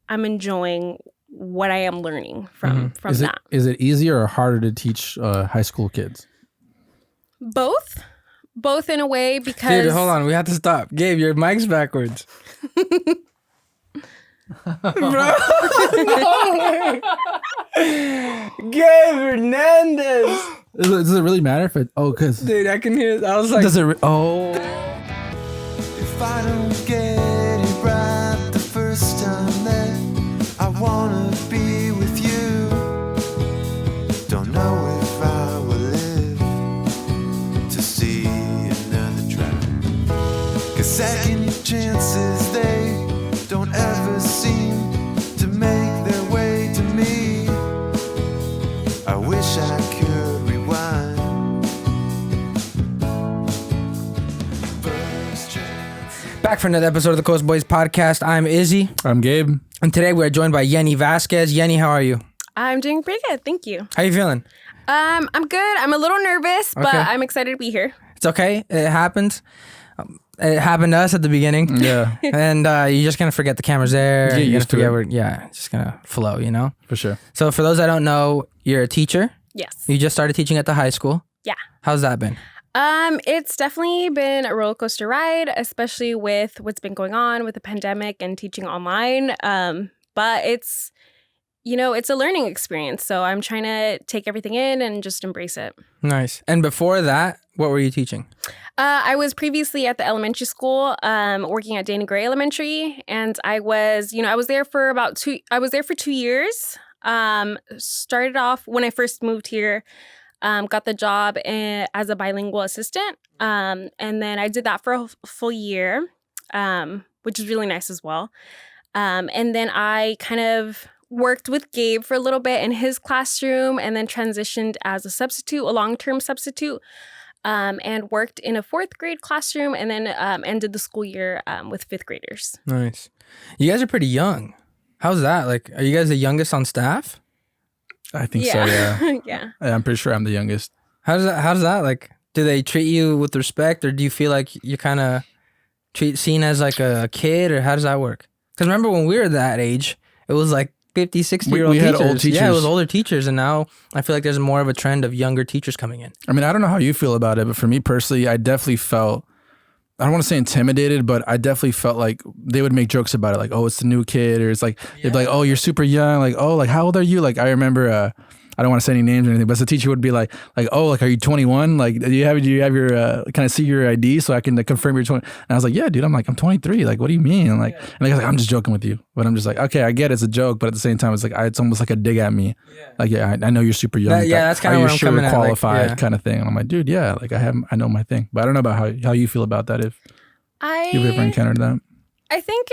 I'm enjoying what I am learning from that. Is it easier or harder to teach high school kids? Both in a way, because... Dude, hold on. We have to stop. Gabe, your mic's backwards. Bro. Gabe Hernandez. Does it really matter if it... Oh, because... Dude, I can hear it. I was like... Does it... If I don't get it right the first time that I wanna be with you, don't know if I will live to see another try. 'Cause second chances, they don't ever seem to make their way to me. I wish I could rewind. Back for another episode of the Coast Boys podcast. I'm Izzy. I'm Gabe. And today we are joined by Yeni Vasquez. Yeni, how are you? I'm doing pretty good, thank you. How you feeling? I'm good. I'm a little nervous, but Okay. I'm excited to be here. It's okay. It happens. It happened to us at the beginning. Yeah. And you're just going to forget the camera's there. Get You're used to gonna it. forget it's just going to flow, you know? For sure. So for those that don't know, you're a teacher. Yes. You just started teaching at the high school. Yeah. How's that been? It's definitely been a roller coaster ride, especially with what's been going on with the pandemic and teaching online. But it's a learning experience. So I'm trying to take everything in and just embrace it. Nice. And before that, what were you teaching? I was previously at the elementary school, working at Danny Gray Elementary, and I was there for 2 years. Started off when I first moved here. Got the job as a bilingual assistant. And then I did that for a full year, which is really nice as well. And then I kind of worked with Gabe for a little bit in his classroom and then transitioned as a long-term substitute, and worked in a 4th grade classroom and then ended the school year with 5th graders. Nice. You guys are pretty young. How's that? Like, are you guys the youngest on staff? I think so, yeah. Yeah. I'm pretty sure I'm the youngest. How does that like, do they treat you with respect, or do you feel like you're kind of seen as like a kid, or how does that work? Because remember when we were that age, it was like 50, 60-year-old we teachers. had old teachers. Yeah, it was older teachers, and now I feel like there's more of a trend of younger teachers coming in. I mean, I don't know how you feel about it, but for me personally, I definitely felt, I don't want to say intimidated, but I definitely felt like they would make jokes about it. Like, oh, it's the new kid. Or it's like, they'd be like, oh, you're super young. Like, oh, like, how old are you? Like, I remember, I don't want to say any names or anything, but the teacher would be like, oh, like, are you 21? Like, do you have your, can I see your ID so I can confirm you're 20? And I was like, yeah, dude, I'm 23. Like, what do you mean? And like, and like, I'm just joking with you. But I'm just like, okay, I get it's a joke, but at the same time, it's like, it's almost like a dig at me. Yeah. Like, yeah, I know you're super young. That's kind of what I'm coming at. Are you sure qualified, like, kind of thing? And I'm like, dude, yeah, like I know my thing. But I don't know about how you feel about that, if you've ever encountered that. I think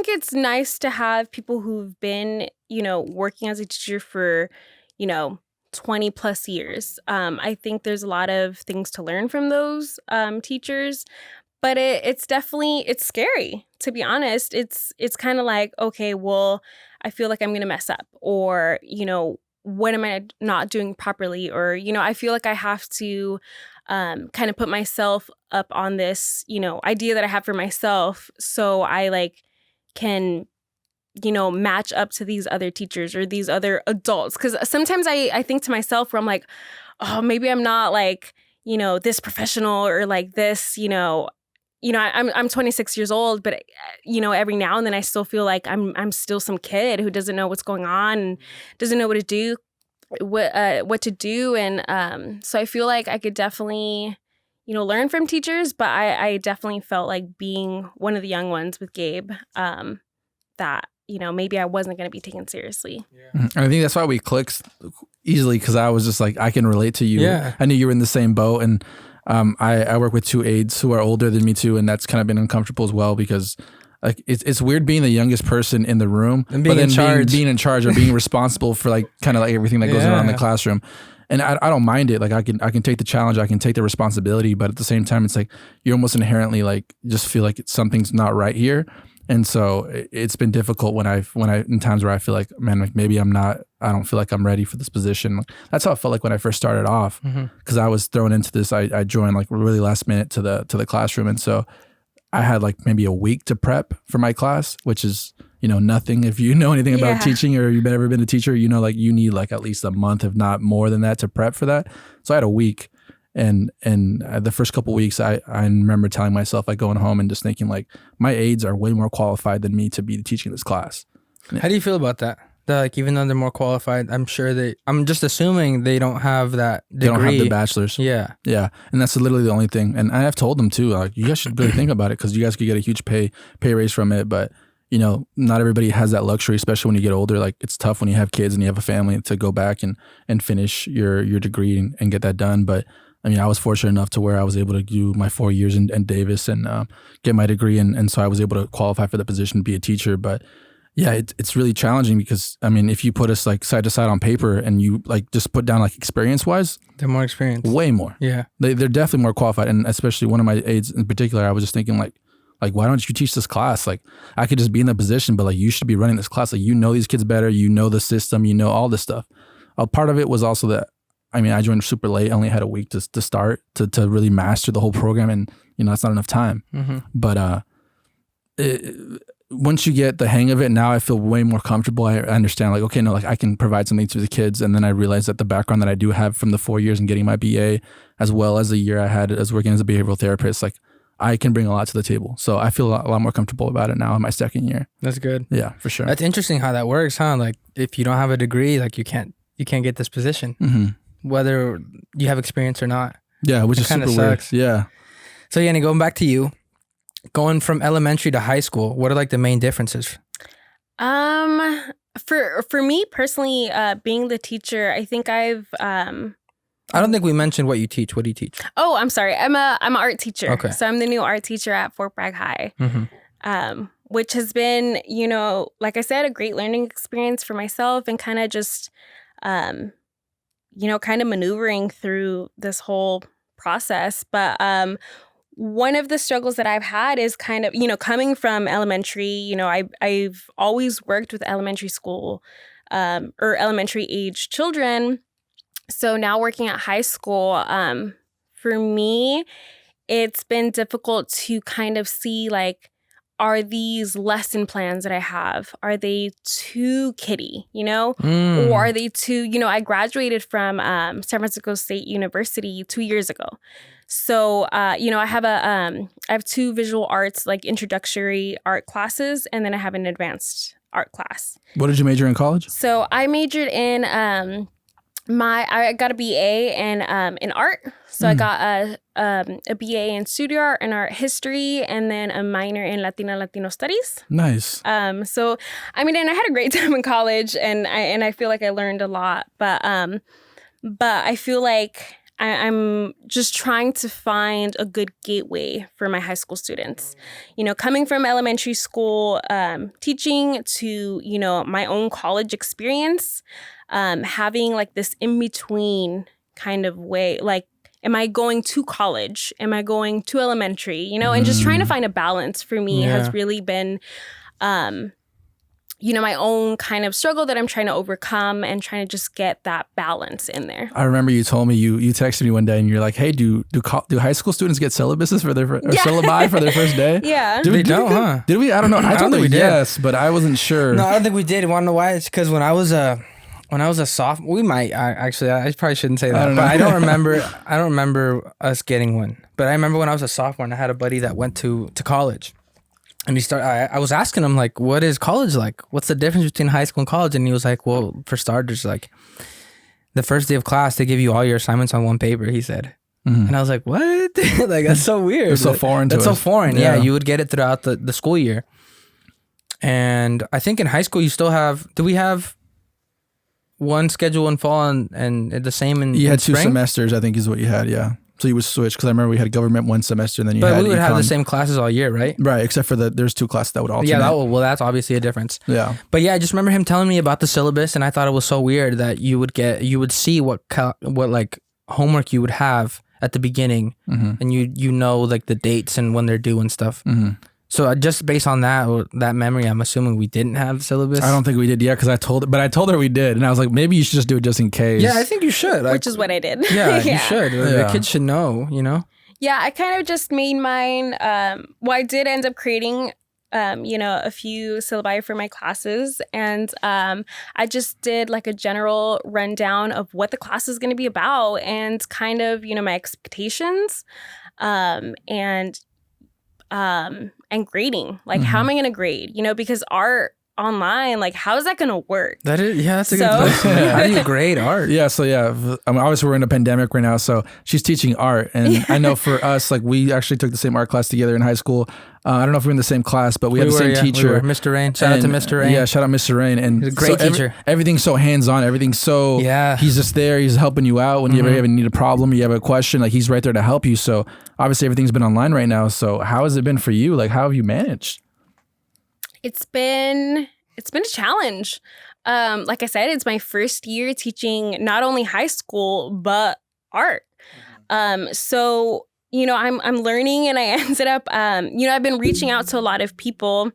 it's nice to have people who've been, working as a teacher for, 20 plus years. I think there's a lot of things to learn from those teachers, but it's scary, to be honest. It's kind of like, okay, well, I feel like I'm going to mess up, or, what am I not doing properly? Or, I feel like I have to kind of put myself up on this, idea that I have for myself. So I can, match up to these other teachers or these other adults. Because sometimes I think to myself where I'm like, oh, maybe I'm not this professional or like this, I'm 26 years old, but every now and then I still feel like I'm still some kid who doesn't know what's going on and doesn't know what to do. And so I feel like I could definitely, learn from teachers, but I definitely felt like being one of the young ones with Gabe, that, maybe I wasn't going to be taken seriously. Yeah. I think that's why we clicked easily, because I was just like, I can relate to you. Yeah. I knew you were in the same boat, and I work with 2 aides who are older than me too, and that's kind of been uncomfortable as well, because like it's weird being the youngest person in the room, and being in charge. being in charge or being responsible for kind of everything that goes around in the classroom. And I don't mind it. Like I can take the challenge, I can take the responsibility, but at the same time, it's like you almost inherently just feel like something's not right here. And so it's been difficult when I in times where I feel like, man, like maybe I don't feel like I'm ready for this position. That's how it felt like when I first started off, because I was thrown into this. I joined like really last minute to the classroom, and so I had like maybe a week to prep for my class, which is, nothing. If you know anything about teaching or you've ever been a teacher, like you need like at least a month, if not more than that, to prep for that. So I had a week. And the first couple of weeks, I remember telling myself, like going home and just thinking like my aides are way more qualified than me to be teaching this class. How do you feel about that? That like even though they're more qualified, I'm just assuming they don't have that degree. They don't have the bachelor's. Yeah. Yeah. And that's literally the only thing. And I've told them too, like you guys should really think about it because you guys could get a huge pay raise from it. But not everybody has that luxury, especially when you get older. Like it's tough when you have kids and you have a family to go back and finish your degree and get that done. But I mean, I was fortunate enough to where I was able to do my 4 years in Davis and get my degree. And so I was able to qualify for the position to be a teacher. But yeah, it's really challenging because, I mean, if you put us like side to side on paper and you like just put down like experience wise, they're more experienced. Way more. Yeah. They're definitely more qualified. And especially one of my aides in particular, I was just thinking like, why don't you teach this class? Like I could just be in the position, but like you should be running this class. Like these kids better, the system, all this stuff. Part of it was also that, I mean, I joined super late. I only had a week to start to really master the whole program. And, that's not enough time. Mm-hmm. But once you get the hang of it, now I feel way more comfortable. I understand like, okay, no, like I can provide something to the kids. And then I realized that the background that I do have from the 4 years and getting my BA, as well as the year I had as working as a behavioral therapist, like I can bring a lot to the table. So I feel a lot more comfortable about it now in my second year. That's good. Yeah, for sure. That's interesting how that works, huh? Like if you don't have a degree, like you can't get this position, whether you have experience or not. Yeah, which is super weird. Yeah. So Yeni, going back to you, going from elementary to high school, what are like the main differences? For me personally, being the teacher, I think I don't think we mentioned what you teach. What do you teach? Oh, I'm sorry. I'm an art teacher. Okay. So I'm the new art teacher at Fort Bragg High, which has been, like I said, a great learning experience for myself and kind of just, kind of maneuvering through this whole process. But one of the struggles that I've had is kind of, coming from elementary, I've always worked with elementary school or elementary age children. So now working at high school, for me, it's been difficult to kind of see like, are these lesson plans that I have, are they too kiddie, or are they too, I graduated from San Francisco State University 2 years ago. So, I have 2 visual arts, like introductory art classes, and then I have an advanced art class. What did you major in college? So I majored in, I got a BA in art. So I got a BA in studio art and art history, and then a minor in Latino studies. Nice. So I mean, and I had a great time in college, and I feel like I learned a lot. But I feel like I'm just trying to find a good gateway for my high school students. Coming from elementary school, teaching to, my own college experience, having like this in-between kind of way, like, am I going to college? Am I going to elementary? And just trying to find a balance for me has really been, my own kind of struggle that I'm trying to overcome and trying to just get that balance in there. I remember you told me, you texted me one day and you're like, hey, do high school students get syllabuses for their syllabi for their first day? Yeah. They don't, huh? Did we? I don't know. I told them yes, but I wasn't sure. No, I don't think we did. You want to know why? It's because when I was a sophomore, we might actually. I probably shouldn't say that, but I don't remember. I don't remember us getting one. But I remember when I was a sophomore and I had a buddy that went to college, and I was asking him like, "What is college like? What's the difference between high school and college?" And he was like, "Well, for starters, like the first day of class, they give you all your assignments on one paper." He said, and I was like, "What? Like that's so weird. It's so foreign. That's so foreign. Yeah, you would get it throughout the school year." And I think in high school you still have. Do we have one schedule in fall and the same in You had spring? 2 semesters, I think, is what you had. Yeah. So you would switch because I remember we had government one semester and then you had. But we would have econ. the same classes all year, right? Right, except for there's 2 classes that would alternate. Yeah, that's obviously a difference. Yeah. But yeah, I just remember him telling me about the syllabus, and I thought it was so weird that you would see what like homework you would have at the beginning, and you know like the dates and when they're due and stuff. So just based on that memory, I'm assuming we didn't have syllabus. I don't think we did. Yeah, because I told her we did, and I was like, maybe you should just do it just in case. Yeah, I think you should. Which is what I did. Yeah, you should. The kids should know. Yeah, I kind of just made mine. Well, I did end up creating, a few syllabi for my classes. And I just did like a general rundown of what the class is going to be about and kind of, my expectations and grading. Like, how am I going to grade? Because art online, like, how is that going to work? That's a good question. How do you grade art? Obviously we're in a pandemic right now, so she's teaching art, and I know for us, like, we actually took the same art class together in high school. I don't know if we were in the same class, but we had the same teacher. Mr. Rain. Shout out to Mr. Rain. Yeah, shout out Mr. Rain. And he's a great teacher. Everything's so hands-on. Everything's so, he's just there. He's helping you out when you ever need a problem, you have a question, like, he's right there to help you. So obviously everything's been online right now. So how has it been for you? Like, how have you managed? It's been a challenge. Like I said, it's my first year teaching not only high school but art. So I'm learning, and I ended up I've been reaching out to a lot of people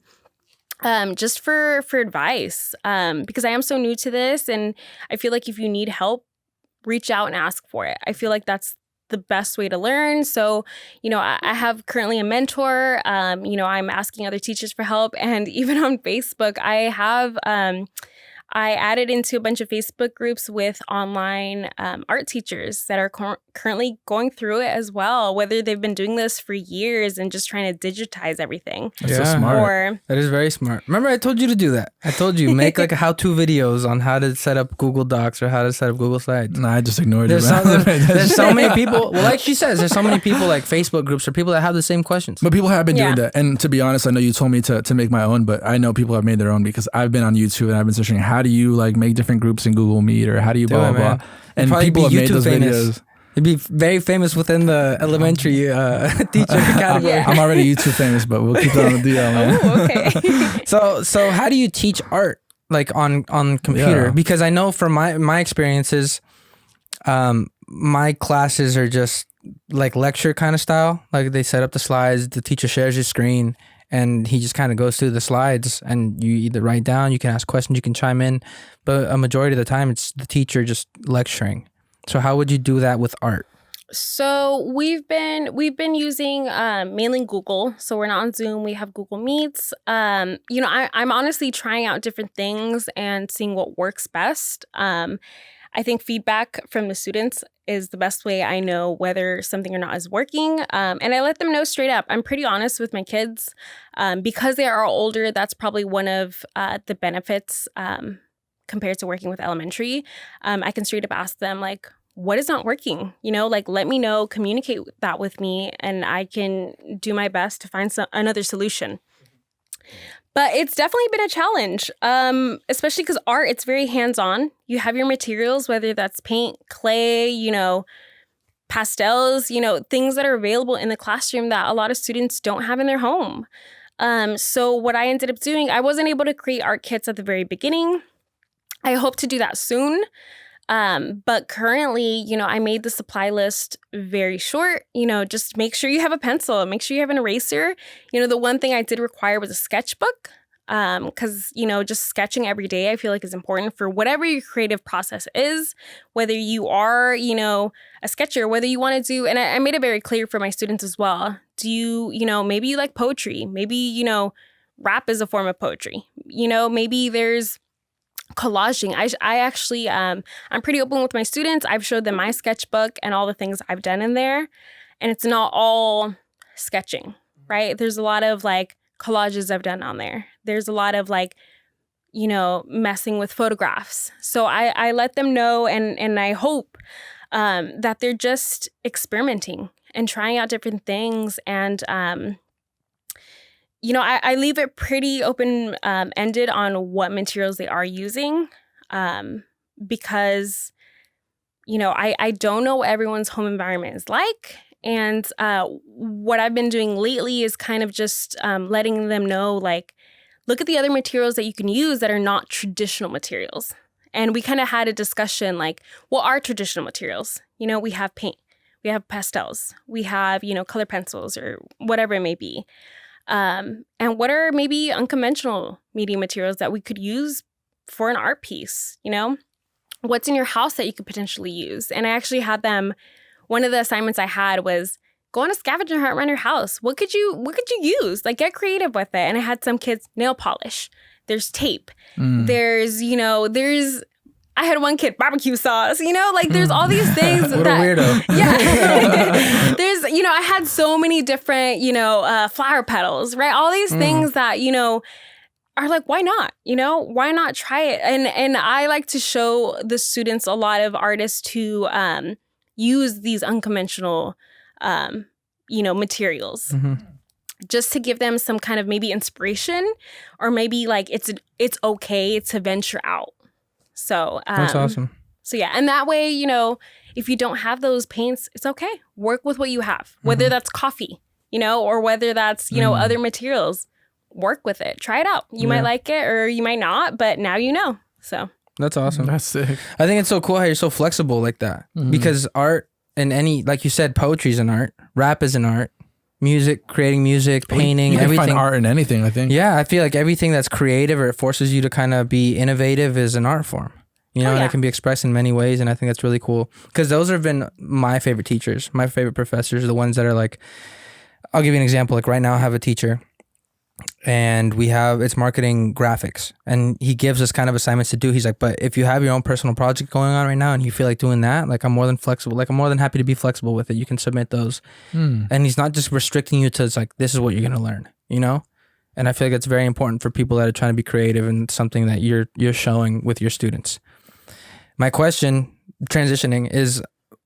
just for advice because I am so new to this, and I feel like if you need help, reach out and ask for it. I feel like that's the best way to learn. So, I have currently a mentor. I'm asking other teachers for help. And even on Facebook, I added into a bunch of Facebook groups with online art teachers that are currently going through it as well, whether they've been doing this for years and just trying to digitize everything. That's so smart. That is very smart. Remember, I told you to do that. I told you, make like how-to videos on how to set up Google Docs or how to set up Google Slides. No, I just ignored there's it. There's so many people. Well, like she says, there's so many people like Facebook groups or people that have the same questions. But people have been doing that. And to be honest, I know you told me to make my own, but I know people have made their own because I've been on YouTube and I've been searching, how do you like make different groups in Google Meet, or how do you blah, blah, blah. And people have made those videos. You'd be very famous within the elementary teacher category. I'm already YouTube famous, but we'll keep that on the DL, man. Oh, okay. So how do you teach art like on computer? Because I know from my experiences, my classes are just like lecture kind of style. Like they set up the slides, the teacher shares his screen, and he just kind of goes through the slides, and you either write down, you can ask questions, you can chime in, but a majority of the time it's the teacher just lecturing. So how would you do that with art? So we've been using mainly Google. So we're not on Zoom. We have Google Meets. I'm honestly trying out different things and seeing what works best. I think feedback from the students is the best way I know whether something or not is working. And I let them know straight up. I'm pretty honest with my kids. Because they are older, that's probably one of the benefits compared to working with elementary. I can straight up ask them, like, what is not working? Like, let me know, communicate that with me, and I can do my best to find another solution. But it's definitely been a challenge, especially because art, it's very hands-on. You have your materials, whether that's paint, clay, pastels, things that are available in the classroom that a lot of students don't have in their home. So what I ended up doing, I wasn't able to create art kits at the very beginning. I hope to do that soon. But currently, I made the supply list very short. Just make sure you have a pencil, make sure you have an eraser. The one thing I did require was a sketchbook. Because, just sketching every day, I feel like is important for whatever your creative process is, whether you are, a sketcher, whether you want to do, and I made it very clear for my students as well. Do you, maybe you like poetry, maybe, rap is a form of poetry, maybe there's collaging. I actually, I'm pretty open with my students. I've showed them my sketchbook and all the things I've done in there. And it's not all sketching, right? There's a lot of like collages I've done on there. There's a lot of like, messing with photographs. So I let them know, and I hope that they're just experimenting and trying out different things. And, I leave it pretty open-ended on what materials they are using because, I don't know what everyone's home environment is like. And what I've been doing lately is kind of just letting them know, like, look at the other materials that you can use that are not traditional materials. And we kind of had a discussion like, what are traditional materials? We have paint, we have pastels, we have, color pencils or whatever it may be. And what are maybe unconventional media materials that we could use for an art piece? What's in your house that you could potentially use? And I actually had them, one of the assignments I had was go on a scavenger hunt around your house. What could you use? Like, get creative with it. And I had some kids nail polish. There's tape. There's, I had one kid, barbecue sauce, like there's all these things. What a weirdo. Yeah. There's, I had so many different, flower petals, right? All these things that, are like, why not? Why not try it? And I like to show the students a lot of artists who use these unconventional, materials. Just to give them some kind of maybe inspiration, or maybe like it's okay to venture out. So that's awesome. So yeah, and that way, if you don't have those paints, it's okay. Work with what you have, whether that's coffee, or whether that's other materials. Work with it. Try it out. You might like it or you might not, but now you know. So that's awesome. That's sick. I think it's so cool how you're so flexible like that, because art and like you said, poetry is an art, rap is an art. Music, creating music, painting, you can everything. Find art in anything, I think. Yeah, I feel like everything that's creative or it forces you to kind of be innovative is an art form. And it can be expressed in many ways, and I think that's really cool. Because those have been my favorite teachers, my favorite professors, the ones that are like, I'll give you an example. Like right now I have a teacher, and it's marketing graphics, and he gives us kind of assignments to do. He's like, but if you have your own personal project going on right now and you feel like doing that, like I'm more than flexible. Like I'm more than happy to be flexible with it. You can submit those. And he's not just restricting you to, it's like, this is what you're going to learn, And I feel like it's very important for people that are trying to be creative and something that you're showing with your students. My question, transitioning, is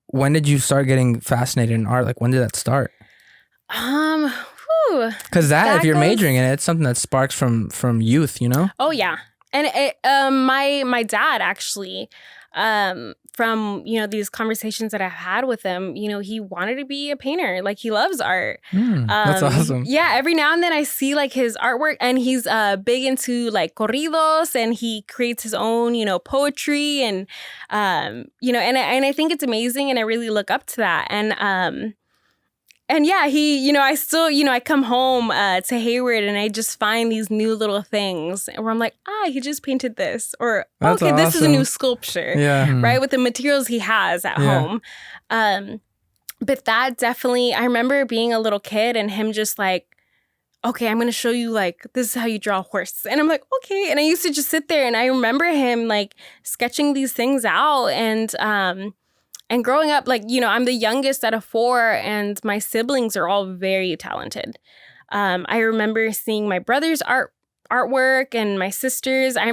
when did you start getting fascinated in art? Like when did that start? Because if you're majoring in it, it's something that sparks from youth, Oh yeah, and my dad actually, from these conversations that I've had with him, he wanted to be a painter. Like he loves art. That's awesome. Yeah, every now and then I see like his artwork, and he's big into like corridos, and he creates his own poetry, and and I think it's amazing, and I really look up to that, and yeah, he, I still, I come home to Hayward and I just find these new little things where I'm like, he just painted this. Or, That's okay, this is a awesome. new sculpture, right? With the materials he has at home. But that definitely, I remember being a little kid and him just like, okay, I'm going to show you like, this is how you draw a horse. And I'm like, okay. And I used to just sit there and I remember him like sketching these things out, and growing up, like, I'm the youngest out of 4, and my siblings are all very talented. I remember seeing my brother's artwork and my sister's. I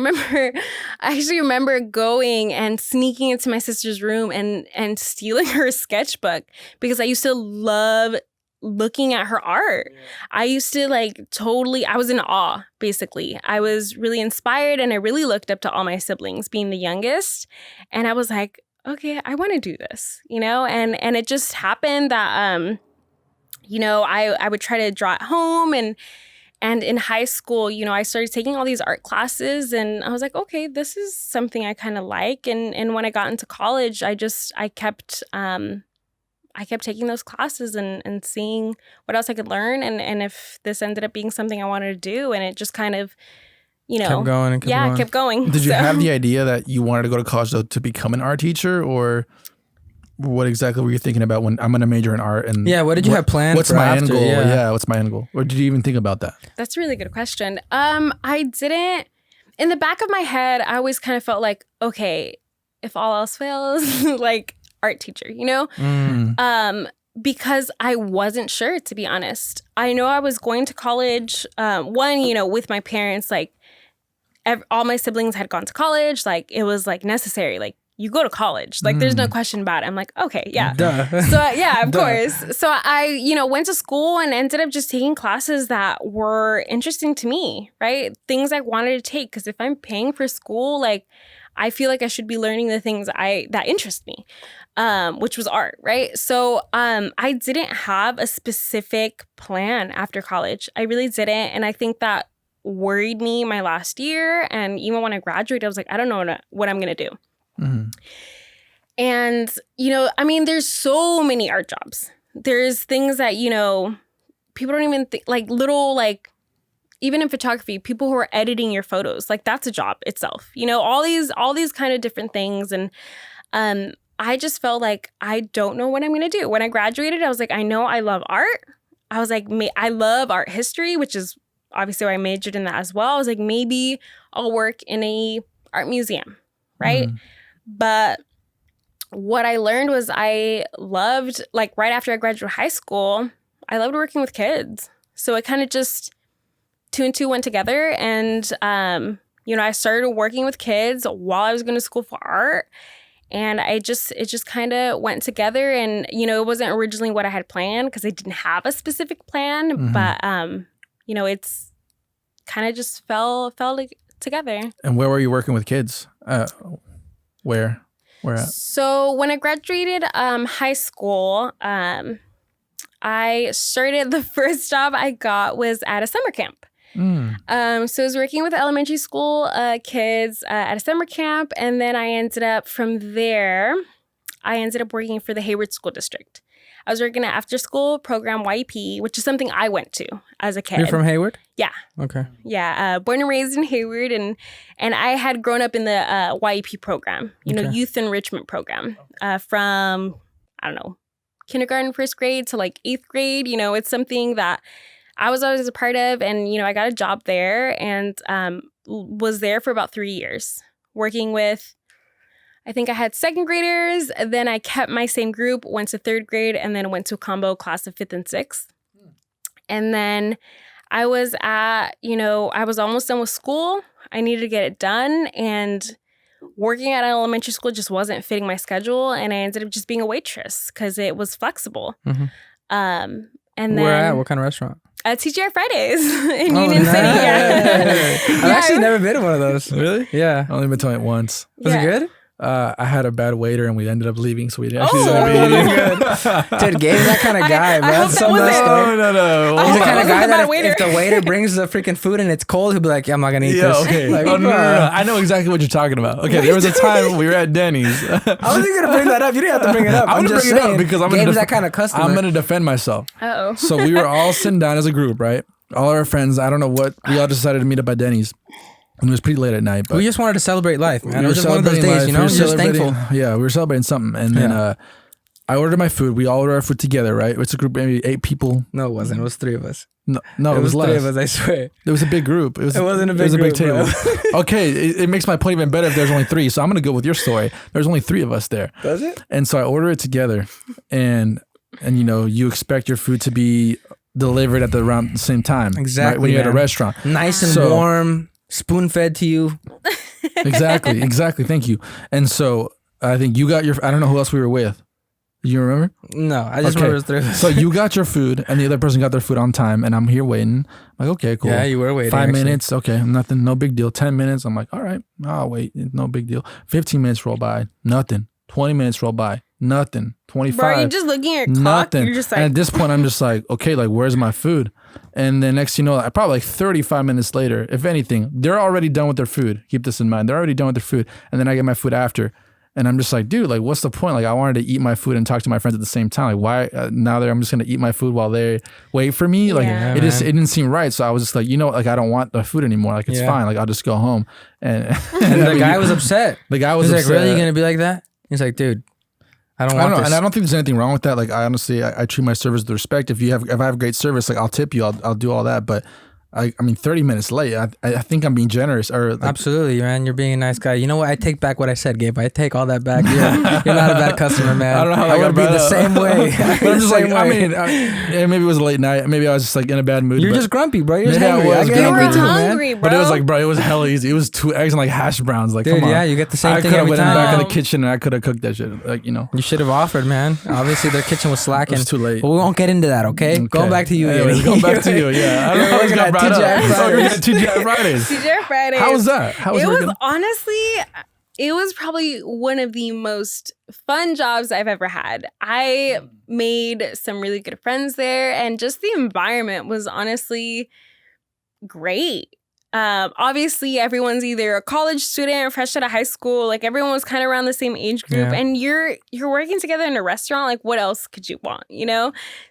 actually remember going and sneaking into my sister's room and stealing her sketchbook because I used to love looking at her art. I used to I was in awe, basically. I was really inspired, and I really looked up to all my siblings, being the youngest. And I was like, okay, I want to do this, and it just happened that, I would try to draw at home, and in high school, I started taking all these art classes, and I was like, okay, this is something I kind of like. And when I got into college, I kept taking those classes and seeing what else I could learn. And if this ended up being something I wanted to do, and it just kind of, kept going and kept going. Did you have the idea that you wanted to go to college though to become an art teacher, or what exactly were you thinking about when I'm going to major in art? And what did you have planned? What's my end goal? Yeah, what's my end goal? Or did you even think about that? That's a really good question. I didn't. In the back of my head, I always kind of felt like, okay, if all else fails, like art teacher, because I wasn't sure, to be honest. I know I was going to college. With my parents, like all my siblings had gone to college. Like it was like necessary. Like you go to college. Like there's no question about it. I'm like, okay, yeah. Duh. So yeah, of course. So I, went to school and ended up just taking classes that were interesting to me, right? Things I wanted to take. Because if I'm paying for school, like I feel like I should be learning the things that interest me, which was art, right? So I didn't have a specific plan after college. I really didn't. And I think that worried me my last year. And even when I graduated, I was like, I don't know what I'm going to do. Mm-hmm. And, there's so many art jobs. There's things that, people don't even think, like little, like, even in photography, people who are editing your photos, like that's a job itself, all these kind of different things. And I just felt like I don't know what I'm going to do. When I graduated, I was like, I know I love art. I was like, I love art history, which is obviously why I majored in that as well. I was like, maybe I'll work in a art museum, right? But what I learned was I loved, like right after I graduated high school, I loved working with kids. So it kind of just two and two went together. And, I started working with kids while I was going to school for art. And it just kind of went together. And, it wasn't originally what I had planned because I didn't have a specific plan. But, it's kind of just fell like together. And where were you working with kids? Where at? So when I graduated high school, I started, the first job I got was at a summer camp. So I was working with elementary school kids at a summer camp. And then I ended up working for the Hayward School District. I was working at after school program YEP, which is something I went to as a kid. You're from Hayward? Yeah. Okay. Yeah. Born and raised in Hayward. And I had grown up in the YEP program, youth enrichment program from, I don't know, kindergarten, first grade to like 8th grade. It's something that I was always a part of. And, I got a job there and was there for about 3 years working with, I think I had 2nd graders. Then I kept my same group, went to 3rd grade, and then went to a combo class of 5th and 6th. And then I was I was almost done with school. I needed to get it done. And working at an elementary school just wasn't fitting my schedule. And I ended up just being a waitress because it was flexible. And then where at? What kind of restaurant? TGI Fridays in Union City. Yeah. I've actually never been to one of those. Really? Yeah. I only been to it once. Was it good? I had a bad waiter and we ended up leaving, so we didn't actually Dude, Gabe's that kind of guy, bro. That's so messed up. No. He's the kind of guy that if the waiter brings the freaking food and it's cold, he'll be like, yeah, I'm not going to eat this. Okay. Like, no. I know exactly what you're talking about. Okay, there was a time we were at Denny's. I wasn't going to bring that up. You didn't have to bring it up. I'm just saying, because I'm Gabe's that kind of customer. I'm going to defend myself. Uh-oh. So we were all sitting down as a group, right? All our friends, I don't know what, we all decided to meet up at Denny's. And it was pretty late at night. But we just wanted to celebrate life, man. We It was just one of those days, life. You're just thankful. Yeah, we were celebrating something. And then I ordered my food. We all ordered our food together, right? It's a group, maybe 8 people. No, it wasn't. It was 3 of us. No, it was less. 3 of us, I swear. It was a big group. It wasn't a big group, table. Okay, it makes my point even better if there's only 3. So I'm going to go with your story. There's only 3 of us there. Does it? And so I order it together. And you expect your food to be delivered at around the same time. Exactly. Right? When you're at a restaurant. Nice and warm. Spoon fed to you. Exactly. Thank you. And so I think you got I don't know who else we were with. You remember? No, I just remember it was 3 of us. So you got your food and the other person got their food on time and I'm here waiting. I'm like, okay, cool. Yeah, you were waiting. 5 minutes. Okay, nothing. No big deal. 10 minutes. I'm like, all right, I'll wait. No big deal. 15 minutes roll by. Nothing. 20 minutes roll by. Nothing. 25. Bro, you're just looking at your clock. Nothing. You're just like, and at this point, I'm just like, okay, like, where's my food? And then next, probably like 35 minutes later, if anything, they're already done with their food. Keep this in mind. They're already done with their food. And then I get my food after. And I'm just like, dude, like, what's the point? Like, I wanted to eat my food and talk to my friends at the same time. Like, why now I'm just going to eat my food while they wait for me? Like, it didn't seem right. So I was just like, like, I don't want the food anymore. Like, it's fine. Like, I'll just go home. And the guy was upset. The guy was upset. He's like, really? You going to be like that? He's like, dude, I don't want this. And I don't think there's anything wrong with that. Like, I honestly, I treat my service with respect. If I have great service, like, I'll tip you. I'll do all that. But I mean, 30 minutes late. I think I'm being generous. Or like, absolutely, man. You're being a nice guy. You know what? I take back what I said, Gabe. I take all that back. You're not a bad customer, man. I don't know how I would be the same way. But I'm just like, I mean, maybe it was a late night. Maybe I was just like in a bad mood. You're just grumpy, bro. You're just maybe hungry. I was get grumpy hungry too, hungry, man. But it was like, bro, it was hella easy. It was 2 eggs and like hash browns. Like, dude, come on. Yeah, you get the same I thing could have every went time. back in the kitchen and I could have cooked that shit. Like, You should have offered, man. Obviously, their kitchen was slacking. It was too late. But we won't get into that, okay? Going back to you, Anyways, going back to you, yeah. I don't know how this got brought up. TGI Fridays. TGI Fridays. How was that? It was probably one of the most fun jobs I've ever had. I made some really good friends there, and just the environment was honestly great. Obviously, everyone's either a college student or fresh out of high school. Like, everyone was kind of around the same age group, and you're working together in a restaurant. Like, what else could you want?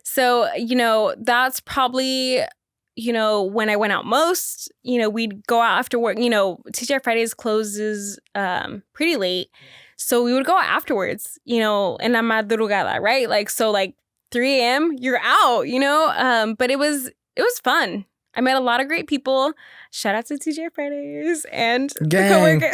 So, that's probably when I went out most, we'd go out after work. TGI Fridays closes pretty late. So we would go out afterwards, en la madrugada, right? Like, so like 3 a.m., you're out, but it was fun. I met a lot of great people. Shout out to TGI Fridays and the coworker.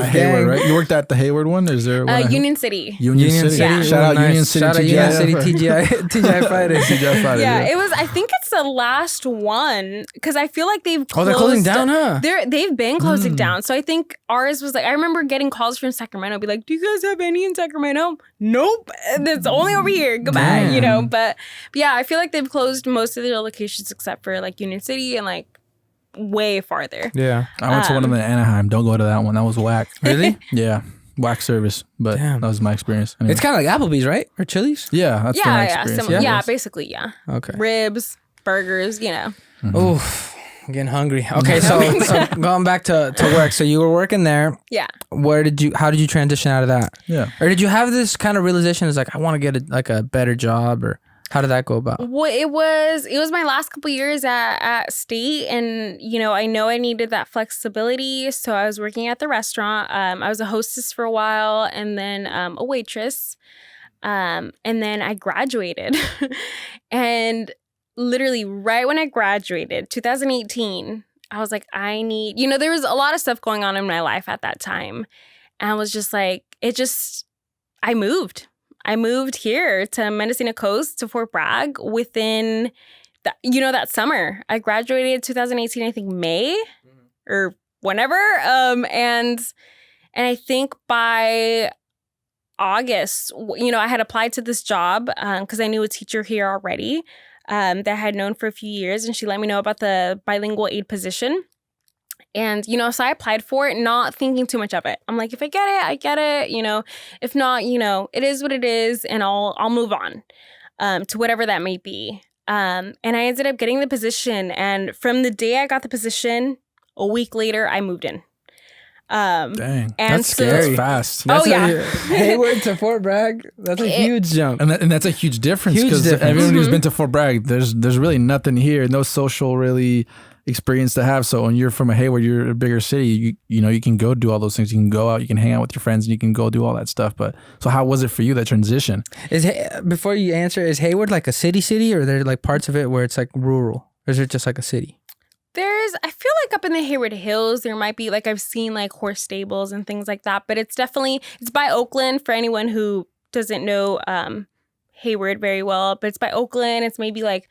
Hayward, right? You worked at the Hayward one? Is there one? Union City. Union City. Yeah. Shout out Union City. Shout out Union City TGI Fridays. TGI Fridays. Yeah, it was. I think it's the last one because I feel like they've closed. They're closing down, huh? They've been closing down. So I think ours was like. I remember getting calls from Sacramento, be like, "Do you guys have any in Sacramento?" Nope, it's only over here. Goodbye. Damn. But yeah, I feel like they've closed most of their locations except for like Union City and like way farther. Yeah. I went to one in Anaheim. Don't go to that one. That was whack. Really? Yeah. Whack service. But Damn. that was my experience. Anyway. It's kind of like Applebee's, right? Or Chili's? Yeah. That's my experience. Yeah, basically, yeah. Okay. Ribs, burgers, Oof. I'm getting hungry. Okay, so going back to work. So you were working there. Yeah. How did you transition out of that? Yeah. Or did you have this kind of realization as like, I want to get a better job, or how did that go about? Well, it was my last couple years at state, and I know I needed that flexibility, so I was working at the restaurant. I was a hostess for a while, and then a waitress, and then I graduated, and literally right when I graduated, 2018, I was like, I need. There was a lot of stuff going on in my life at that time, and I was just like, I moved. I moved here to Mendocino Coast, to Fort Bragg within, that summer. I graduated 2018, I think May or whenever. And I think by August, I had applied to this job because I knew a teacher here already that I had known for a few years. And she let me know about the bilingual aid position. And, so I applied for it, not thinking too much of it. I'm like, if I get it, I get it. If not, it is what it is, and I'll move on to whatever that may be. And I ended up getting the position. And from the day I got the position, a week later, I moved in. Dang. And that's scary. Fast. That's yeah. Hayward to Fort Bragg. That's a huge jump. And that's a huge difference Huge because difference. everyone who's been to Fort Bragg, there's really nothing here, no social really experience to have. So when you're from a Hayward, you're a bigger city, you can go do all those things. You can go out, you can hang out with your friends, and you can go do all that stuff. But so how was it for you, that transition? Before you answer, is Hayward like a city, or are there like parts of it where it's like rural? Or is it just like a city? I feel like up in the Hayward Hills, there might be like, I've seen like horse stables and things like that, but it's by Oakland for anyone who doesn't know Hayward very well, but it's by Oakland. It's maybe like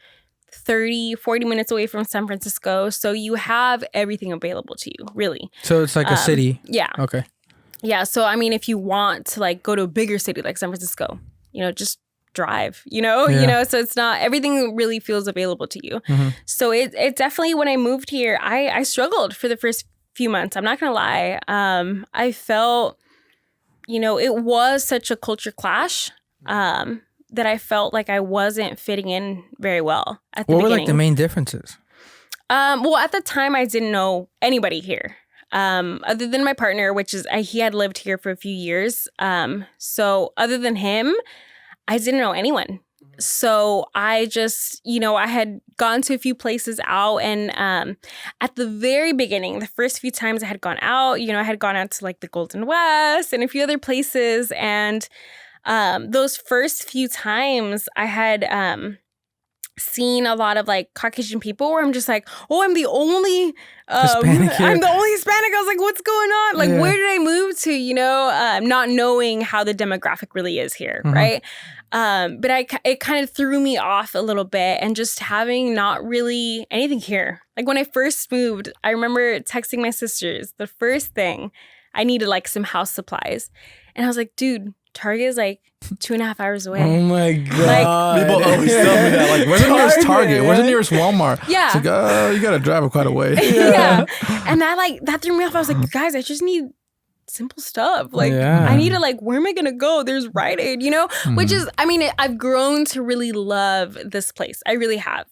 30, 40 minutes away from San Francisco. So you have everything available to you, really. So it's like a city. Yeah. Okay. Yeah. So, I mean, if you want to like go to a bigger city like San Francisco, just drive, so it's not, everything really feels available to you. Mm-hmm. So it definitely, when I moved here, I struggled for the first few months. I'm not going to lie. I felt, it was such a culture clash that I felt like I wasn't fitting in very well at the beginning. What were like the main differences? Well, at the time, I didn't know anybody here. Other than my partner, which is, he had lived here for a few years. So other than him, I didn't know anyone. So I just, I had gone to a few places out, and at the very beginning, the first few times I had gone out, I had gone out to like the Golden West and a few other places. And those first few times I had seen a lot of like Caucasian people where I'm just like, oh, I'm the only Hispanic here. I'm the only Hispanic. I was like, what's going on? Like, where did I move to? Not knowing how the demographic really is here, right? But it kind of threw me off a little bit, and just having not really anything here. Like when I first moved, I remember texting my sisters. The first thing, I needed like some house supplies, and I was like, dude, Target is like 2.5 hours away. Oh my God. People always tell me that. Like, where's the nearest Target? Where's the nearest Walmart? Yeah. It's like, oh, you got to drive quite a way. Yeah. And that threw me off. I was like, guys, I just need simple stuff. Like, I need to like, where am I going to go? There's Rite Aid, which is, I mean, I've grown to really love this place. I really have.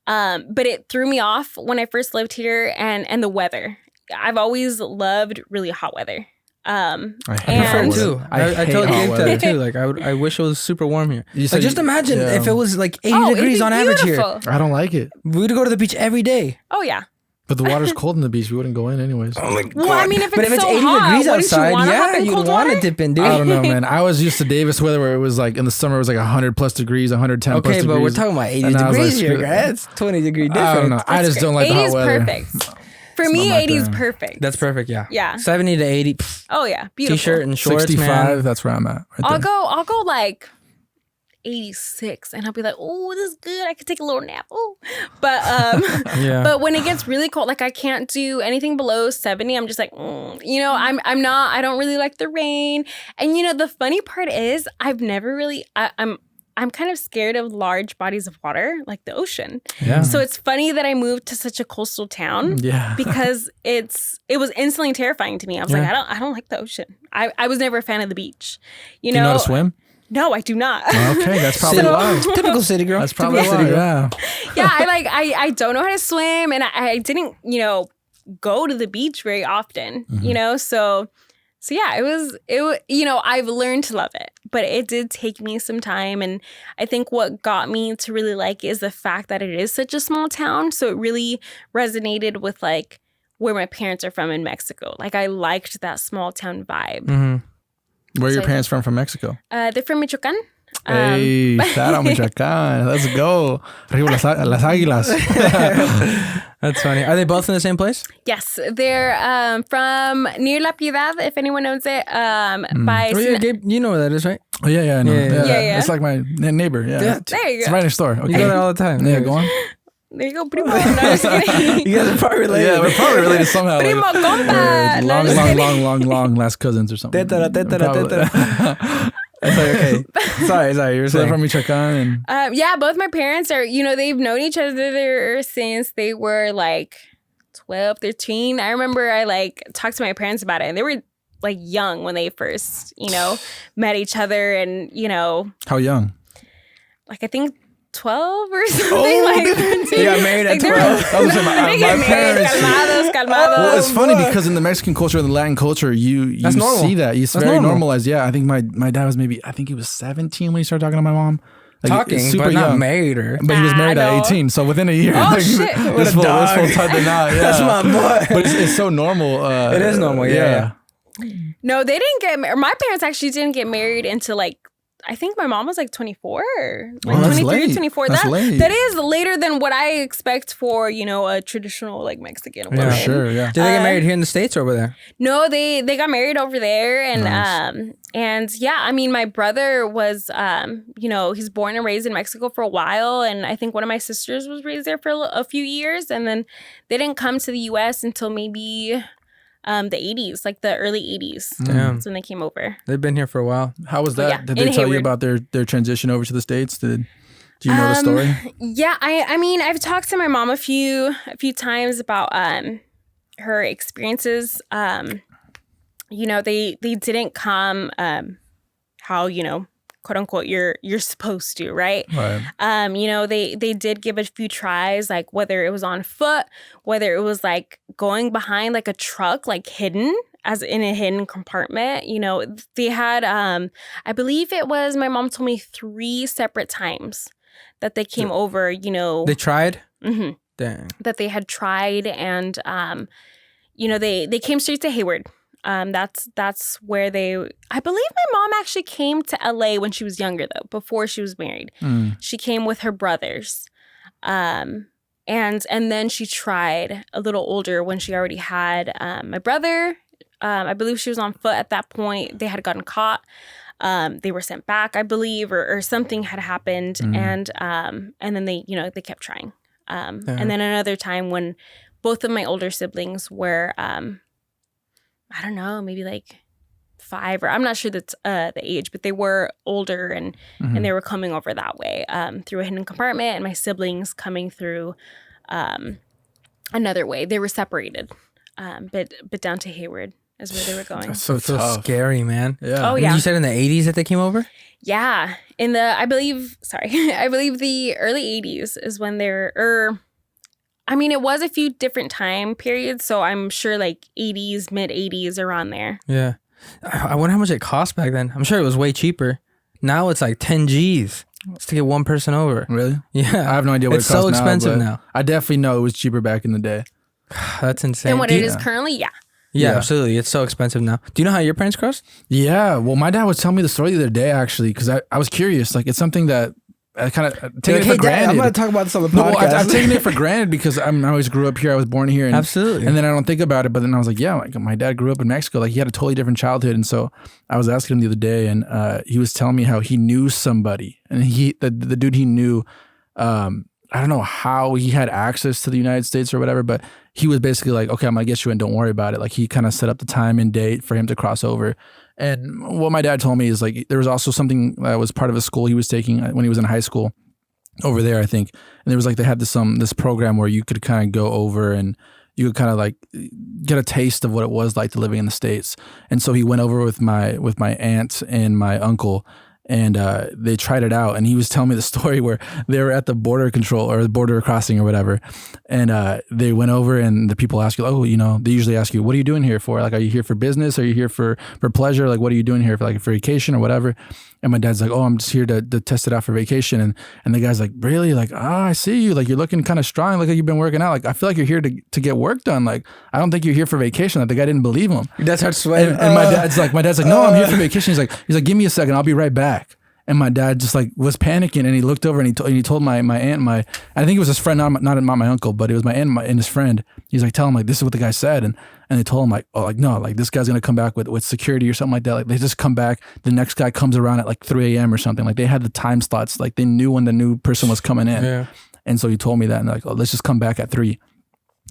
But it threw me off when I first lived here, and the weather. I've always loved really hot weather. I hate and- hot weather. too. I hate told hot Gabe weather. that too. Like I wish it was super warm here. You said Like just you- imagine yeah. if it was like 80 Oh, it'd degrees be on average here. beautiful. I don't like it. We'd go to the beach every day. Oh yeah. But the water's cold in the beach. We wouldn't go in anyways. Oh my god. Well, I mean, if But it's if it's so 80 hot, degrees wouldn't outside, you want to hop yeah, in you'd cold want water? to dip in, dude. I don't know, man. I was used to Davis weather where it was like in the summer it was like 100 plus degrees, 110 plus Okay, degrees. but we're talking about 80 And I was degrees like, here, screw- guys. It's 20-degree difference. I don't know. I just don't like the 80 hot is weather. perfect. For It's me, not my 80 is thing. perfect. That's perfect, yeah. Yeah. 70 to 80. pff, Oh yeah, beautiful. T-shirt and shorts, 65, man. that's where I'm at. Right I'll there. go like 86, and I'll be like, oh, this is good. I could take a little nap. Oh, but Yeah. but when it gets really cold, like I can't do anything below 70. I'm just like, I'm not. I don't really like the rain. And the funny part is, I've never really. I'm kind of scared of large bodies of water, like the ocean. Yeah. So it's funny that I moved to such a coastal town. Yeah. Because it was instantly terrifying to me. I was like, I don't like the ocean. I was never a fan of the beach. Do you know how to swim? No, I do not. Okay, that's probably why. Typical city girl. That's probably Typical why. Yeah. Yeah, I don't know how to swim, and I didn't go to the beach very often. So yeah, it was I've learned to love it, but it did take me some time, and I think what got me to really like it is the fact that it is such a small town. So it really resonated with like where my parents are from in Mexico. Like I liked that small town vibe. Mm-hmm. Where are your So- parents from Mexico? They're from Michoacan. Hey, shout out Michoacan. Let's go. Arriba las águilas. That's funny. Are they both in the same place? Yes, they're from near La Piedad, if anyone knows it. By Oh, yeah, Gabe, you know where that is, right? Oh, yeah, I know. Yeah. Yeah. It's like my neighbor. Yeah. Yeah. there you It's go. right next door. Okay. You go there all the time. Yeah, go on. There you go, primo. No, just kidding. You guys are probably related. Yeah, we're probably related somehow. Primo, like, compa. we're No, long, just long, kidding. long last cousins or something. Tetara, tetara, Probably. tetara. It's like, okay. Sorry. You were So they're saying. from Michoacan. And Yeah, both my parents are, they've known each other since they were like 12, 13. I remember I like talked to my parents about it, and they were like young when they first, met each other, and, how young? like I think 12 or something. Like, They got married at they were- 12. I was saying, They get my married, parents. calmados. Well, it's funny because in the Mexican culture and the Latin culture, you That's normal. see that. It's That's very normal. normalized. Yeah, I think my dad was I think he was 17 when he started talking to my mom. Like, Talking, super but not young. married her. But he was married I at know. 18, so within a year. Oh, like, shit. What This a fool dog. tied the knot. Yeah. That's my boy. But it's so normal. It is normal, yeah. No, they didn't get married. My parents actually didn't get married until like, I think my mom was like 24, like Oh, that's 23, late. 24. That's late. That is later than what I expect for, a traditional like Mexican woman. For sure, yeah. Did they get married here in the States or over there? No, they got married over there, and Nice. and yeah, I mean, my brother was he's born and raised in Mexico for a while, and I think one of my sisters was raised there for a few years, and then they didn't come to the U.S. until maybe the 80s, like the early 80s. Damn. That's when they came over. They've been here for a while. How was that? Yeah, Did in they tell you Hayward. about their transition over to the States? Do you know the story? Yeah, I mean, I've talked to my mom a few times about her experiences. They didn't come how quote unquote you're supposed to, right? Right. They did give a few tries, like whether it was on foot, whether it was like going behind like a truck, like hidden as in a hidden compartment. They had I believe it was, my mom told me 3 separate times that they came over, They tried? mhm, Dang. that they had tried, and they came straight to Hayward. That's where I believe my mom actually came to LA when she was younger, though, before she was married. She came with her brothers. And then she tried a little older when she already had my brother. I believe she was on foot at that point. They had gotten caught. They were sent back, I believe, or something had happened. And then they kept trying. And then another time when both of my older siblings were, I don't know, maybe like 5, or I'm not sure that's the age, but they were older and they were coming over that way through a hidden compartment, and my siblings coming through another way. They were separated, but down to Hayward is where they were going. That's so So tough. scary, man. Yeah. Oh, And yeah. you said in the 80s that they came over? Yeah, in the I believe the early 80s is when they're. I mean, it was a few different time periods, so I'm sure like 80s, mid 80s, around there. Yeah. I wonder how much it cost back then. I'm sure it was way cheaper. Now it's like 10 G's just to get one person over. Really? Yeah. I have no idea what It's it costs so expensive now. now. I definitely know it was cheaper back in the day. That's insane. And what Do it you- is currently, yeah. Yeah, Yeah. absolutely. It's so expensive now. Do you know how your parents crossed? Yeah. Well, my dad was telling me the story the other day, actually, because I was curious. Like, it's something that I kind of take it for granted. I'm going to talk about this on the No, podcast. I've taken it for granted because I always grew up here. I was born here. And, Absolutely. And then I don't think about it. But then I was like, yeah, like my dad grew up in Mexico. Like he had a totally different childhood. And so I was asking him the other day, and he was telling me how he knew somebody, and the dude he knew, I don't know how he had access to the United States or whatever, but he was basically like, okay, I'm gonna get you in. Don't worry about it. Like he kind of set up the time and date for him to cross over. And what my dad told me is like there was also something that was part of a school he was taking when he was in high school over there, I think. And there was like they had this program where you could kind of go over and you could kind of like get a taste of what it was like to living in the States. And so he went over with my aunt and my uncle, and they tried it out. And he was telling me the story where they were at the border control or the border crossing or whatever. And they went over, and the people ask you, oh, you know, they usually ask you, what are you doing here for? Like, are you here for business? Are you here for pleasure? Like, what are you doing here for, like, for vacation or whatever? And my dad's like, oh, I'm just here to test it out for vacation. And the guy's like, really? Like, I see you. Like, you're looking kind of strong. Look like you've been working out. Like, I feel like you're here to get work done. Like, I don't think you're here for vacation. Like, the guy didn't believe him. That's hard sweating. And my dad's like, no, I'm here for vacation. He's like, give me a second. I'll be right back. And my dad just like was panicking, and he looked over and he told my aunt, I think it was his friend, not my uncle, but it was my aunt and his friend. He's like, tell him like, this is what the guy said. And they told him like, oh, like, no, like this guy's going to come back with security or something like that. Like they just come back. The next guy comes around at like 3 a.m. or something. Like they had the time slots. Like they knew when the new person was coming in. Yeah. And so he told me that, and like, oh, let's just come back at 3.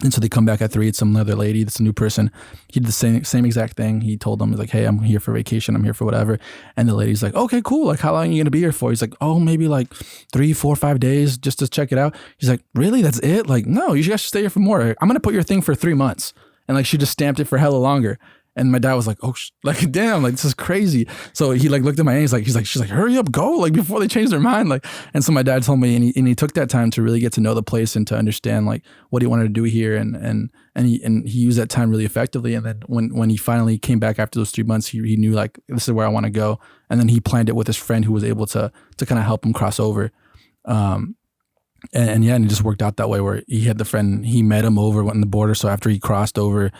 And so they come back at 3. It's some other lady that's a new person. He did the same exact thing. He told them, he's like, hey, I'm here for vacation. I'm here for whatever. And the lady's like, okay, cool. Like, how long are you going to be here for? He's like, oh, maybe like 3, 4, 5 days just to check it out. He's like, really? That's it? Like, no, you guys should stay here for more. I'm going to put your thing for 3 months. And like, she just stamped it for hella longer. And my dad was like, oh, like, damn, like, this is crazy. So he like looked at my aunt. She's like, hurry up, go, like, before they change their mind. Like, and so my dad told me, and he took that time to really get to know the place and to understand like what he wanted to do here. And he used that time really effectively. And then when he finally came back after those 3 months, he knew like, this is where I want to go. And then he planned it with his friend who was able to kind of help him cross over. And it just worked out that way where he had the friend, he met him over on the border. So after he crossed over,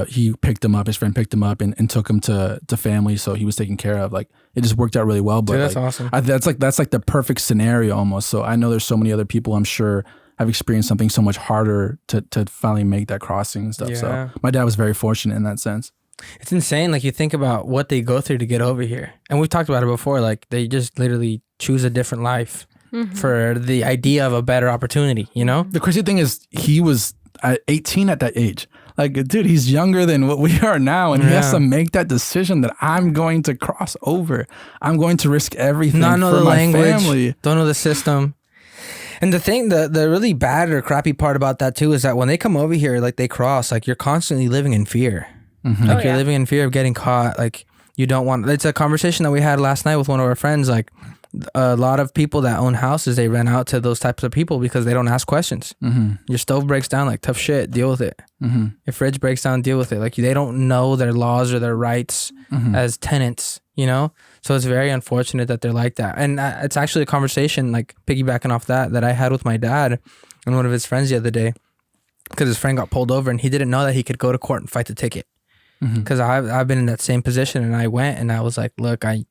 he picked him up, his friend picked him up and took him to family. So he was taken care of. Like it just worked out really well. But Dude, that's like, awesome. That's like the perfect scenario almost. So I know there's so many other people I'm sure have experienced something so much harder to finally make that crossing and stuff. Yeah. So my dad was very fortunate in that sense. It's insane. Like you think about what they go through to get over here. And we've talked about it before. Like they just literally choose a different life for the idea of a better opportunity, you know? The crazy thing is he was 18 at that age. Like, dude, he's younger than what we are now. And he has to make that decision that I'm going to cross over. I'm going to risk everything Not know for the my language, family. don't know the system. And the thing, the really bad or crappy part about that too is that when they come over here, like they cross, like you're constantly living in fear. Like you're living in fear of getting caught. Like you don't want, it's a conversation that we had last night with one of our friends. Like a lot of people that own houses, they rent out to those types of people because they don't ask questions. Your stove breaks down, like tough shit, deal with it. Your fridge breaks down, deal with it. Like they don't know their laws or their rights as tenants, you know? So it's very unfortunate that they're like that. And it's actually a conversation, like piggybacking off that I had with my dad and one of his friends the other day, because his friend got pulled over and he didn't know that he could go to court and fight the ticket. Because I've been in that same position, and I went and I was like, look, I'm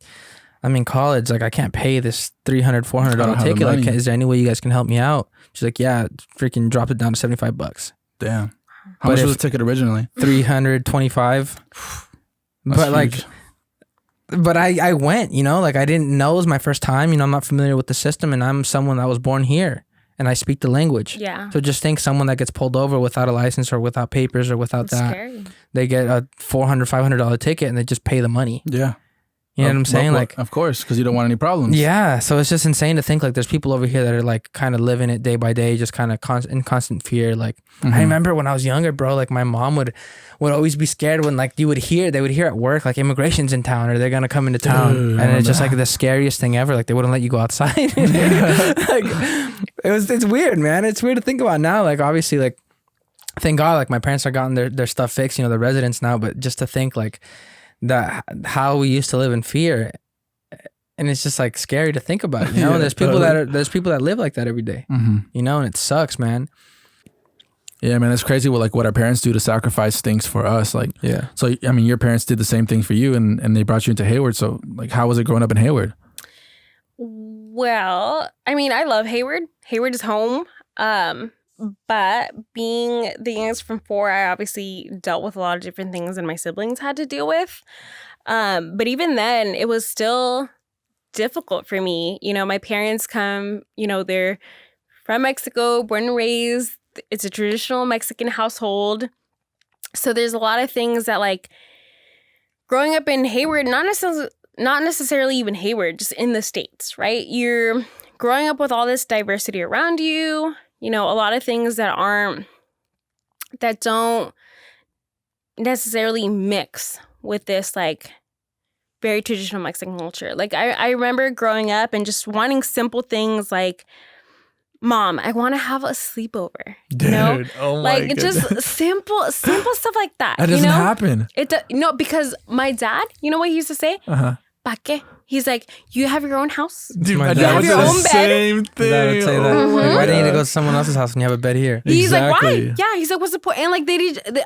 in college, like I can't pay this $300, $400 ticket. Like, is there any way you guys can help me out? She's like, yeah, freaking dropped it down to $75. Damn. How much was the ticket originally? $325. But huge. like, but I went, you know, like I didn't know, it was my first time, you know, I'm not familiar with the system, and I'm someone that was born here and I speak the language. Yeah. So just think someone that gets pulled over without a license or without papers or without That's that, scary. they get a $400, $500 ticket and they just pay the money. Yeah. You know what I'm saying? Like, of course, because you don't want any problems. yeah. So it's just insane to think like there's people over here that are like kind of living it day by day, just kind of in constant fear. Like I remember when I was younger, bro, like my mom would always be scared when like they would hear at work, like immigration's in town or they're going to come into town. And it's just like the scariest thing ever. Like they wouldn't let you go outside. Like it's weird, man. It's weird to think about now. Like obviously like, thank God, like my parents are gotten their stuff fixed, you know, the residents now, but just to think like, that how we used to live in fear, and it's just like scary to think about. You know, Yeah, there's people totally. there's people that live like that every day. You know, and it sucks, man. Yeah, man, it's crazy what our parents do to sacrifice things for us. Like, Yeah. so I mean, your parents did the same thing for you, and they brought you into Hayward. So, like, how was it growing up in Hayward? Well, I mean, I love Hayward. Hayward is home. But being the youngest from four, I obviously dealt with a lot of different things than my siblings had to deal with. But even then, it was still difficult for me. You know, my parents come, you know, they're from Mexico, born and raised. It's a traditional Mexican household. So there's a lot of things that, like, growing up in Hayward, not necessarily even Hayward, just in the States, right? You're growing up with all this diversity around you, you know, a lot of things that don't necessarily mix with this, like, very traditional Mexican culture. Like, I remember growing up and just wanting simple things like, Mom, I want to have a sleepover. Dude, you know? oh my like goodness. just simple stuff like that. That doesn't happen. No, because my dad, you know what he used to say? Pa qué? He's like, you have your own house. Dude, My my dad dad would would say say the the own bed. same thing. That would say that. Oh my Like, why do you need to God. go to someone else's house when you have a bed here? He's like, Exactly. why? Yeah, he's like, what's the point? And like,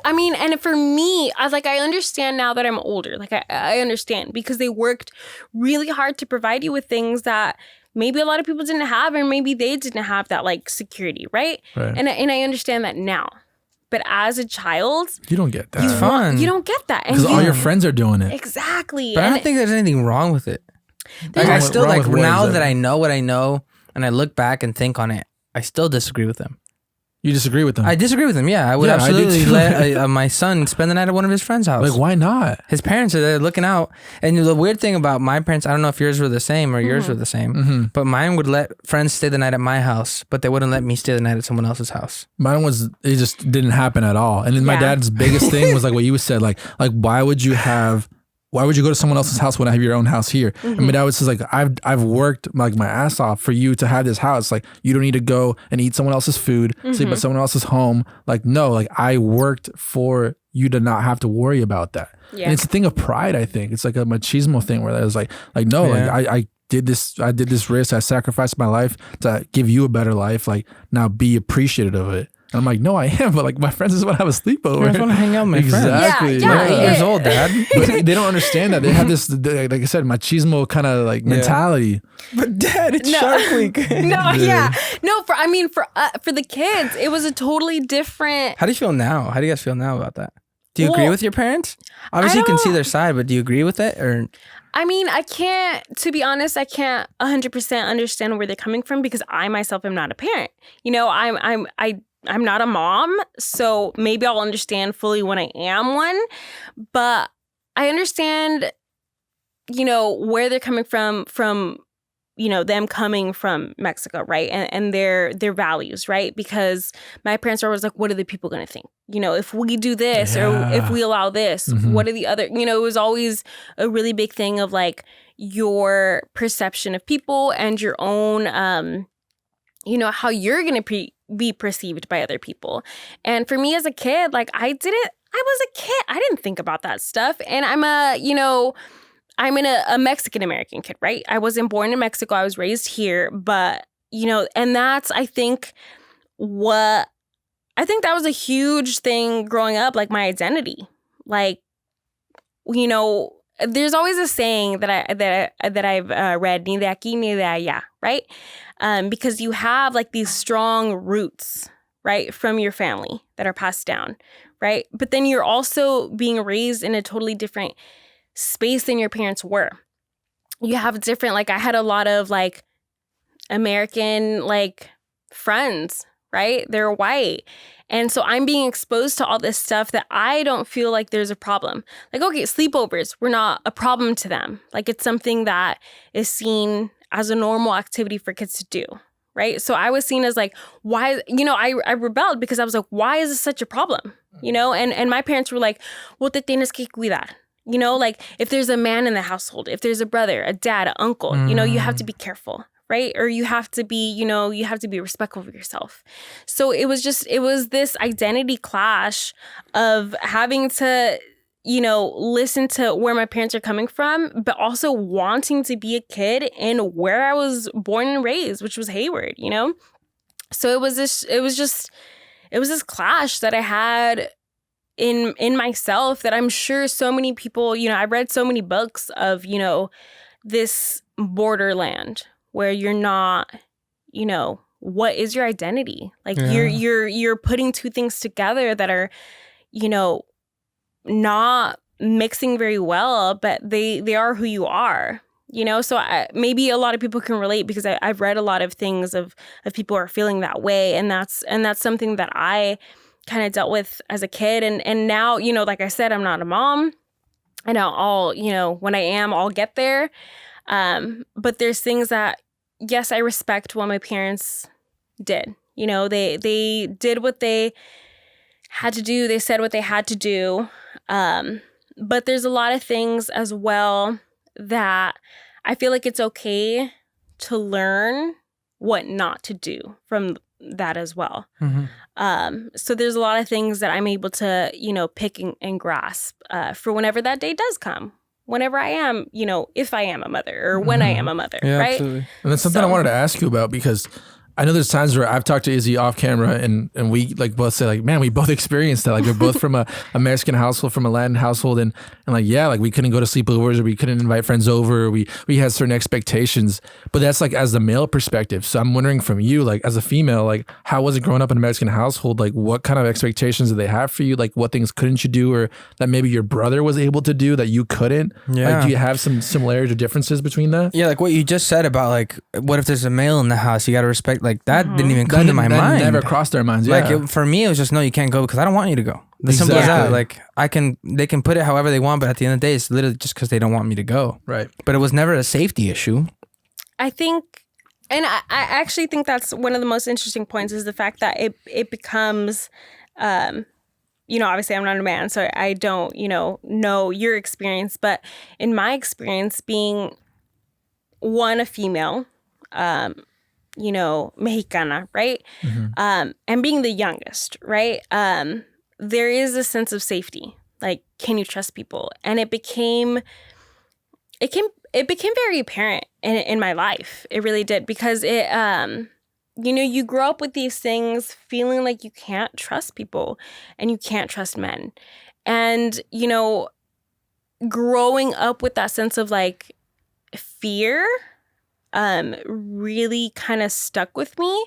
I mean, and for me, I was like, I understand now that I'm older. Like, I understand because they worked really hard to provide you with things that maybe a lot of people didn't have, or maybe they didn't have that, like, security, right? Right. And I understand that now. But as a child, You don't get that. It's fun. you don't get that. And Because all you- your friends are doing it. Exactly. But I And don't think there's anything wrong with it. Like, Wrong I with- still, wrong like, with what now exactly? that I know what I know and I look back and think on it, I still disagree with them. You disagree with them. I disagree with them. Yeah, I would Yeah, I do absolutely too. let my son spend the night at one of his friends' house. Like, why not? His parents are there looking out. And the weird thing about my parents, I don't know if yours were the same or yours were the same, but mine would let friends stay the night at my house, but they wouldn't let me stay the night at someone else's house. Mine was, it just didn't happen at all. And then my Yeah. dad's biggest thing was like what you said, like why would you go to someone else's house when I have your own house here? And my dad was just like, I've worked like my ass off for you to have this house. Like, you don't need to go and eat someone else's food, sleep at someone else's home. Like, no, like, I worked for you to not have to worry about that. Yeah. And it's a thing of pride, I think. It's like a machismo thing where it's like no, Yeah. like I did this risk, I sacrificed my life to give you a better life. Like, now be appreciative of it. And I'm like, no, I am, but like, my friends just want to have a sleepover. I just want to hang out with my friends. Exactly. Yeah, You're 8 years yeah. old, Dad. But they don't understand that. They have this, like I said, machismo kind of like mentality. But Dad, it's No. Shark Week. No, yeah. No, for the kids, it was a totally different. How do you feel now? How do you guys feel now about that? Do you agree Well, with your parents? Obviously, you can see don't- their side, but do you agree with it? Or I mean, to be honest, I can't 100% understand where they're coming from because I myself am not a parent. You know, I'm not a mom, so maybe I'll understand fully when I am one, but I understand, you know, where they're coming from, you know, them coming from Mexico, right? And their values, right? Because my parents are always like, what are the people going to think? You know, if we do this or if we allow this, what are the other, you know, it was always a really big thing of like your perception of people and your own, you know, how you're going to be perceived by other people. And for me as a kid, like I was a kid. I didn't think about that stuff. And I'm a Mexican American kid, right? I wasn't born in Mexico. I was raised here. But, you know, and that's, I think that was a huge thing growing up, like my identity. Like, you know, there's always a saying that I've read, ni de aquí ni de allá, right? Because you have like these strong roots, right, from your family that are passed down, right? But then you're also being raised in a totally different space than your parents were. You have different, like I had a lot of like American like friends, right? They're white. And so I'm being exposed to all this stuff that I don't feel like there's a problem. Like, okay, sleepovers were not a problem to them. Like it's something that is seen as a normal activity for kids to do, right? So I was seen as like, why, you know, I rebelled because I was like, why is this such a problem? You know, and my parents were like, well, te tienes que cuidar. You know, like if there's a man in the household, if there's a brother, a dad, an uncle, you know, you have to be careful, right? Or you have to be, you know, you have to be respectful of yourself. So it was this identity clash of having to listen to where my parents are coming from, but also wanting to be a kid in where I was born and raised, which was Hayward, So it was this clash that I had in myself that I'm sure so many people, I read so many books of, this borderland where you're not, what is your identity? Like you're putting two things together that are, not mixing very well, but they are who you are, so maybe a lot of people can relate because I've read a lot of things of people are feeling that way. And that's something that I kind of dealt with as a kid. And now, like I said, I'm not a mom, and I'll when I am, I'll get there. But there's things that, yes, I respect what my parents did. They did what they had to do. They said what they had to do. But there's a lot of things as well that I feel like it's okay to learn what not to do from that as well. So there's a lot of things that I'm able to, pick and grasp for whenever that day does come. Whenever I am, if I am a mother or when I am a mother, right? Absolutely. And that's something I wanted to ask you about, because I know there's times where I've talked to Izzy off camera and we like both say like, man, we both experienced that. Like we're both from a Mexican household, from a Latin household. And like, yeah, like we couldn't go to sleepovers, or we couldn't invite friends over. Or we had certain expectations, but that's like as the male perspective. So I'm wondering from you, like as a female, like how was it growing up in a Mexican household? Like what kind of expectations did they have for you? Like what things couldn't you do, or that maybe your brother was able to do that you couldn't? Yeah. Like, do you have some similarities or differences between that? Yeah, like what you just said about like, what if there's a male in the house? You got to respect, like that didn't even come to my mind. Never crossed their minds. Yeah. Like for me, it was just, no, you can't go because I don't want you to go. The simple as that. Like they can put it however they want, but at the end of the day, it's literally just because they don't want me to go. Right. But it was never a safety issue. I think, and I actually think that's one of the most interesting points, is the fact that it becomes, obviously I'm not a man, so I don't, know your experience, but in my experience, being a female, Mexicana, right? And being the youngest, right? There is a sense of safety. Like, can you trust people? And it became very apparent in my life. It really did, because you grow up with these things feeling like you can't trust people and you can't trust men. And, growing up with that sense of like fear, really kind of stuck with me.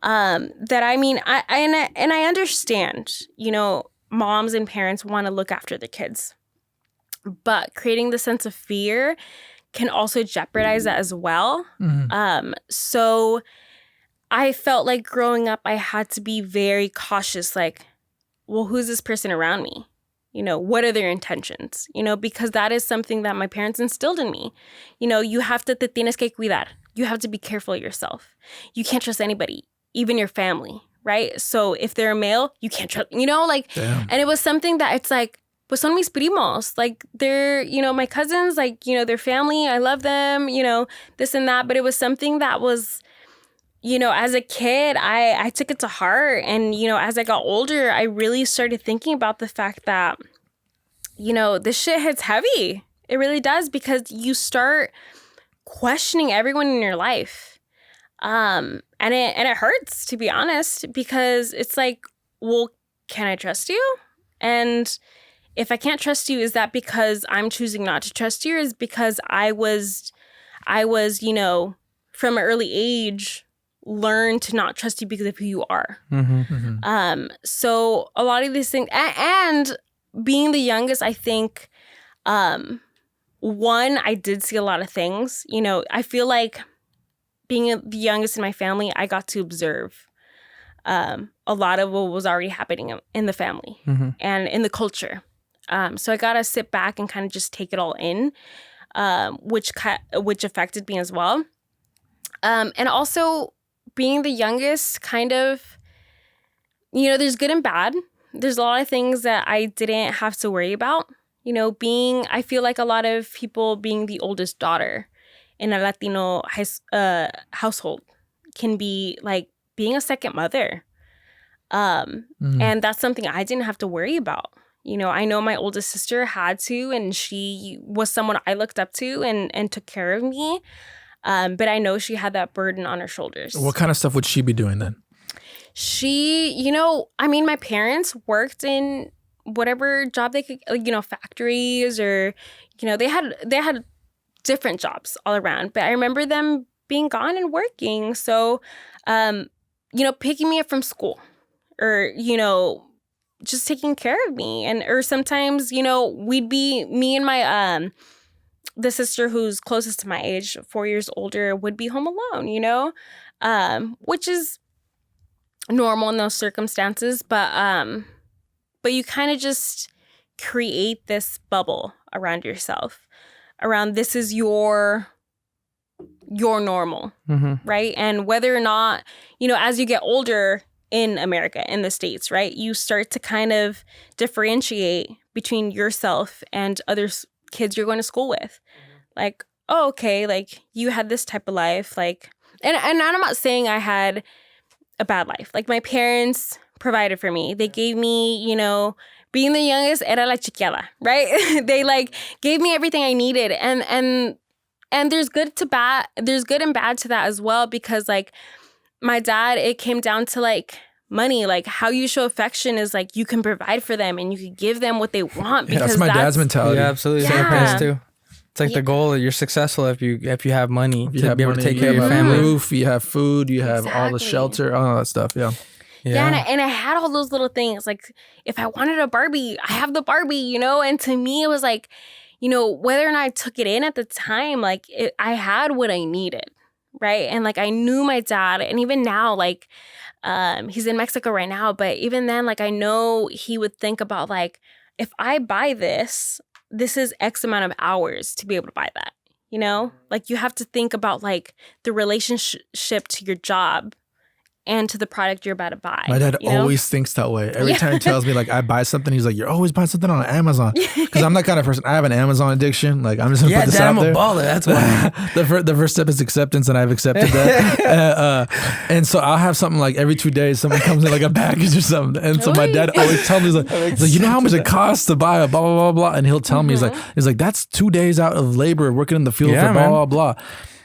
That I understand, moms and parents want to look after the kids, but creating the sense of fear can also jeopardize that as well. So I felt like growing up, I had to be very cautious, like, well, who's this person around me? What are their intentions? Because that is something that my parents instilled in me. You have to, te tienes que cuidar. You have to be careful of yourself. You can't trust anybody, even your family, right? So if they're a male, you can't trust, Damn. And it was something that it's like, pues son mis primos. Like they're, my cousins, like, their family, I love them, this and that. But it was something that was, as a kid, I took it to heart. And, as I got older, I really started thinking about the fact that, this shit hits heavy. It really does, because you start questioning everyone in your life. And it hurts, to be honest, because it's like, well, can I trust you? And if I can't trust you, is that because I'm choosing not to trust you, or is because I was, from an early age, learn to not trust you because of who you are. So a lot of these things, and being the youngest, I think, one, I did see a lot of things. I feel like being the youngest in my family, I got to observe a lot of what was already happening in the family and in the culture. So I got to sit back and kind of just take it all in, which affected me as well. And also, being the youngest, kind of, there's good and bad. There's a lot of things that I didn't have to worry about. I feel like a lot of people being the oldest daughter in a Latino household can be like being a second mother. And that's something I didn't have to worry about. I know my oldest sister had to, and she was someone I looked up to and took care of me. But I know she had that burden on her shoulders. What kind of stuff would she be doing then? She, my parents worked in whatever job they could, factories or, they had different jobs all around. But I remember them being gone and working. So, picking me up from school or, just taking care of me. Or sometimes, we'd be, me and my, the sister who's closest to my age, 4 years older, would be home alone, which is normal in those circumstances. But you kind of just create this bubble around yourself, around this is your normal, right? And whether or not, as you get older in America, in the States, right, you start to kind of differentiate between yourself and other kids you're going to school with. Like, oh, okay, like you had this type of life, like, and I'm not saying I had a bad life. Like my parents provided for me. They gave me, being the youngest, era la chiqueada, right? They like gave me everything I needed. And there's good and bad to that as well, because like my dad, it came down to like money. Like how you show affection is like you can provide for them and you can give them what they want. Because that's my dad's mentality. Yeah, absolutely. Yeah. Same parents too. It's like the goal that you're successful if you have money to be able to take care of your family. Roof, you have food, you have all the shelter, all that stuff. Yeah. And I had all those little things. Like if I wanted a Barbie, I have the Barbie, And to me, it was like, whether or not I took it in at the time, like I had what I needed, right? And like I knew my dad, and even now, like he's in Mexico right now, but even then, like I know he would think about like, if I buy this is X amount of hours to be able to buy that, Like you have to think about like the relationship to your job and to the product you're about to buy. My dad always thinks that way. Every time he tells me like I buy something, he's like, "You're always buying something on Amazon." Because I'm that kind of person. I have an Amazon addiction. Like I'm just gonna put this out there. I'm a baller. That's why. the first step is acceptance, and I've accepted that. And so I'll have something like every 2 days, something comes in like a package or something. And so my dad always tells me, he's like, "You know how much it costs to buy a blah blah blah blah," and he'll tell me, he's like, "That's 2 days out of labor working in the field for blah blah blah."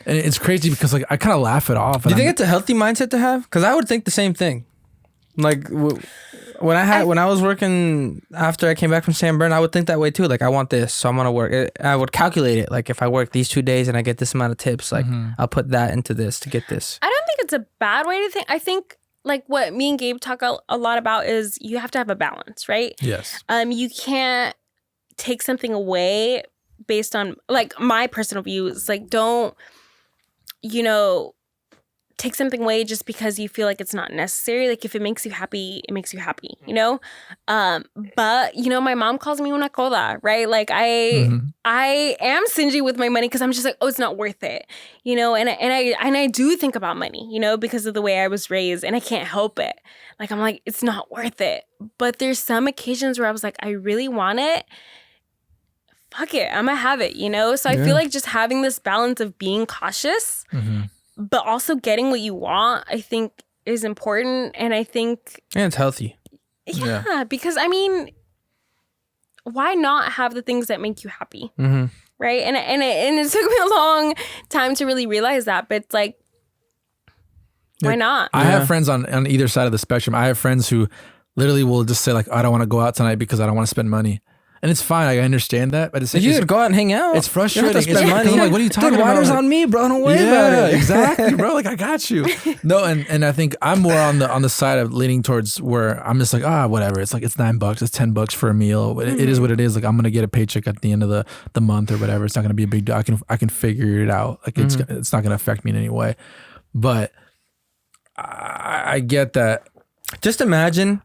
And it's crazy because like I kind of laugh it off. Do you think it's a healthy mindset to have? Because I would think the same thing. Like when I was working after I came back from San Bernardino, I would think that way too. Like I want this, so I'm gonna work. I would calculate it. Like if I work these 2 days and I get this amount of tips, like I'll put that into this to get this. I don't think it's a bad way to think. I think like what me and Gabe talk a lot about is you have to have a balance, right? Yes. You can't take something away based on like my personal views. Like don't take something away just because you feel like it's not necessary. Like if it makes you happy, it makes you happy, But my mom calls me una coda, right? Like I am stingy with my money because I'm just like, oh, it's not worth it, And I do think about money, because of the way I was raised, and I can't help it. Like I'm like, it's not worth it. But there's some occasions where I was like, I really want it. Fuck it, I'm gonna have it, So I feel like just having this balance of being cautious, but also getting what you want, I think is important. And I think... And it's healthy. Yeah, because I mean, why not have the things that make you happy? Right? And it took me a long time to really realize that, but it's like, why not? I have friends on either side of the spectrum. I have friends who literally will just say like, I don't want to go out tonight because I don't want to spend money. And it's fine. I understand that. But it's you could go out and hang out. It's frustrating. You don't have to spend money. I'm like, what are you talking about? Water's on me, bro. Don't worry about it. Exactly, bro. Like I got you. No, and I think I'm more on the side of leaning towards where I'm just like, whatever. It's like it's $9, it's $10 for a meal. It is what it is. Like I'm gonna get a paycheck at the end of the month or whatever. It's not gonna be a big deal. I can figure it out. Like it's not gonna affect me in any way. But I get that. Just imagine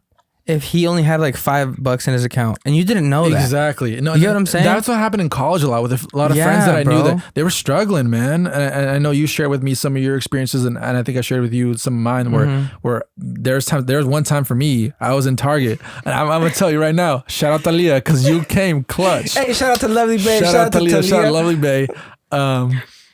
if he only had like $5 in his account and you didn't know that. Exactly. No, you get what I'm saying? That's what happened in college a lot with a lot of friends that I knew that they were struggling, man. And I know you shared with me some of your experiences, and I think I shared with you some of mine where there's one time for me, I was in Target, and I'm gonna tell you right now, shout out to Leah, because you came clutch. Hey, shout out to Lovely Bay. Shout out to Leah. Shout out to Lovely Bay.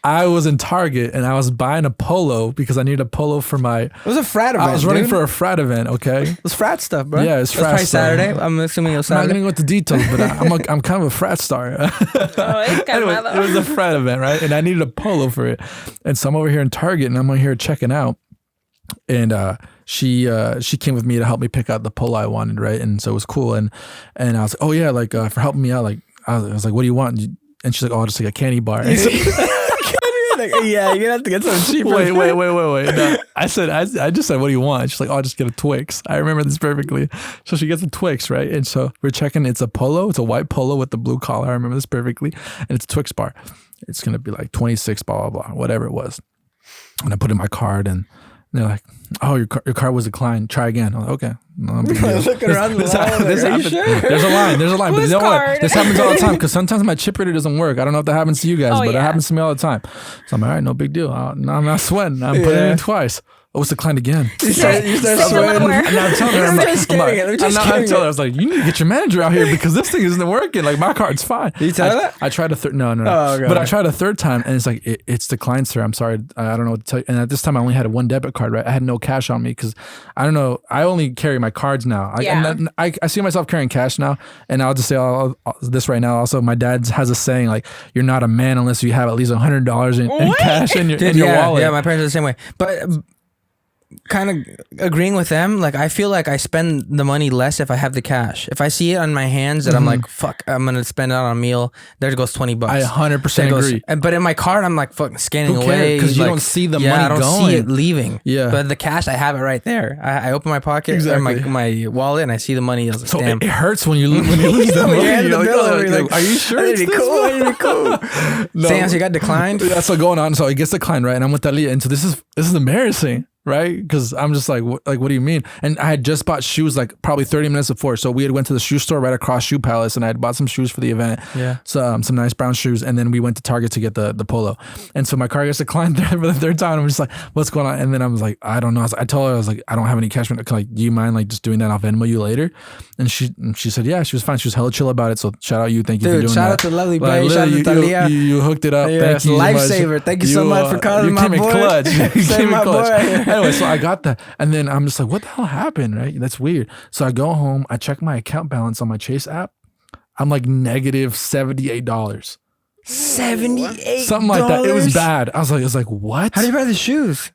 I was in Target and I was buying a polo because I needed a polo for my. It was a frat event. I was running for a frat event. Okay, It was frat stuff, bro. Yeah, it's It was frat probably stuff. Saturday. I'm assuming it was I'm not Saturday. gonna go into details, but I'm kind of a frat star. Oh, it's Anyway, kind it was a frat event, right? And I needed a polo for it. And so I'm over here in Target and I'm over here checking out. And she came with me to help me pick out the polo I wanted, right? And so it was cool. And I was like, oh yeah, like for helping me out, like I was like, what do you want? And she's like, oh, just like a candy bar. And so, Yeah, you're gonna have to get something cheaper. wait. No, I just said, what do you want? She's like, oh, I'll just get a Twix. I remember this perfectly. So she gets a Twix, right? And so we're checking. It's a polo. It's a white polo with the blue collar. I remember this perfectly. And it's a Twix bar. It's gonna be like 26, blah blah blah, whatever it was. And I put in my card, and they're like, oh, your card was declined. Try again. I was like, okay. No big deal. Looking around the line. Are you happens. sure? There's a line. But Whose you know what? card? This happens all the time because sometimes my chip reader doesn't work. I don't know if that happens to you guys, but it happens to me all the time. So I'm like, all right, no big deal. I'm not sweating. I'm putting it in twice. Oh, it's declined again. You start sweating. And I'm telling her, I was like, you need to get your manager out here because this thing isn't working. Like my card's fine. Did you tell her that? I tried a third. No. Oh, okay. But I tried a third time, and it's like it's declined, sir. I'm sorry. I don't know what to tell you. And at this time, I only had one debit card. Right, I had no cash on me because I don't know. I only carry my cards now. I see myself carrying cash now, and I'll just say all this right now. Also, my dad has a saying like, "You're not a man unless you have at least $100 in cash in your wallet." Yeah, my parents are the same way. But kind of agreeing with them, like I feel like I spend the money less if I have the cash. If I see it on my hands that I'm like, fuck, I'm gonna spend it on a meal, there goes $20. I 100% agree. But in my card, I'm like fucking scanning Who cares? away Because you like, don't see the I money don't going. see it leaving. Yeah. But the cash, I have it right there. I open my pocket or my wallet and I see the money. I was like, So damn. it hurts when you lose the money. You're Like, are you sure? It'd be cool. No. Sam, so you got declined. That's what's going on. So it gets declined, right? And I'm with Talia, and so this is embarrassing, right? Because I'm just like, what do you mean? And I had just bought shoes like probably 30 minutes before. So we had went to the shoe store right across Shoe Palace, and I had bought some shoes for the event. Yeah. So some nice brown shoes, and then we went to Target to get the polo. And so my car gets declined for the third time. I'm just like, what's going on? And then I was like, I don't know. I told her, I was like, I don't have any cash. Like, do you mind like just doing that? I'll Venmo you later. And she said, yeah, she was fine. She was hella chill about it. So shout out you. Thank you for doing that. Shout out to lovely Like, babe. Shout out to Talia. you hooked it up. Yeah, Thank it's you. a so much. lifesaver. Thank you so much for calling my boy. You came in clutch. You Save came in my clutch. boy right here. Anyway, so I got that. And then I'm just like, what the hell happened, right? That's weird. So I go home. I check my account balance on my Chase app. I'm like negative $78. 78. Something like that. It was bad. I was like, what? How do you buy the shoes?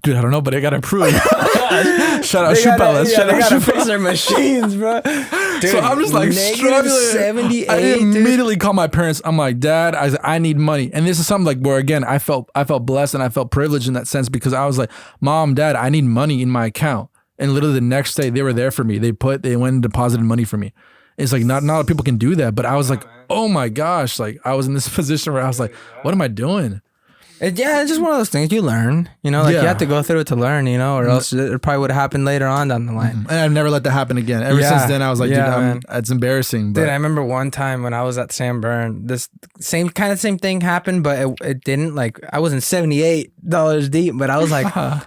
Dude, I don't know, but I got approved. Shout out They Shoe gotta- Palace. yeah, Shout they out gotta Shoe fix Palace. their machines, bro. Dude, So I'm just like negative struggling. 78. I dude. immediately call my parents. I'm like, Dad, I need money. And this is something like where again I felt blessed and I felt privileged in that sense because I was like, Mom, Dad, I need money in my account. And literally the next day they were there for me. They went and deposited money for me. It's like not a lot of people can do that, but I was like, oh my gosh, like I was in this position where I was like, what am I doing? Yeah, it's just one of those things you learn. You know, like you Yeah. have to go through it to learn, you know, or else it probably would have happened later on down the line. And I've never let that happen again. Ever Yeah. since then, I was like, Yeah, dude, it's embarrassing. But Dude, I remember one time when I was at San Bern, this same thing happened, but it didn't. Like I wasn't $78 deep, but I was like I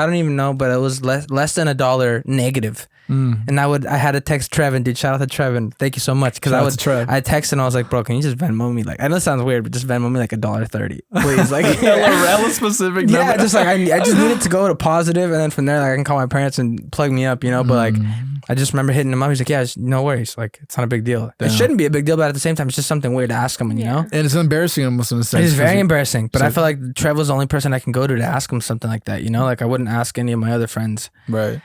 don't even know, but it was less than $1 negative. And I had to text Trevin, dude. Shout out to Trevin. Thank you so much. Because Shout out to Trev. I texted and I was like, bro, can you just Venmo me? Like, I know it sounds weird, but just Venmo me like $1.30, please. Like, hella specific. yeah, number. just like I just needed to go to positive, and then from there, like I can call my parents and plug me up, you know. But like, I just remember hitting him up. He's like, "Yeah, no worries. Like, it's not a big deal. Damn. It shouldn't be a big deal, but at the same time, it's just something weird to ask him, you know." And it's embarrassing almost in a sense. It's very 'cause embarrassing, but so- I feel like Trev was the only person I can go to ask him something like that, you know. Like I wouldn't ask any of my other friends. Right.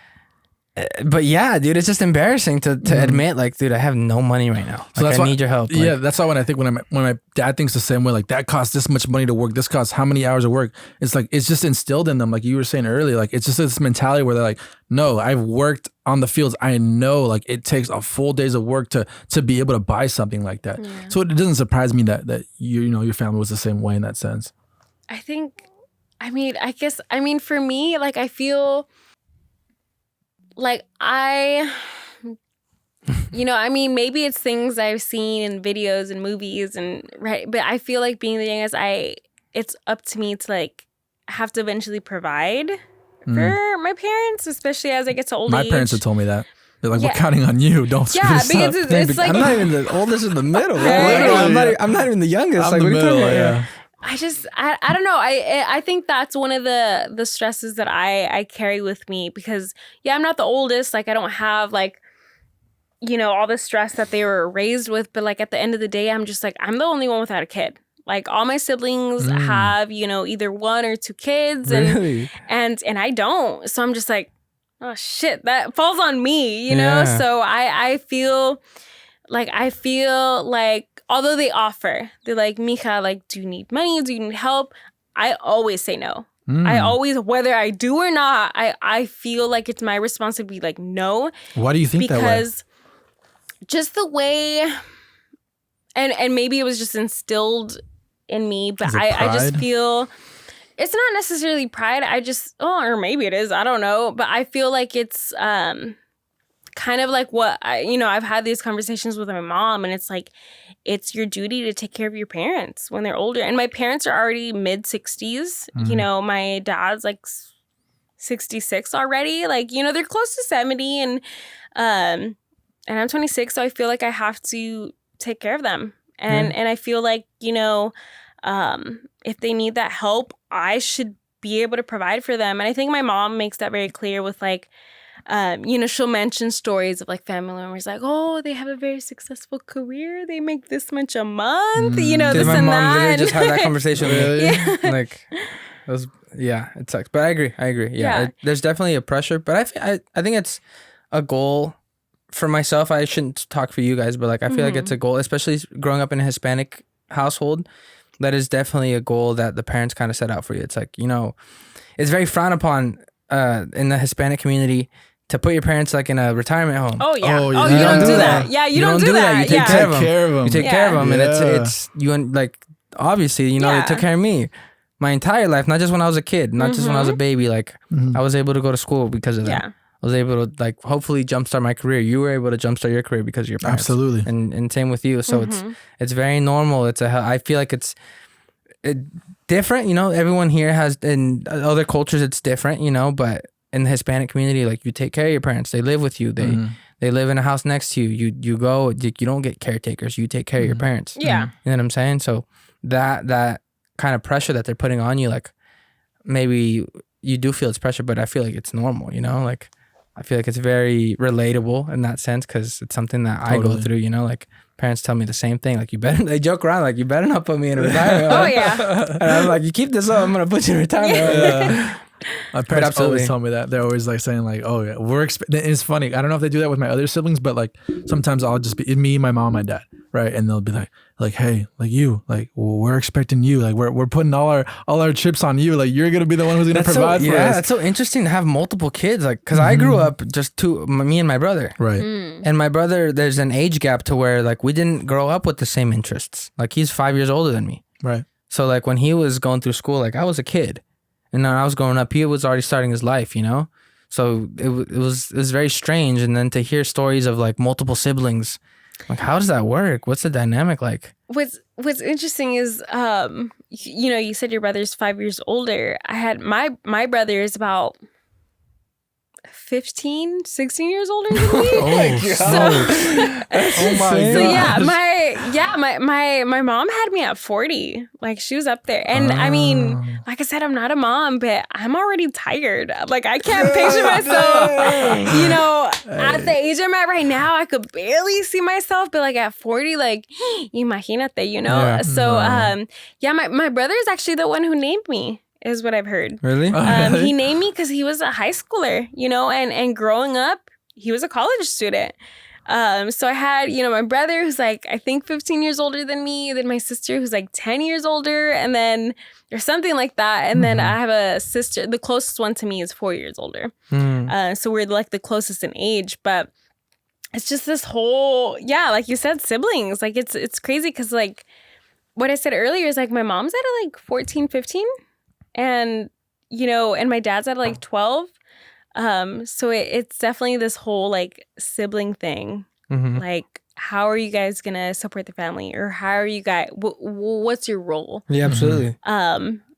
But yeah, dude, it's just embarrassing to admit, like, dude, I have no money right now. So Like, that's I why- need your help. Like, Yeah, that's why when I think when my dad thinks the same way, like that costs this much money to work, this costs how many hours of work. It's like it's just instilled in them, like you were saying earlier. Like it's just this mentality where they're like, no, I've worked on the fields. I know like it takes a full days of work to be able to buy something like that. Yeah. So it doesn't surprise me that you know your family was the same way in that sense. I think, I mean, for me, like, I feel like maybe it's things I've seen in videos and movies and right, but I feel like being the youngest, it's up to me to like have to eventually provide for my parents, especially as I get to older My age. parents have told me that. They're like, Yeah. we're counting on you. Don't screw Yeah, this because up. it's like I'm not even the oldest in the middle. Bro. Right. I'm not even the youngest. I'm like, the what are you middle, talking about? yeah. I don't know. I think that's one of the stresses that I carry with me because I'm not the oldest. Like I don't have like, all the stress that they were raised with. But like at the end of the day, I'm just like, I'm the only one without a kid. Like all my siblings have, either 1 or 2 kids Really? and I don't. So I'm just like, oh shit, that falls on me, you know? So I feel like although they offer, they're like, Mija, like, do you need money? Do you need help? I always say no. I always, whether I do or not, I feel like it's my responsibility to be like, no. Why do you think that way? Because just the way, and maybe it was just instilled in me, but I just feel it's not necessarily pride. Or maybe it is. I don't know. But I feel like it's kind of like what I've had these conversations with my mom, and it's like it's your duty to take care of your parents when they're older. And my parents are already mid-60s. My dad's like 66 already. Like, they're close to 70, and I'm 26, so I feel like I have to take care of them. And I feel like, if they need that help, I should be able to provide for them. And I think my mom makes that very clear with like, she'll mention stories of like family members like, oh, they have a very successful career. They make this much a month, this my and mom that. literally just had that conversation with me. Yeah. Like, it sucks. But I agree. Yeah. There's definitely a pressure, but I think it's a goal for myself. I shouldn't talk for you guys, but like, I feel like it's a goal, especially growing up in a Hispanic household. That is definitely a goal that the parents kind of set out for you. It's like, it's very frowned upon in the Hispanic community to put your parents like in a retirement home. Oh yeah. Oh, Oh, yeah. you don't do that. Yeah, you don't do that. You take care of them. You take care of them, and Yeah. it's you like obviously they took care of me my entire life, not just when I was a kid, not just when I was a baby. Like I was able to go to school because of that. Yeah. I was able to like hopefully jumpstart my career. You were able to jumpstart your career because of your parents. Absolutely. And same with you. So it's very normal. I feel like it's different. Everyone here has, in other cultures it's different. But in the Hispanic community, like you take care of your parents. They live with you. They live in a house next to you. You go. You don't get caretakers. You take care of your parents. Yeah. You know what I'm saying? So that kind of pressure that they're putting on you, like maybe you do feel it's pressure, but I feel like it's normal. Like. I feel like it's very relatable in that sense because it's something that I go through, like parents tell me the same thing. Like they joke around, like you better not put me in retirement. Oh yeah. And I'm like, you keep this up, I'm going to put you in retirement. My parents always tell me that. They're always like saying like, oh yeah, it's funny. I don't know if they do that with my other siblings, but like sometimes I'll just be me, my mom, my dad, right? And they'll be like, hey, like you, like we're expecting you, like we're putting all our chips on you, like you're gonna be the one who's gonna provide for us. Yeah, that's so interesting to have multiple kids, like because I grew up just me and my brother, right? And my brother, there's an age gap to where like we didn't grow up with the same interests. Like he's 5 years older than me, right? So like when he was going through school, like I was a kid. And then I was growing up, he was already starting his life, So it was very strange. And then to hear stories of like multiple siblings, like how does that work? What's the dynamic like? What's interesting is, you said your brother's 5 years older. I had my brother is about 15, 16 years older than me. Oh my god! Oh my god! So my mom had me at 40. Like she was up there, and I mean, like I said, I'm not a mom, but I'm already tired. Like I can't picture myself, at the age I'm at right now. I could barely see myself, but like at 40, like imagínate, Yeah. So my brother is actually the one who named me. Is what I've heard. Really? He named me because he was a high schooler, and growing up, he was a college student. So I had, my brother who's like, I think 15 years older than me, then my sister who's like 10 years older, and then or something like that. And then I have a sister, the closest one to me is 4 years older. So we're like the closest in age, but it's just this whole, like you said, siblings. Like it's crazy because like what I said earlier is like my mom's at like 14, 15. And, and my dad's at like 12. So it's definitely this whole like sibling thing. Like, how are you guys going to support the family? Or how are you guys, what's your role? Yeah, absolutely.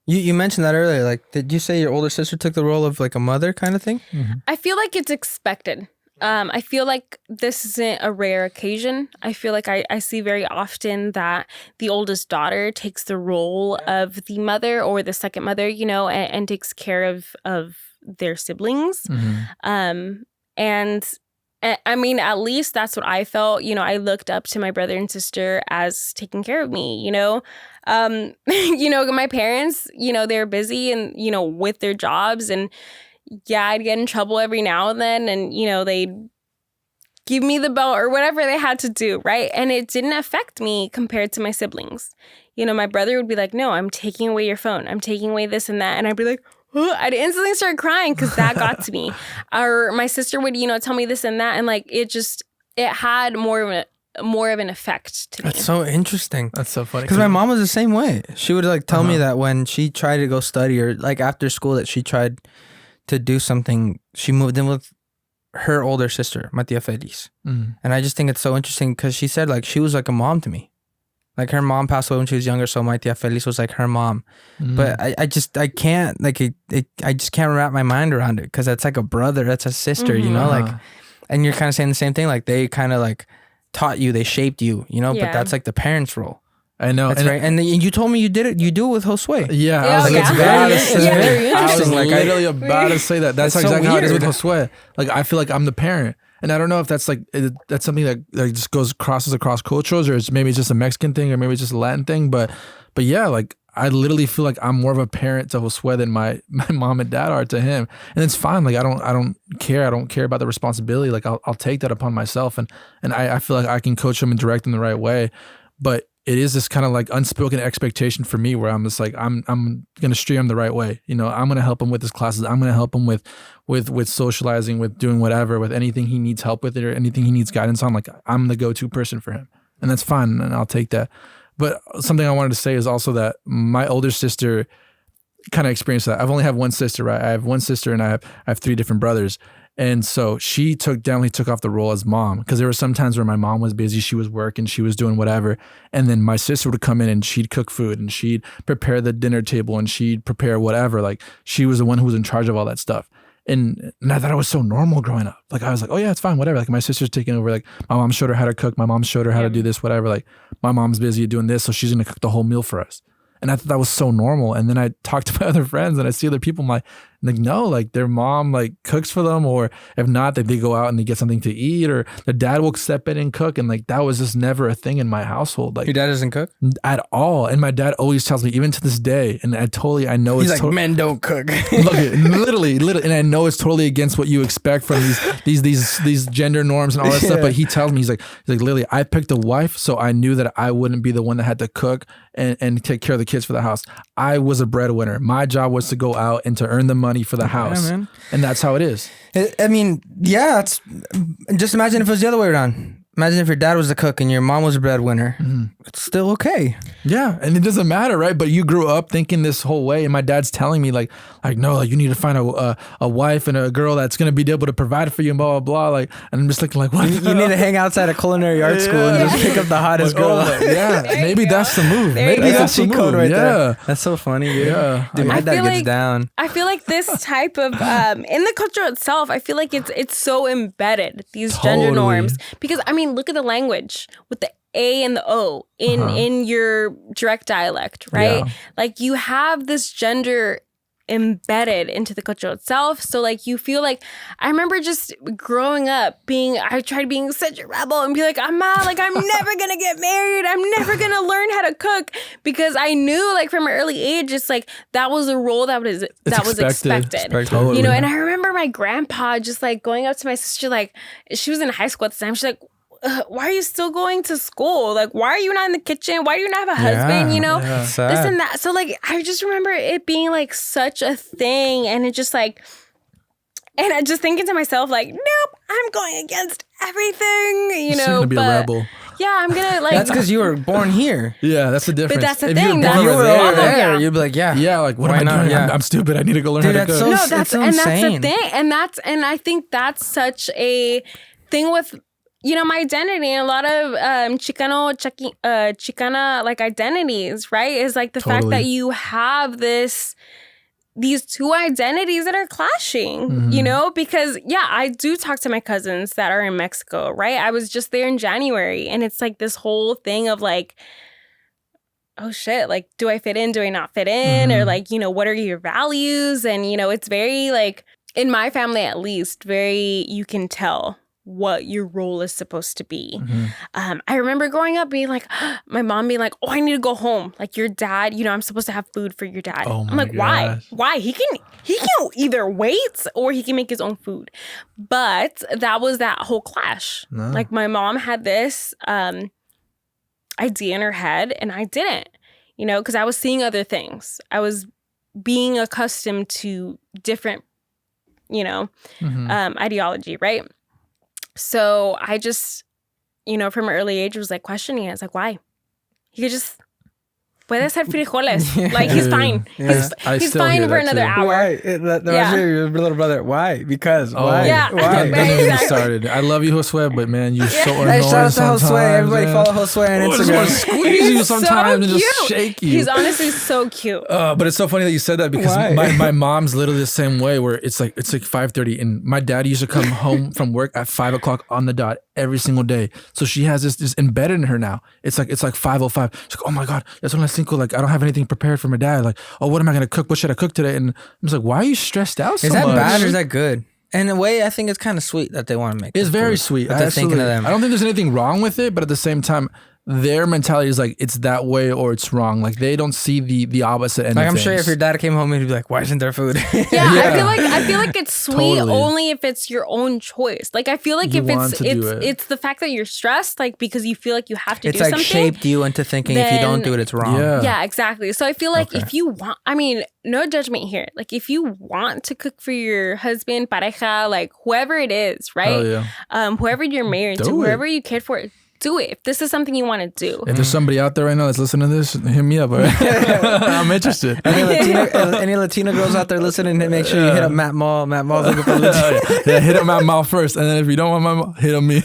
You mentioned that earlier. Like, did you say your older sister took the role of like a mother kind of thing? I feel like it's expected. I feel like this isn't a rare occasion. I feel like I see very often that the oldest daughter takes the role of the mother or the second mother, and takes care of their siblings. And I mean, at least that's what I felt. I looked up to my brother and sister as taking care of me, my parents, they're busy and, with their jobs, and yeah, I'd get in trouble every now and then, and, they'd give me the belt or whatever they had to do, right? And it didn't affect me compared to my siblings. My brother would be like, no, I'm taking away your phone. I'm taking away this and that. And I'd be like, I'd instantly start crying because that got to me. Or my sister would, tell me this and that. And like, it had more of an effect to me. That's so interesting. That's so funny. Because my mom was the same way. She would like tell me that when she tried to go study or like after school that she tried to do something, she moved in with her older sister, my tia Feliz. And I just think it's so interesting because she said like she was like a mom to me. Like her mom passed away when she was younger, so my tia Feliz was like her mom. But I can't like I just can't wrap my mind around it because that's like a brother, that's a sister, like, and you're kind of saying the same thing. Like they kind of like taught you, they shaped you, but that's like the parents' role. I know. That's right. And you told me you do it with Josue. Yeah, I was about to say. Very interesting. I was Like, literally about to say that. That's It's exactly so how it is with weird. Josue. Like I feel like I'm the parent. And I don't know if that's like that's something that just crosses across cultures, or maybe it's just a Mexican thing, or maybe it's just a Latin thing. But yeah, like I literally feel like I'm more of a parent to Josue than my mom and dad are to him, and it's fine. Like I don't care. I don't care about the responsibility. Like I'll take that upon myself, and I feel like I can coach him and direct him the right way. But it is this kind of like unspoken expectation for me where I'm just like I'm gonna steer him the right way. I'm gonna help him with his classes. I'm gonna help him with socializing, with doing whatever, with anything he needs help with it or anything he needs guidance on. Like I'm the go-to person for him, and that's fine, and I'll take that. But something I wanted to say is also that my older sister kind of experienced that. I've only have one sister, right? I have one sister and I have 3 different brothers. And so she definitely took off the role as mom, because there were some times where my mom was busy, she was working, she was doing whatever. And then my sister would come in and she'd cook food and she'd prepare the dinner table and she'd prepare whatever. Like she was the one who was in charge of all that stuff. And I thought it was so normal growing up. Like I was like, oh yeah, it's fine, whatever. Like my sister's taking over. Like my mom showed her how to cook. My mom showed her how to do this, whatever. Like my mom's busy doing this, so she's going to cook the whole meal for us. And I thought that was so normal. And then I talked to my other friends and I see other people, I'm like, no, like their mom like cooks for them, or if not, that they go out and they get something to eat, or the dad will step in and cook. And like that was just never a thing in my household. Like Your dad doesn't cook? at all. And my dad always tells me, even to this day, and I know He's it's like, men don't cook. Look, literally, and I know it's totally against what you expect from these gender norms and all that stuff. But he tells me, he's like, Lily, I picked a wife, so I knew that I wouldn't be the one that had to cook and take care of the kids for the house. I was a breadwinner. My job was to go out and to earn the money for the house, man. and that's how it is. I mean, yeah, it's just imagine if it was the other way around. Imagine if your dad was the cook and your mom was a breadwinner. It's still okay. Yeah, and it doesn't matter, right? But you grew up thinking this whole way, and my dad's telling me like no, like you need to find a wife and a girl that's gonna be able to provide for you and blah blah blah. Like, and I'm just looking like, what? You need to hang outside a culinary art school and just pick up the hottest girl. Yeah, maybe that's the move. Maybe That's that's the a cheat code move. right Yeah. there. That's so funny, dude. Yeah. Dude, my I dad feel gets like- down. I feel like this type of in the culture itself, I feel like it's so embedded, these gender Totally. norms. Because I mean, look at the language with the A and the O in your direct dialect, right? Yeah. Like you have this gender embedded into the culture itself. So like you feel like, I remember just growing up I tried being such a rebel and be like, I'm never gonna get married. I'm never gonna learn how to cook, because I knew like from an early age, it's like that was a role that was expected. Totally. And I remember my grandpa just like going up to my sister, like she was in high school at the time. She's like, why are you still going to school? Like, why are you not in the kitchen? Why do you not have a husband? This and that. So like, I just remember it being like such a thing, and it just like, and I just thinking to myself like, nope, I'm going against everything, You're gonna be a rebel. Yeah, I'm gonna like. That's because you were born here. Yeah, that's the difference. But that's the If thing, you were that's- born If you were there, over there, yeah. you'd be like, yeah, like what Why am I not? doing? Yeah. I'm stupid. I need to go learn Dude, how to that's cook. so- No, That's that's insane. the thing, and I think that's such a thing with my identity, and a lot of Chicana like identities, right? Is like the fact Totally. that you have this these two identities that are clashing, you know, because I do talk to my cousins that are in Mexico, right? I was just there in January, and it's like this whole thing of like, oh shit, like, do I fit in? Do I not fit in? Or like, you know, what are your values? And, you know, it's very like, in my family at least, very, you can tell what your role is supposed to be. I remember growing up being like, my mom being like, oh, I need to go home. Like, your dad, you know, I'm supposed to have food for your dad. Oh my I'm like, gosh. why? He can either wait or he can make his own food. But that was that whole clash. No. Like, my mom had this idea in her head, and I didn't, you know, because I was seeing other things. I was being accustomed to different, you know, ideology, right? So I just, you know, from an early age was like questioning it. I was like, why? He could just, puede ser frijoles. Like, he's fine. He's still fine hear for that another too. hour. Why? Reminds me of your little brother. Why? Because. Why? Yeah. Why? Right. Don't even get me Exactly. started. I love you, Josue, but man, you're so annoying Hey, shout out to sometimes. Josue. Everybody man. follow Josue on I just want to Instagram. squeeze you He's sometimes so and just cute. shake you. He's honestly so cute. But it's so funny that you said that because Why? my mom's literally the same way. Where it's like 5:30, and my dad used to come home from work at 5 o'clock on the dot every single day. So she has this embedded in her now. It's like 5:05. She's like, oh my god, that's when I think like I don't have anything prepared for my dad. Like, oh, what am I gonna cook? What should I cook today? And I'm just like, why are you stressed out so Is that much? bad or is that good? In a way, I think it's kind of sweet that they want to make. It's the very food, sweet. that they're thinking of them. I don't think there's anything wrong with it, but at the same time, their mentality is like it's that way or it's wrong. Like they don't see the opposite end. Like, of I'm sure things. if your dad came home, he'd be like, "Why isn't there food?" Yeah, I feel like it's sweet Totally. only if it's your own choice. Like, I feel like You if want to do it. it's the fact that you're stressed, like, because you feel like you have to It's do like something. shaped you into thinking if you don't do it, it's wrong. Yeah. Yeah, exactly. So I feel like Okay. if you want, I mean, no judgment here. Like, if you want to cook for your husband, pareja, like whoever it is, right? Hell yeah. Whoever you're married to, Do it. whoever you cared for, do it. If this is something you want to do. If there's somebody out there right now that's listening to this, hit me up. All right? I'm interested. Any Latino girls out there listening, make sure you hit up Matt Mall. Matt Mall's looking for Latino. Yeah, hit up my mouth first, and then if you don't want my mouth, hit on me.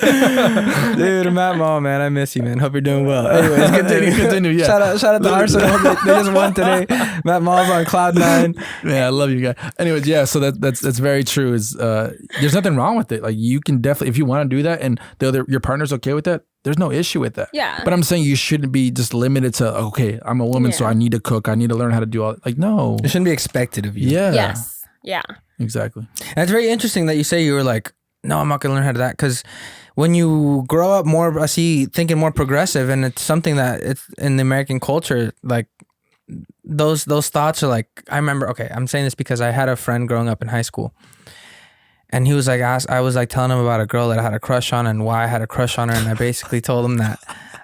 Dude, Matt Mall, man, I miss you, man. Hope you're doing well. Anyways, continue. Yeah. Shout out to Arsenal. They just won today. Matt Mall's on cloud 9. Yeah, I love you guys. Anyways, yeah, so that's very true. Is there's nothing wrong with it. Like you can definitely, if you want to do that, and your partner's okay with that, there's no issue with that. Yeah. But I'm saying you shouldn't be just limited to okay, I'm a woman, so Yeah. I need to cook. I need to learn how to do all. Like no. It shouldn't be expected of you. Yeah. Yes. Yeah. Exactly. And it's very interesting that you say you were like, no, I'm not going to learn how to do that. Because when you grow up more, I see thinking more progressive, and it's something that it's in the American culture, like those thoughts are like, I remember, okay, I'm saying this because I had a friend growing up in high school. And he was like, I was like telling him about a girl that I had a crush on and why I had a crush on her. And I basically told him that.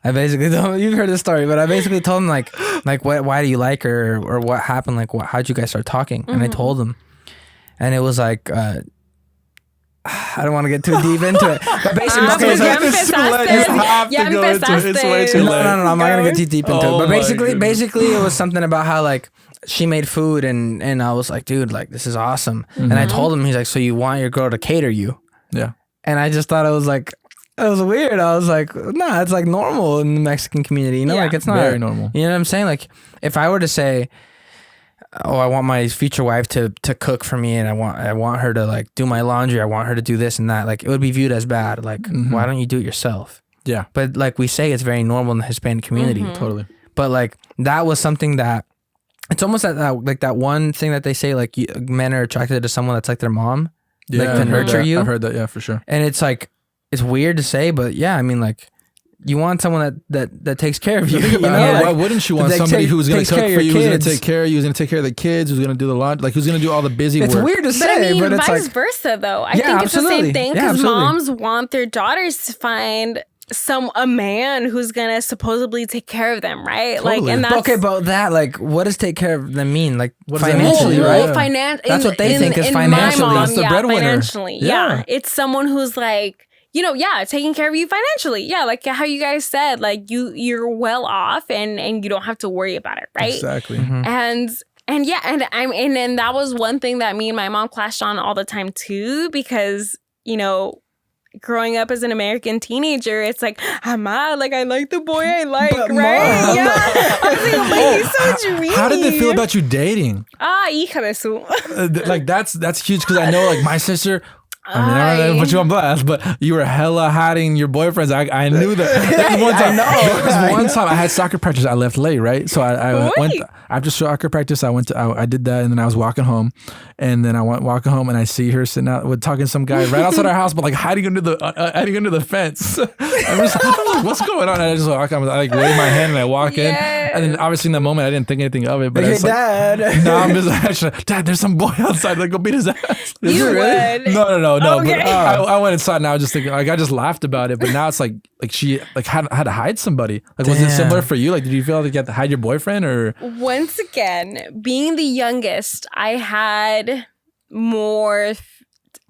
You've heard this story, but I basically told him like why do you like her, or what happened? Like, how'd you guys start talking? And I told him. And it was like, I don't want to get too deep into it. But basically, okay, so Ya empezaste. no, I'm not gonna get too deep into Oh it. But my basically, it was something about how like she made food, and I was like, dude, like this is awesome. And I told him, he's like, so you want your girl to cater you? Yeah. And I just thought it was weird. I was like, nah, it's like normal in the Mexican community, you know, Yeah. like it's not Very normal. You know what I'm saying? Like if I were to say, oh, I want my future wife to cook for me, and I want her to like do my laundry, I want her to do this and that, like it would be viewed as bad. Like, why don't you do it yourself? Yeah. But like we say, it's very normal in the Hispanic community. Totally. But like that was something that it's almost like that one thing that they say, like men are attracted to someone that's like their mom, Yeah. like to I've heard nurture that. you. I've heard that. Yeah, for sure. And it's like, it's weird to say, but yeah, I mean, like you want someone that takes care of you. You know? Why Like, wouldn't you want that somebody who's going to takes cook care of for your you, who's going to kids? take care of you, who's going to take care of the kids, who's going to do the laundry, like who's going to do all the busy It's work? weird to But say, I mean, but it's vice like, versa, though. I Yeah, think it's the absolutely. same thing Yeah, because absolutely. moms want their daughters to find a man who's gonna supposedly take care of them, right? Totally. Like, and that's okay, but that, like, what does take care of them mean? Like, What does that financially, mean? right? Yeah. That's what they think is financially. My mom, That's the breadwinner. financially, Yeah. it's someone who's like, you know, taking care of you financially, like how you guys said, like you're well off and you don't have to worry about it, right? Exactly. And that was one thing that me and my mom clashed on all the time too, because you know, growing up as an American teenager, it's like, like I like the boy I like, But right? Mom. Yeah. I was like, he's so dreamy. How did they feel about you dating? Hija de su. Like that's huge because I know like my sister. I mean, I don't know put you on blast, but you were hella hiding your boyfriends. I knew that. There was one time I had soccer practice. I left late, right? So I went after soccer practice. I did that, and then I was walking home, and then I went walking home, and I see her sitting out with talking to some guy right outside our house, but like hiding under the fence. I'm like, what's going on? And I just walk. I like wave my hand, and I walk in, and then obviously in that moment I didn't think anything of it. But it's like, Dad. no, I'm just actually, Dad, there's some boy outside. Like, go beat his ass. You would. No. Okay. But I went inside and I was just thinking, like, I just laughed about it. But now it's like she like had to hide somebody. Like, was it similar for you? Like, did you feel like you had to hide your boyfriend or? Once again, being the youngest, I had more.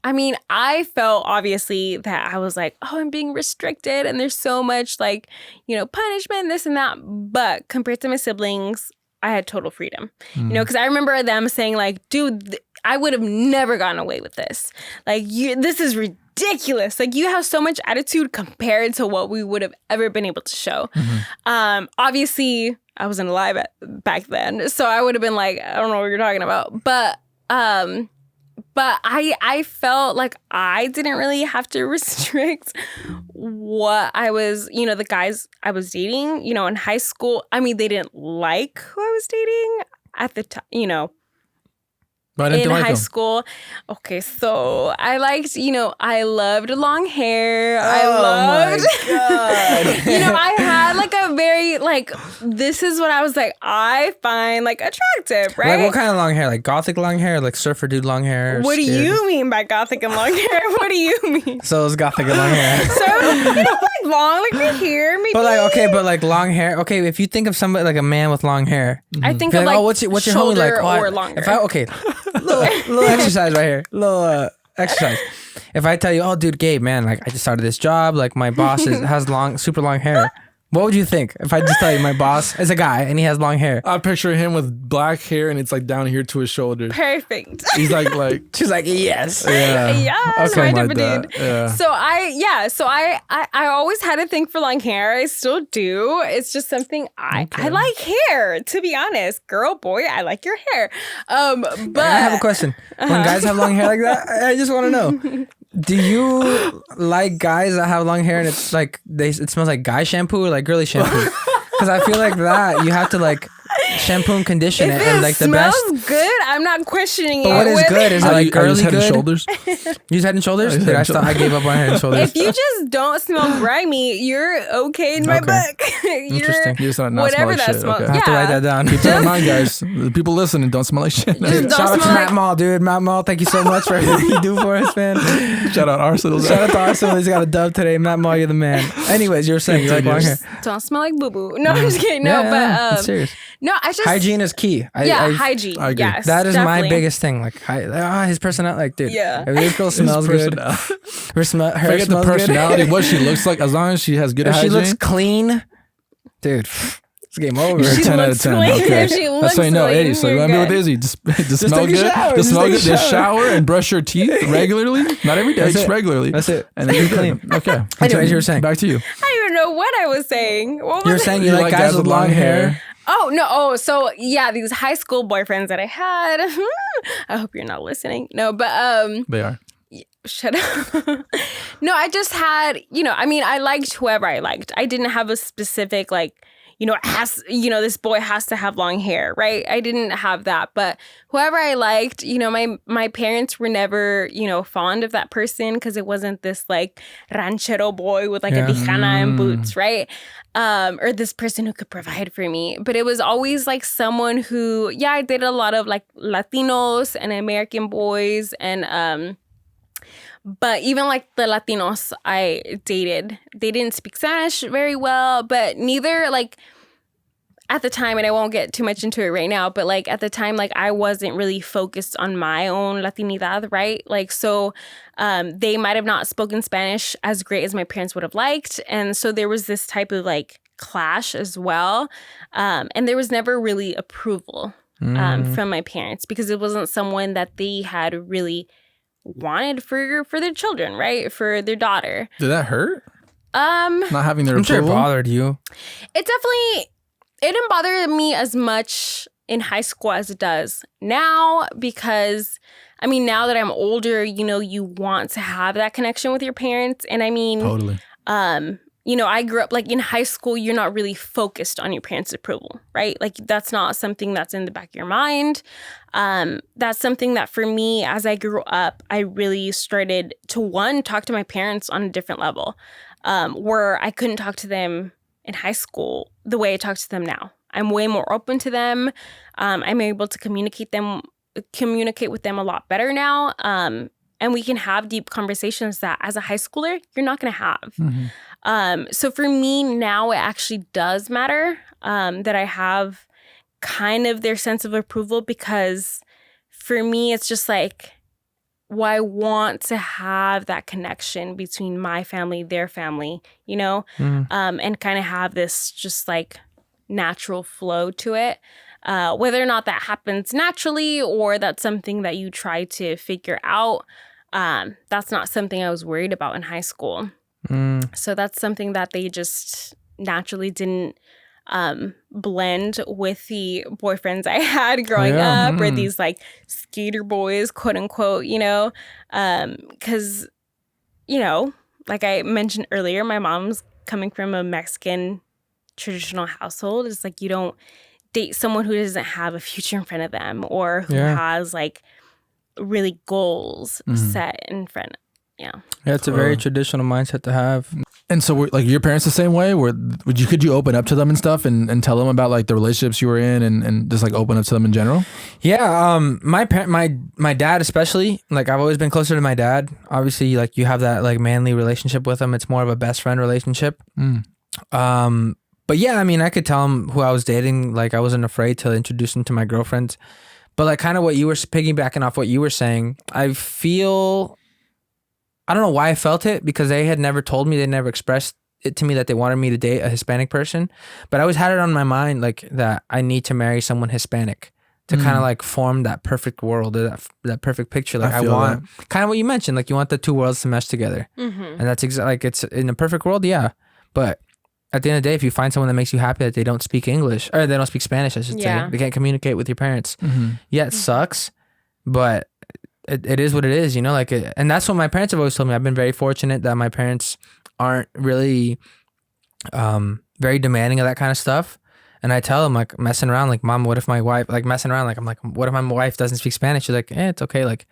I mean, I felt obviously that I was like, oh, I'm being restricted and there's so much like, punishment, this and that. But compared to my siblings, I had total freedom, because I remember them saying like, dude, I would have never gotten away with this. Like, this is ridiculous. Like, you have so much attitude compared to what we would have ever been able to show. Obviously, I wasn't alive back then, so I would have been like, I don't know what you're talking about. But I felt like I didn't really have to restrict what I was, the guys I was dating, in high school. I mean, they didn't like who I was dating at the time, in high school. Okay, so I liked, I loved long hair. I loved, I had like a very, like, this is what I was like, I find like attractive, right? Like what kind of long hair? Like gothic long hair? Like surfer dude long hair? What do you mean by gothic and long hair? What do you mean? So it's gothic and long hair. So, like long, like right here, maybe. But like, okay, but like long hair. Okay, if you think of somebody like a man with long hair. I think of like, oh, what's your homie like? Or longer. Little exercise right here. Little exercise. If I tell you, oh, dude, Gabe, man, like I just started this job. Like my boss has super long hair. What would you think if I just tell you my boss is a guy and he has long hair? I picture him with black hair and it's like down here to his shoulders. Perfect. He's like she's like, yes. Yeah, right up, dude. Yeah. So I always had a thing for long hair. I still do. It's just something I like hair, to be honest. Girl, boy, I like your hair. But I have a question. When guys have long hair like that, I just want to know. Do you like guys that have long hair and it's like it smells like guy shampoo or like girly shampoo? Because I feel like that you have to like shampoo and condition it and like the best. If it smells good, I'm not questioning it. But what is good? Is it like girly Head good? and shoulders? You use Head and Shoulders? Dude, I gave up on Head and Shoulders. If you just don't smell grimy, you're okay in my book. Interesting. You just not smell whatever like that shit. smells. Okay. I have to write that down. Keep that in mind, guys. The people listening don't smell like shit. Just Shout out to smell Matt like- Mall, dude. Matt Mall, thank you so much for everything you do for us, man. Shout out Arsenal. Shout out to Arsenal. He's got a dub today. Matt Mall, you're the man. Anyways, you were saying you like long hair. Don't smell like boo boo. No, I'm just kidding. No, I'm but serious. no, I just Hygiene is key. hygiene. I agree. Yes, That is definitely. my biggest thing. Like, his personality. Like, dude, Yeah. if this girl smells good, her Forget smells the personality, good. what she looks like, as long as she has good If she hygiene. looks clean, dude, it's game over. She 10 out of looks 10. clean. Okay. If she That's looks why you know, clean, hey, so you you're want to be with good. Izzy, just smell take a good. shower. Just Just smell take a good. Just shower. shower and brush your teeth regularly. Not every day, That's just it. regularly. That's it. And then you're Clean. clean. Okay. Anyways, you were saying. Back to you. I don't even know what I was saying. What was You're it? saying you like guys with long hair. Oh, no. Oh, so yeah, these high school boyfriends that I had. I hope you're not listening. No, but They are. shut up. No, I just had, I liked whoever I liked. I didn't have a specific this boy has to have long hair, right? I didn't have that, but whoever I liked, my parents were never, fond of that person because it wasn't this like ranchero boy with like a tijana and boots, right? Or this person who could provide for me. But it was always like someone who, I dated a lot of like Latinos and American boys and but even like the Latinos I dated, they didn't speak Spanish very well, but neither like at the time, and I won't get too much into it right now, but like at the time, like I wasn't really focused on my own Latinidad, right? Like, so they might have not spoken Spanish as great as my parents would have liked. And so there was this type of like clash as well. And there was never really approval from my parents because it wasn't someone that they had really wanted for their children, right? For their daughter. Did that hurt? Not having their I'm sure it approval? bothered you. It definitely, it didn't bother me as much in high school as it does now, because I mean, now that I'm older, you know, you want to have that connection with your parents. And I mean, Totally. you know, I grew up like in high school, you're not really focused on your parents' approval, right? Like that's not something that's in the back of your mind. That's something that for me, as I grew up, I really started to talk to my parents on a different level, where I couldn't talk to them in high school the way I talk to them now. I'm way more open to them. I'm able to communicate with them a lot better now. And we can have deep conversations that as a high schooler, you're not going to have. Mm-hmm. So for me now, it actually does matter that I have kind of their sense of approval, because for me, it's just like, well, I want to have that connection between my family, their family, you know, and kind of have this just like natural flow to it. Whether or not that happens naturally or that's something that you try to figure out, that's not something I was worried about in high school. So that's something that they just naturally didn't blend with the boyfriends I had growing up, or these like skater boys, quote unquote, you know, because, you know, like I mentioned earlier, my mom's coming from a Mexican traditional household. It's like you don't date someone who doesn't have a future in front of them, or who has like really goals set in front. Yeah, it's a very traditional mindset to have. And so, were like your parents the same way? Could you open up to them and stuff, and tell them about like the relationships you were in, and just like open up to them in general? Yeah, my dad especially. Like I've always been closer to my dad. Obviously, like you have that like manly relationship with him. It's more of a best friend relationship. But yeah, I mean, I could tell him who I was dating. Like I wasn't afraid to introduce him to my girlfriends. But like kind of what you were piggybacking off what you were saying, I don't know why I felt it, because they had never told me, they never expressed it to me that they wanted me to date a Hispanic person. But I always had it on my mind like that I need to marry someone Hispanic to kind of like form that perfect world, or that perfect picture. Like I want kind of what you mentioned, like you want the two worlds to mesh together. And that's exactly like it's in a perfect world. Yeah. But at the end of the day, if you find someone that makes you happy that they don't speak English, or they don't speak Spanish, I should say, they can't communicate with your parents. Yeah, it sucks, but it is what it is, you know, like and that's what my parents have always told me. I've been very fortunate that my parents aren't really very demanding of that kind of stuff. And I tell them, like, messing around, like, Mom, what if my wife, like, messing around, like, I'm like, what if my wife doesn't speak Spanish? She's like, it's okay. Like,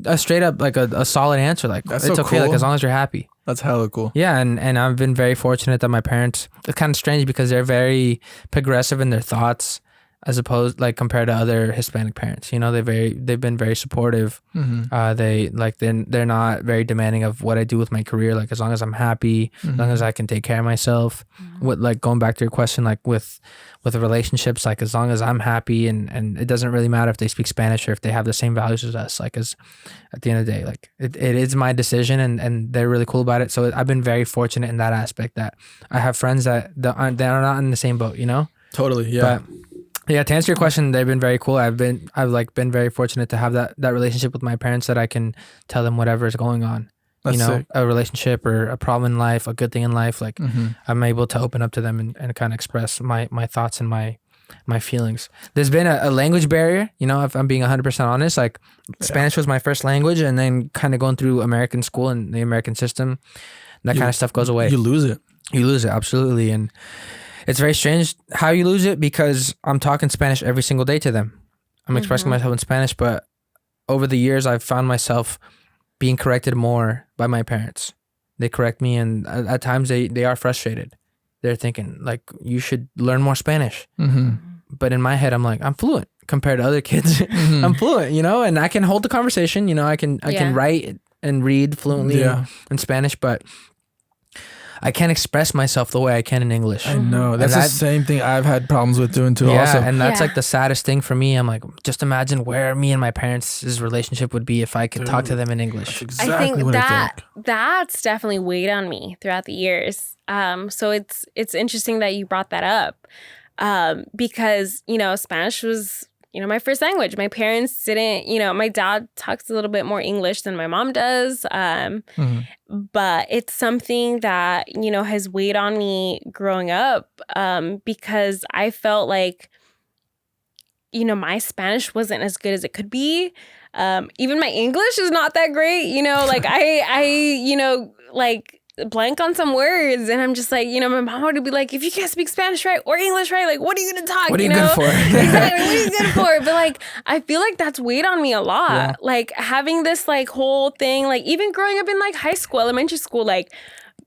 a straight up, like, a solid answer. Like, that's it's so okay, cool. like, as long as you're happy. That's hella cool. Yeah, and I've been very fortunate that my parents, it's kind of strange because they're very progressive in their thoughts, as opposed, like, compared to other Hispanic parents. You know, they've been very supportive. They're not very demanding of what I do with my career. Like, as long as I'm happy, as long as I can take care of myself. With, like, going back to your question, like with the relationships, like, as long as I'm happy, and it doesn't really matter if they speak Spanish or if they have the same values as us. Like, as at the end of the day, like, it is my decision, and they're really cool about it. So I've been very fortunate in that aspect, that I have friends that are not in the same boat, you know? Totally. Yeah. But, yeah, to answer your question, they've been very cool. I've been very fortunate to have that relationship with my parents, that I can tell them whatever is going on. That's you know, sick. a relationship or a problem in life, a good thing in life. Like, I'm able to open up to them and kind of express my thoughts and my feelings. There's been a language barrier, you know, if I'm being 100% honest. Like, Spanish was my first language, and then kind of going through American school and the American system, that kind of stuff goes away. You lose it. You lose it, absolutely. And it's very strange how you lose it, because I'm talking Spanish every single day to them. I'm expressing myself in Spanish, but over the years, I've found myself being corrected more by my parents. They correct me, and at times they are frustrated. They're thinking, like, you should learn more Spanish. But in my head, I'm like, I'm fluent compared to other kids. I'm fluent, you know, and I can hold the conversation. You know, I can write and read fluently in Spanish, but I can't express myself the way I can in English. I know. That's the same thing I've had problems with doing too. Yeah, also. and that's like the saddest thing for me. I'm like, just imagine where me and my parents' relationship would be if I could talk to them in English. Exactly I think what that's definitely weighed on me throughout the years. So it's interesting that you brought that up, because, you know, Spanish was my first language. My parents didn't, my dad talks a little bit more English than my mom does. But it's something that, has weighed on me growing up because I felt like, my Spanish wasn't as good as it could be. Even my English is not that great, like I like blank on some words, and I'm just like, my mom would be like, if you can't speak Spanish right or English right, like, what are you gonna talk? What are you good for? Exactly, what are you good for? But like, I feel like that's weighed on me a lot. Yeah. Like having this like whole thing, like even growing up in like high school, elementary school, like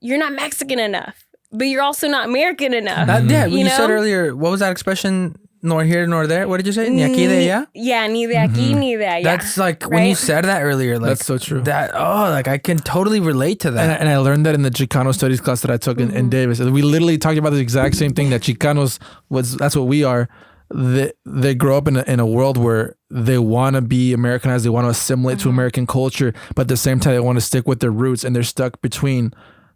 you're not Mexican enough, but you're also not American enough. You said earlier, what was that expression? Nor here nor there. What did you say? Ni aquí de allá? Yeah, ni de aquí ni de allá. That's like when you said that earlier. Like, that's so true. Like I can totally relate to that. And I learned that in the Chicano studies class that I took in Davis. We literally talked about the exact same thing, that Chicanos that's what we are. They grow up in a world where they want to be Americanized. They want to assimilate to American culture, but at the same time they want to stick with their roots, and they're stuck between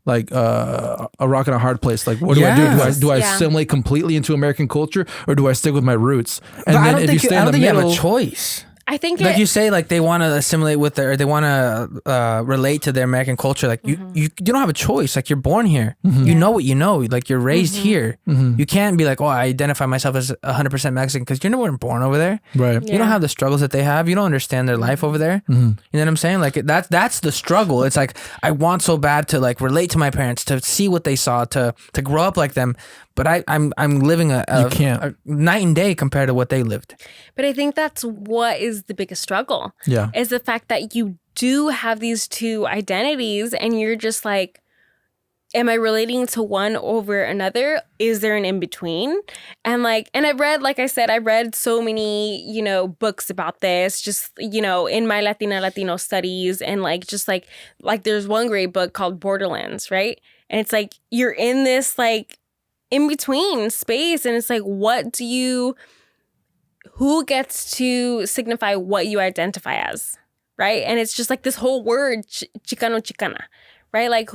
like a rock and a hard place. Like, what do I do? Do I assimilate completely into American culture, or do I stick with my roots? And but then I don't think you have a choice. I think like you say, like they want to assimilate with or they want to relate to their American culture. Like you don't have a choice. Like you're born here. You know what you know. Like you're raised here. You can't be like, oh, I identify myself as 100% Mexican, because you're never born over there. Right. You don't have the struggles that they have. You don't understand their life over there. You know what I'm saying? Like that's the struggle. It's like I want so bad to like relate to my parents, to see what they saw, to grow up like them. But I'm living a night and day compared to what they lived. But I think that's what is the biggest struggle. Yeah. Is the fact that you do have these two identities, and you're just like, am I relating to one over another? Is there an in-between? And I've read, like I said, I read so many, books about this, just, in my Latino studies, and like there's one great book called Borderlands, right? And it's like, you're in this like in between space, and it's like, who gets to signify what you identify as, right? And it's just like this whole word, Chicano, Chicana, right? Like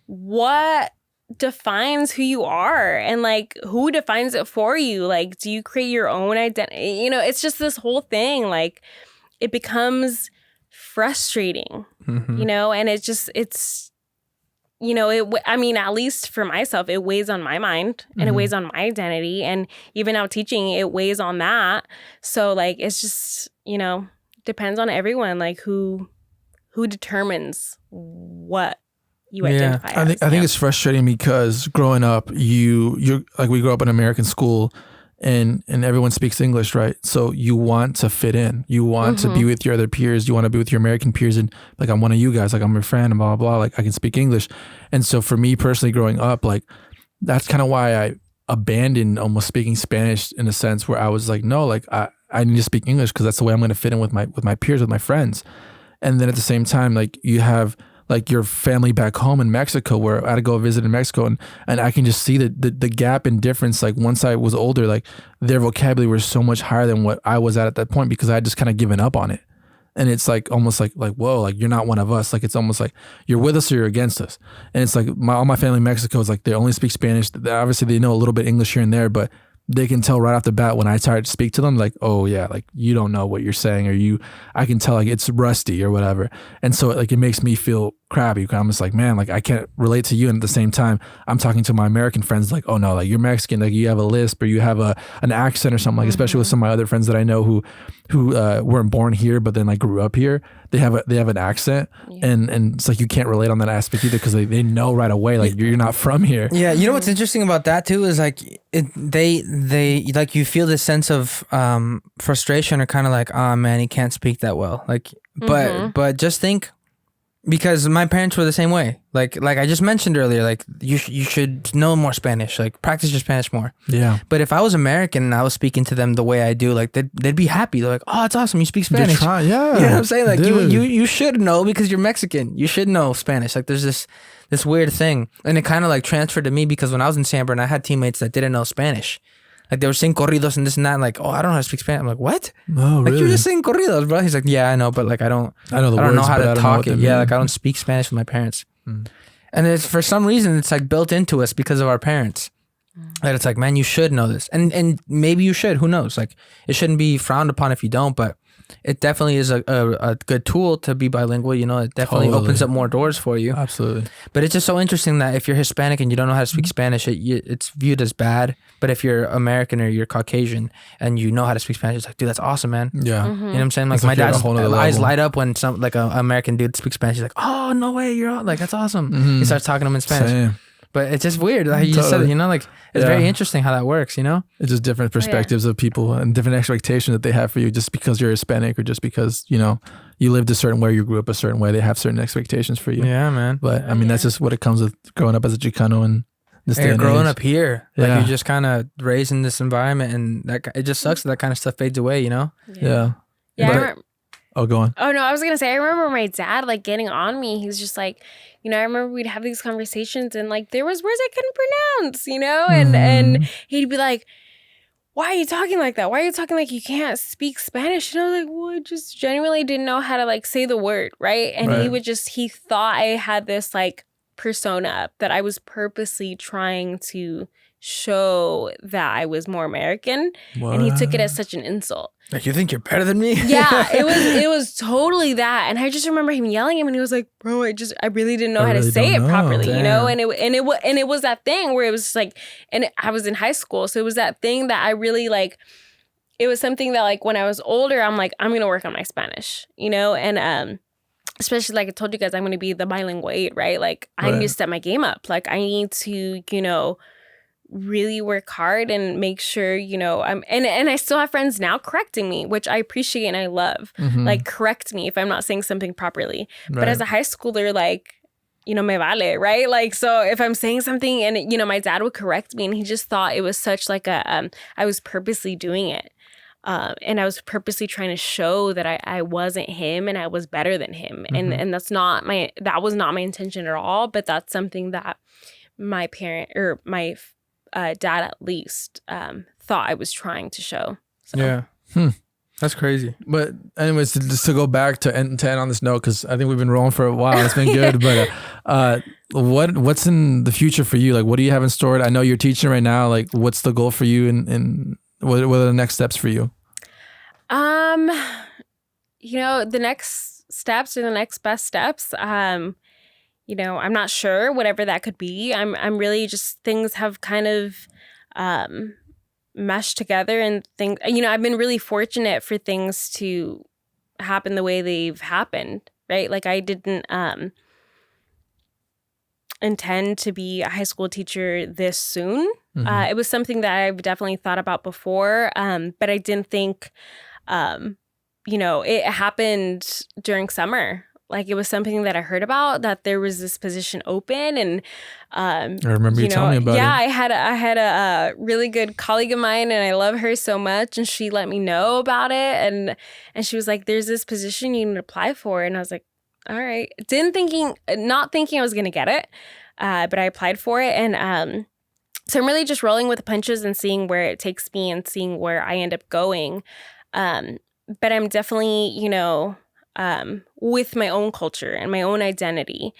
what defines who you are, and like who defines it for you? Like, do you create your own identity? It's just this whole thing. Like, it becomes frustrating, and at least for myself, it weighs on my mind, and it weighs on my identity. And even now teaching, it weighs on that. So like, it's just, depends on everyone, like who determines what you identify as. I think it's frustrating because growing up, you're like, we grew up in American school, and everyone speaks English, right? So you want to fit in. You want to be with your other peers. You want to be with your American peers, and like, I'm one of you guys. Like, I'm your friend, and blah, blah, blah. Like, I can speak English. And so for me personally, growing up, like, that's kind of why I abandoned almost speaking Spanish, in a sense where I was like, no, like I need to speak English, because that's the way I'm going to fit in with my peers, with my friends. And then at the same time, like, you have like your family back home in Mexico, where I had to go visit in Mexico, and I can just see the gap in difference. Like, once I was older, like, their vocabulary was so much higher than what I was at that point, because I had just kind of given up on it. And it's like almost like whoa, like, you're not one of us. Like, it's almost like you're with us or you're against us. And it's like all my family in Mexico is like, they only speak Spanish. Obviously they know a little bit English here and there, but they can tell right off the bat when I start to speak to them, like, oh yeah, like, you don't know what you're saying, or I can tell like it's rusty or whatever. And so like, it makes me feel crappy. I'm just like, man, like, I can't relate to you. And at the same time, I'm talking to my American friends like, oh no, like, you're Mexican, like, you have a lisp, or you have an accent or something, like, especially with some of my other friends that I know who weren't born here, but then like grew up here. They have an accent, and it's like, you can't relate on that aspect either, because they know right away, like, you're not from here. Yeah, you know what's interesting about that too is like, they like, you feel this sense of frustration, or kind of like, oh man, he can't speak that well, like, but just think, because my parents were the same way. Like I just mentioned earlier, like, you should know more Spanish, like, practice your Spanish more. Yeah. But if I was American and I was speaking to them the way I do, like, they'd be happy. They're like, oh, it's awesome, you speak Spanish. Yeah. You know what I'm saying? Like, you should know, because you're Mexican. You should know Spanish. Like, there's this weird thing, and it kind of like transferred to me, because when I was in San Bernardino, I had teammates that didn't know Spanish. Like, they were singing corridos and this and that, and like, oh, I don't know how to speak Spanish. I'm like, what? No, like, really? you just sing corridos, bro. He's like, yeah, I know, but like, I don't know how to talk it. Yeah, like, I don't speak Spanish with my parents. And it's, for some reason, it's like built into us because of our parents. that it's like, man, you should know this, and maybe you should. Who knows? Like, it shouldn't be frowned upon if you don't, but it definitely is a good tool to be bilingual. You know, it definitely opens up more doors for you. Absolutely. But it's just so interesting that if you're Hispanic and you don't know how to speak Spanish, it's viewed as bad. But if you're American or you're Caucasian and you know how to speak Spanish, it's like, dude, that's awesome, man. Yeah. You know what I'm saying? Like, It's my like you're at a dad's whole nother eyes level. light up when some like an American dude speaks Spanish. He's like, oh, no way, you're all, like, that's awesome. He starts talking to him in Spanish. Same. But it's just weird. Like you just said it, you know, like it's very Yeah. interesting how that works, you know? It's just different perspectives of people and different expectations that they have for you just because you're Hispanic or just because, you know, you lived a certain way, you grew up a certain way. They have certain expectations for you. Yeah, man. But I mean, that's just what it comes with growing up as a Chicano and this And day you're and growing age. up here. Like, Yeah. you're just kind of raised in this environment, and that it just sucks that kind of stuff fades away, you know? Yeah. Yeah. But- Oh, go on. Oh no, I was gonna say I remember my dad like getting on me. He's just like, you know, I remember we'd have these conversations and like there was words I couldn't pronounce, you know, and he'd be like, "Why are you talking like that? Why are you talking like you can't speak Spanish?" And I was like, "Well, I just genuinely didn't know how to like say the word, right?" And he thought I had this like persona that I was purposely trying to show that I was more American, and he took it as such an insult. Like, you think you're better than me? Yeah, it was totally that. And I just remember him yelling at him, and he was like, "Bro, I really didn't know how to say it properly, you know?" And it was that thing where it was just like, and I was in high school, so it was that thing that I really like. It was something that like when I was older, I'm like, I'm gonna work on my Spanish, you know, and especially like I told you guys, I'm gonna be the bilingual aide, right? Like I need to step my game up. Like I need to, you know, really work hard and make sure, you know, and I still have friends now correcting me, which I appreciate and I love. Like, correct me if I'm not saying something properly. But as a high schooler, like, you know, me vale, right? Like, so if I'm saying something and, you know, my dad would correct me and he just thought it was such like a, I was purposely doing it. And I was purposely trying to show that I wasn't him and I was better than him. And that was not my intention at all. But that's something that my parent or my dad at least thought I was trying to show. So. Yeah. That's crazy. But anyways, just to go back to end on this note, because I think we've been rolling for a while. It's been good. But what's in the future for you? Like, what do you have in store? I know you're teaching right now. Like, what's the goal for you, and what are the next steps for you? You know, the next steps are the next best steps. You know, I'm not sure, whatever that could be. I'm really just, things have kind of meshed together and things, you know, I've been really fortunate for things to happen the way they've happened, right? Like I didn't intend to be a high school teacher this soon. It was something that I've definitely thought about before, but I didn't think, you know, it happened during summer. Like it was something that I heard about, that there was this position open, and I remember you telling me about it. Yeah, I had a really good colleague of mine, and I love her so much, and she let me know about it, and she was like, "There's this position you need to apply for," and I was like, "All right." Not thinking I was gonna get it, but I applied for it, and so I'm really just rolling with the punches and seeing where it takes me and seeing where I end up going. But I'm definitely, you know, with my own culture and my own identity.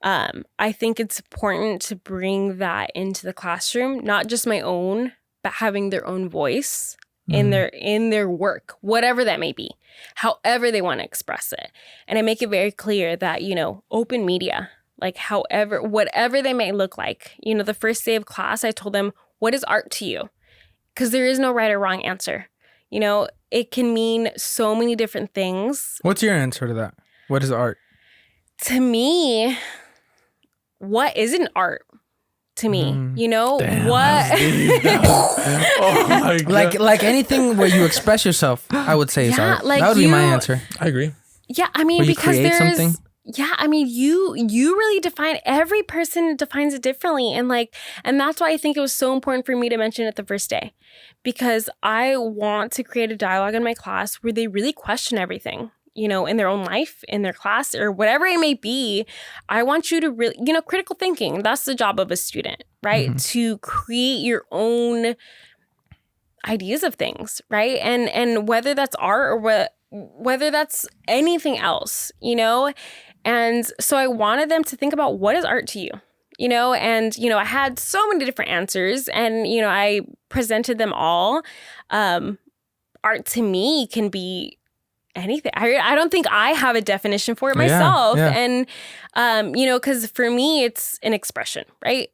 I think it's important to bring that into the classroom, not just my own, but having their own voice in their work, whatever that may be, however they want to express it. And I make it very clear that, you know, open media, like whatever they may look like. You know, the first day of class, I told them, "What is art to you?" Because there is no right or wrong answer. You know, it can mean so many different things. What's your answer to that? What is art? To me, what isn't art? To me, you know, what? Oh my God. Like anything where you express yourself, I would say is Yeah, art. like That would be my answer. I agree. Yeah, I mean, Where you because create there's something? Yeah, I mean, you really define, every person defines it differently, and that's why I think it was so important for me to mention it the first day, because I want to create a dialogue in my class where they really question everything, you know, in their own life, in their class, or whatever it may be. I want you to really, you know, critical thinking, that's the job of a student, right? To create your own ideas of things, right? And whether that's art or whether that's anything else, you know? And so I wanted them to think about, what is art to you? and, I had so many different answers and, I presented them all. Art to me can be anything. I don't think I have a definition for it myself. Yeah. And, because for me, it's an expression, right?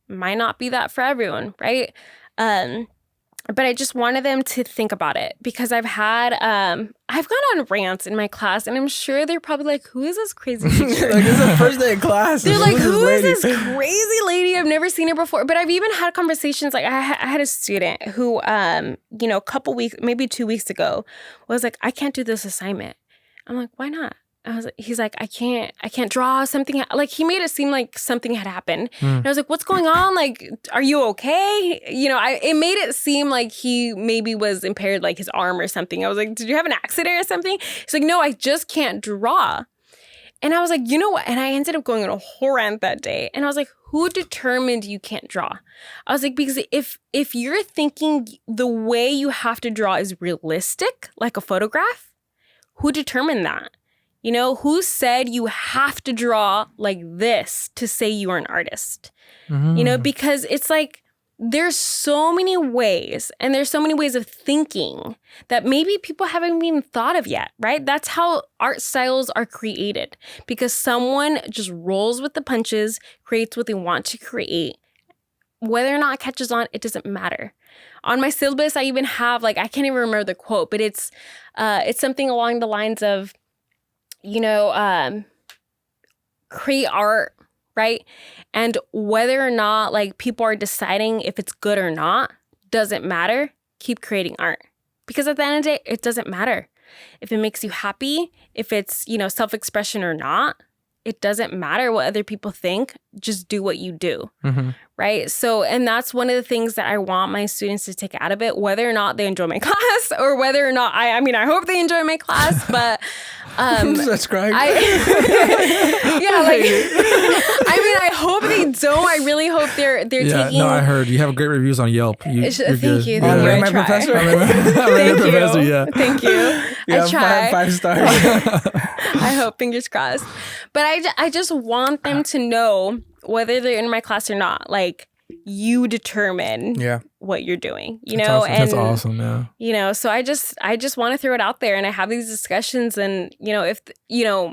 Might not be that for everyone, right? But I just wanted them to think about it because I've gone on rants in my class and I'm sure they're probably like, who is this crazy teacher? Like, this is the first day of class. They're like, who is this crazy lady? I've never seen her before. But I've even had conversations. Like I had a student who, a couple weeks, maybe 2 weeks ago was like, I can't do this assignment. I'm like, why not? He's like, I can't draw something. Like he made it seem like something had happened. And I was like, what's going on? Like, are you okay? It made it seem like he maybe was impaired, like his arm or something. I was like, did you have an accident or something? He's like, no, I just can't draw. And I was like, you know what? And I ended up going on a whole rant that day. And I was like, who determined you can't draw? I was like, because if you're thinking the way you have to draw is realistic, like a photograph, who determined that? Who said you have to draw like this to say you are an artist? Because it's like there's so many ways and there's so many ways of thinking that maybe people haven't even thought of yet, right? That's how art styles are created because someone just rolls with the punches, creates what they want to create. Whether or not it catches on, it doesn't matter. On my syllabus, I even have I can't even remember the quote, but it's something along the lines of, create art, right? And whether or not people are deciding if it's good or not, doesn't matter. Keep creating art. Because at the end of the day, it doesn't matter. If it makes you happy, if it's, self-expression or not, it doesn't matter what other people think. Just do what you do, right? So, and that's one of the things that I want my students to take out of it, whether or not they enjoy my class or whether or not, I hope they enjoy my class, but that's great. I hope they don't. I really hope they're taking. No, I heard you have great reviews on Yelp. You're thank good. you. Oh, Thank you. my professor. Thank you. Professor, yeah. Thank you. I try. 5 stars. I hope, fingers crossed. But I just want them to know whether they're in my class or not. You determine what you're doing, That's awesome. and that's awesome. Yeah. So I just want to throw it out there and I have these discussions and, if,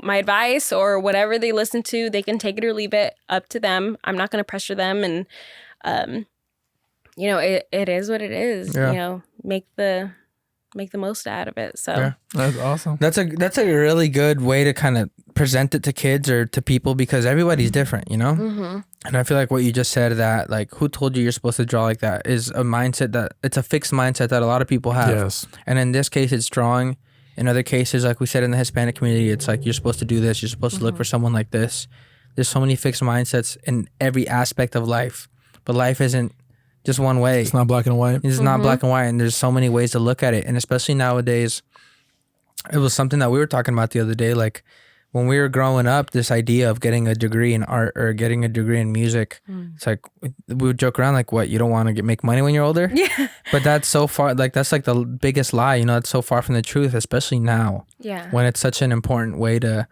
my advice or whatever they listen to, they can take it or leave it, up to them. I'm not going to pressure them. And, it is what it is, make the most out of it. So Yeah, that's awesome. That's a really good way to kind of present it to kids or to people because everybody's different, And I feel like what you just said that who told you you're supposed to draw like that is a mindset that it's a fixed mindset that a lot of people have. Yes. And in this case, it's drawing. In other cases, like we said in the Hispanic community, it's like you're supposed to do this. You're supposed to look for someone like this. There's so many fixed mindsets in every aspect of life, but life isn't just one way. It's not black and white. It's not black and white, and there's so many ways to look at it. And especially nowadays, it was something that we were talking about the other day. When we were growing up, this idea of getting a degree in art or getting a degree in music, it's like we would joke around what, you don't want to make money when you're older? Yeah. But that's so far, that's the biggest lie, it's so far from the truth, especially now. Yeah. When it's such an important way to,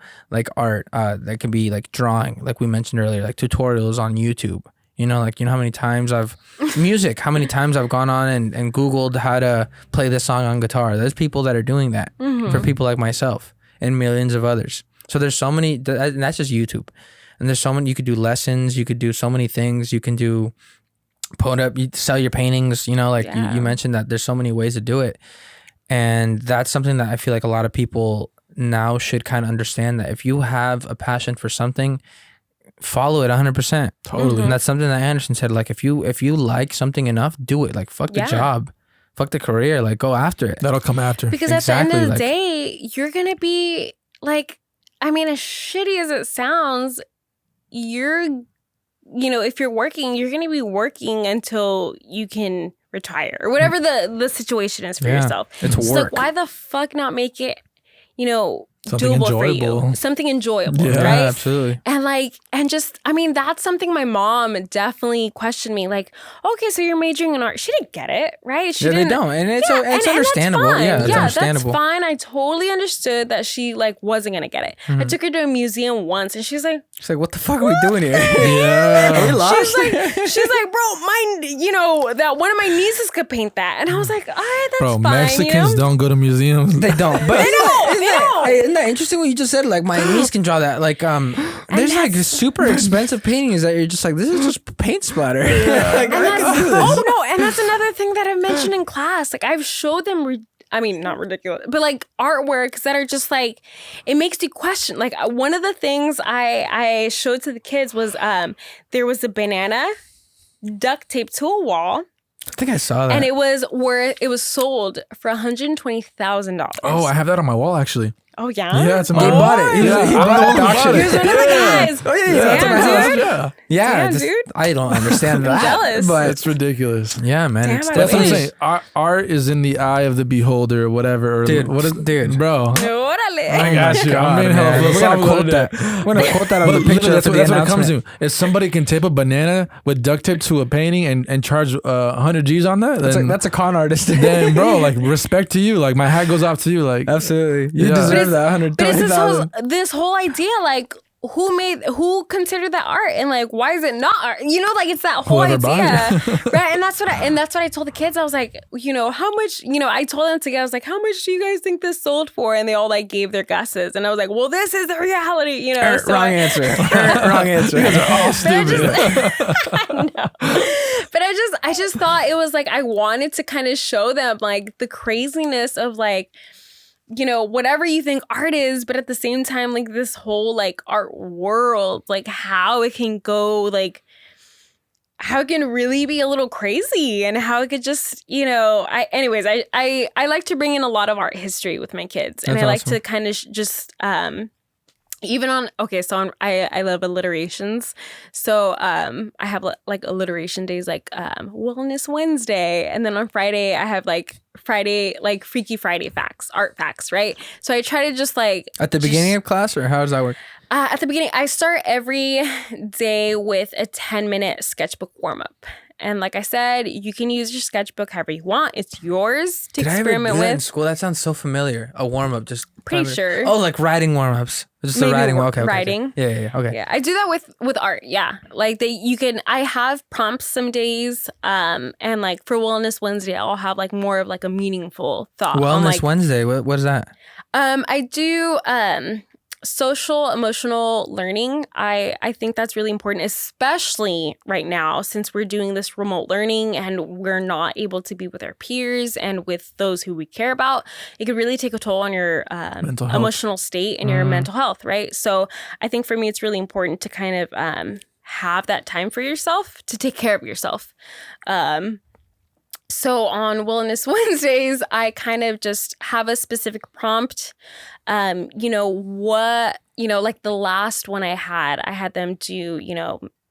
art, that can be drawing, like we mentioned earlier, tutorials on YouTube. How many times how many times I've gone on and Googled how to play this song on guitar. There's people that are doing that for people like myself and millions of others. So there's so many, and that's just YouTube. And there's so many, you could do lessons, you could do so many things. You can put up, you sell your paintings, you mentioned that there's so many ways to do it. And that's something that I feel like a lot of people now should kind of understand, that if you have a passion for something, follow it 100%. Totally. And that's something that Anderson said, if you like something enough, do it. Fuck the job, fuck the career, go after it. That'll come after. Because at the end of the day, you're going to be as shitty as it sounds, if you're working, you're going to be working until you can retire or whatever the situation is for yourself. It's work. Why the fuck not make it, Something doable for enjoyable. you, something enjoyable, Yeah, right? absolutely. And just, I mean, that's something my mom definitely questioned me. Like, okay, so you're majoring in art. She didn't get it, right? She Yeah, they didn't. don't, and it's Yeah, it's and understandable. that's fine. Yeah, it's understandable. That's fine. I totally understood that she like wasn't gonna get it. I took her to a museum once, and she's like, It's like, what the fuck are we doing here? Yeah. Are we lost? she's like, bro, mine, that one of my nieces could paint that, and I was like, all right, that's Bro, fine. Mexicans don't go to museums. They don't. But They don't. Isn't that interesting what you just said? Like, my niece can draw that. Like, there's like super expensive paintings that you're just like, this is just paint splatter. Like, And I can do this. and that's another thing that I've mentioned in class. Like I've showed them, not ridiculous, but like artworks that are just like, it makes you question. Like one of the things I showed to the kids was there was a banana duct taped to a wall, I think I saw that. and it was sold for $120,000. Oh, I have that on my wall actually. Oh yeah. Yeah, it's He amazing. bought it. He Yeah, bought I'm it the at one who auction. bought it. Here's one of the guys. Oh, yeah, Damn, that's what I saw. dude. Yeah, Yeah, Damn, just, dude. I don't understand that. jealous. But it's ridiculous. yeah, man, Damn, it's I That's what I'm definitely. saying. Art is in the eye of the beholder, or whatever. Or Dude, what is, dude. bro? Órale. I got you. I'm being hella man. We're gonna philosophical quote today. that. We're gonna quote that on But the literally, picture. that's After what the it comes announcement. to. If somebody can tape a banana with duct tape to a painting and charge 100 G's on that, then, That's a con artist. then bro, like respect to you. Like my hat goes off to you. Like Absolutely, you Yeah. deserve that But it's $120,000. this whole idea, like who considered that art, and like why is it not art? Like it's that whole Whoever bought idea, right? And that's what I told the kids. I was like, how much? I told them together. I was like, how much do you guys think this sold for? And they all like gave their guesses, and I was like, well, this is the reality, so Wrong answer. Wrong answer. all stupid. I know. But I just thought it was like I wanted to kind of show them like the craziness of like, whatever you think art is, but at the same time, like this whole like art world, like how it can go, like how it can really be a little crazy, and how it could just, I like to bring in a lot of art history with my kids, and That's I like awesome. to kind of just I love alliterations. So I have like alliteration days, like Wellness Wednesday, and then on Friday I have like Freaky Friday facts, art facts, right? So I try to just like At the beginning of class, or how does that work? at the beginning, I start every day with a 10-minute sketchbook warm up. And like I said, you can use your sketchbook however you want. It's yours to Did I ever experiment do that in with. school? That sounds so familiar. A warm up, just Pretty sure. Oh, like writing warm ups. Just Maybe a writing. Okay, okay. writing. Yeah. Okay. Yeah, I do that with art. Yeah, like I have prompts some days, and like for Wellness Wednesday, I'll have like more of like a meaningful thought. Wellness like, Wednesday. What is that? I do social emotional learning. I think that's really important, especially right now since we're doing this remote learning and we're not able to be with our peers and with those who we care about. It could really take a toll on your Mental health. emotional state and your mental health, right? So I think for me it's really important to kind of have that time for yourself, to take care of yourself. So on Wellness Wednesdays, I kind of just have a specific prompt. Like the last one I had them do,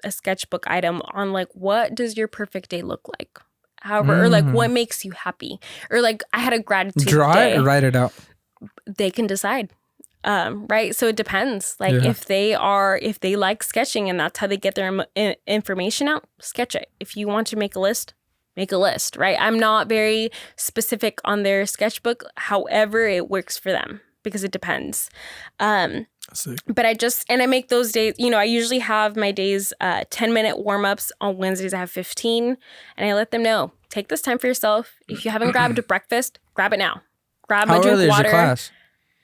a sketchbook item on like, what does your perfect day look like? However, or like what makes you happy? Or like I had a gratitude Draw day. it or write it out. They can decide. Right. So it depends. Like Yeah. if they like sketching and that's how they get their information out, sketch it. If you want to make a list, right? I'm not very specific on their sketchbook. However, it works for them because it depends. Sick. But I make those days, I usually have my days 10-minute warm-ups. On Wednesdays, I have 15. And I let them know, take this time for yourself. If you haven't grabbed breakfast, grab it now. Grab How a drink early of is water. your class?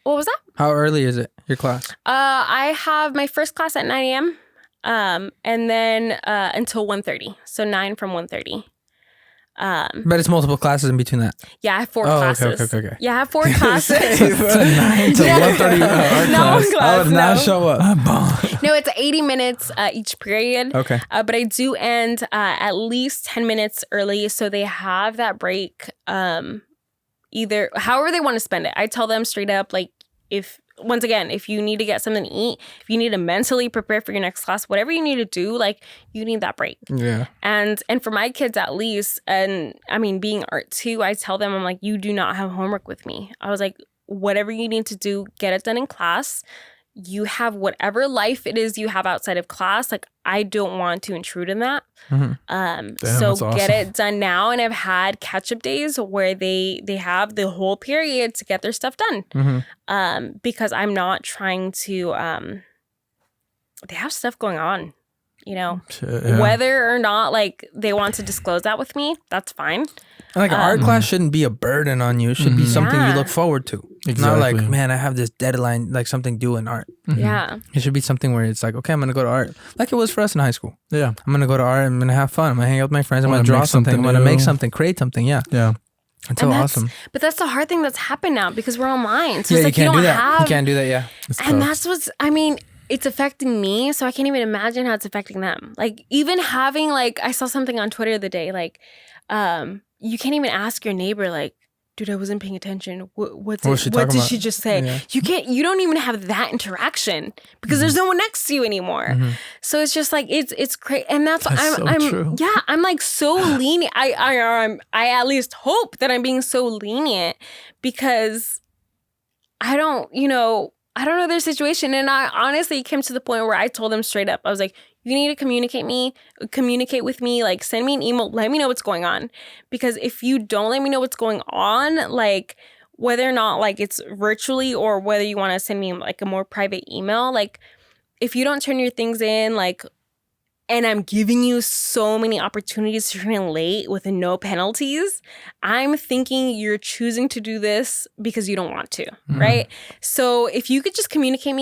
What was that? How early is it? Your class? I have my first class at 9 a.m. And then until 1:30. So 9 from 1:30. But it's multiple classes in between that. Yeah, I have 4 Oh, classes. okay. Yeah, I have 4 classes. 9 to Yeah. 1:30 No art class. class, I would not no. show up. No, it's 80 minutes each period. Okay. But I do end at least 10 minutes early, so they have that break. Either however they want to spend it. I tell them straight up, like, if you need to get something to eat, if you need to mentally prepare for your next class, whatever you need to do, like, you need that break. Yeah. And for my kids at least, and I mean being art too, I tell them, I'm like, you do not have homework with me. I was like, whatever you need to do, get it done in class. You have whatever life it is you have outside of class. Like, I don't want to intrude in that. Damn, So that's awesome. get it done now. And I've had catch-up days where they have the whole period to get their stuff done. Because I'm not trying to they have stuff going on, you know. Shit, yeah. Whether or not like they want to disclose that with me, that's fine. And like art class shouldn't be a burden on you. It should be something you Yeah. look forward to. Exactly. Not like, man, I have this deadline, like something due in art. Yeah. It should be something where it's like, okay, I'm going to go to art. Like it was for us in high school. Yeah. I'm going to go to art. I'm going to have fun. I'm going to hang out with my friends. I'm going Wanna to draw make something. I'm something going to make new. something, create something. Yeah. Yeah. It's so And that's- awesome. But that's the hard thing that's happened now because we're online. So Yeah, it's like you can't don't do that. have You can't do that. Yeah. It's and tough. that's what's I mean, it's affecting me, so I can't even imagine how it's affecting them. Like even having like I saw something on Twitter the other day, like you can't even ask your neighbor like, dude, I wasn't paying attention. What was she did talking she about? just say? Yeah. You don't even have that interaction because there's no one next to you anymore. So it's just like it's crazy, and that's That's I'm so true. yeah, I'm like so lenient. I at least hope that I'm being so lenient because I don't know their situation. And I honestly came to the point where I told them straight up, I was like, you need to communicate with me, like send me an email, let me know what's going on. Because if you don't let me know what's going on, like whether or not like it's virtually or whether you want to send me like a more private email, like if you don't turn your things in, like, and I'm giving you so many opportunities to turn in late with no penalties, I'm thinking you're choosing to do this because you don't want to, right? So if you could just communicate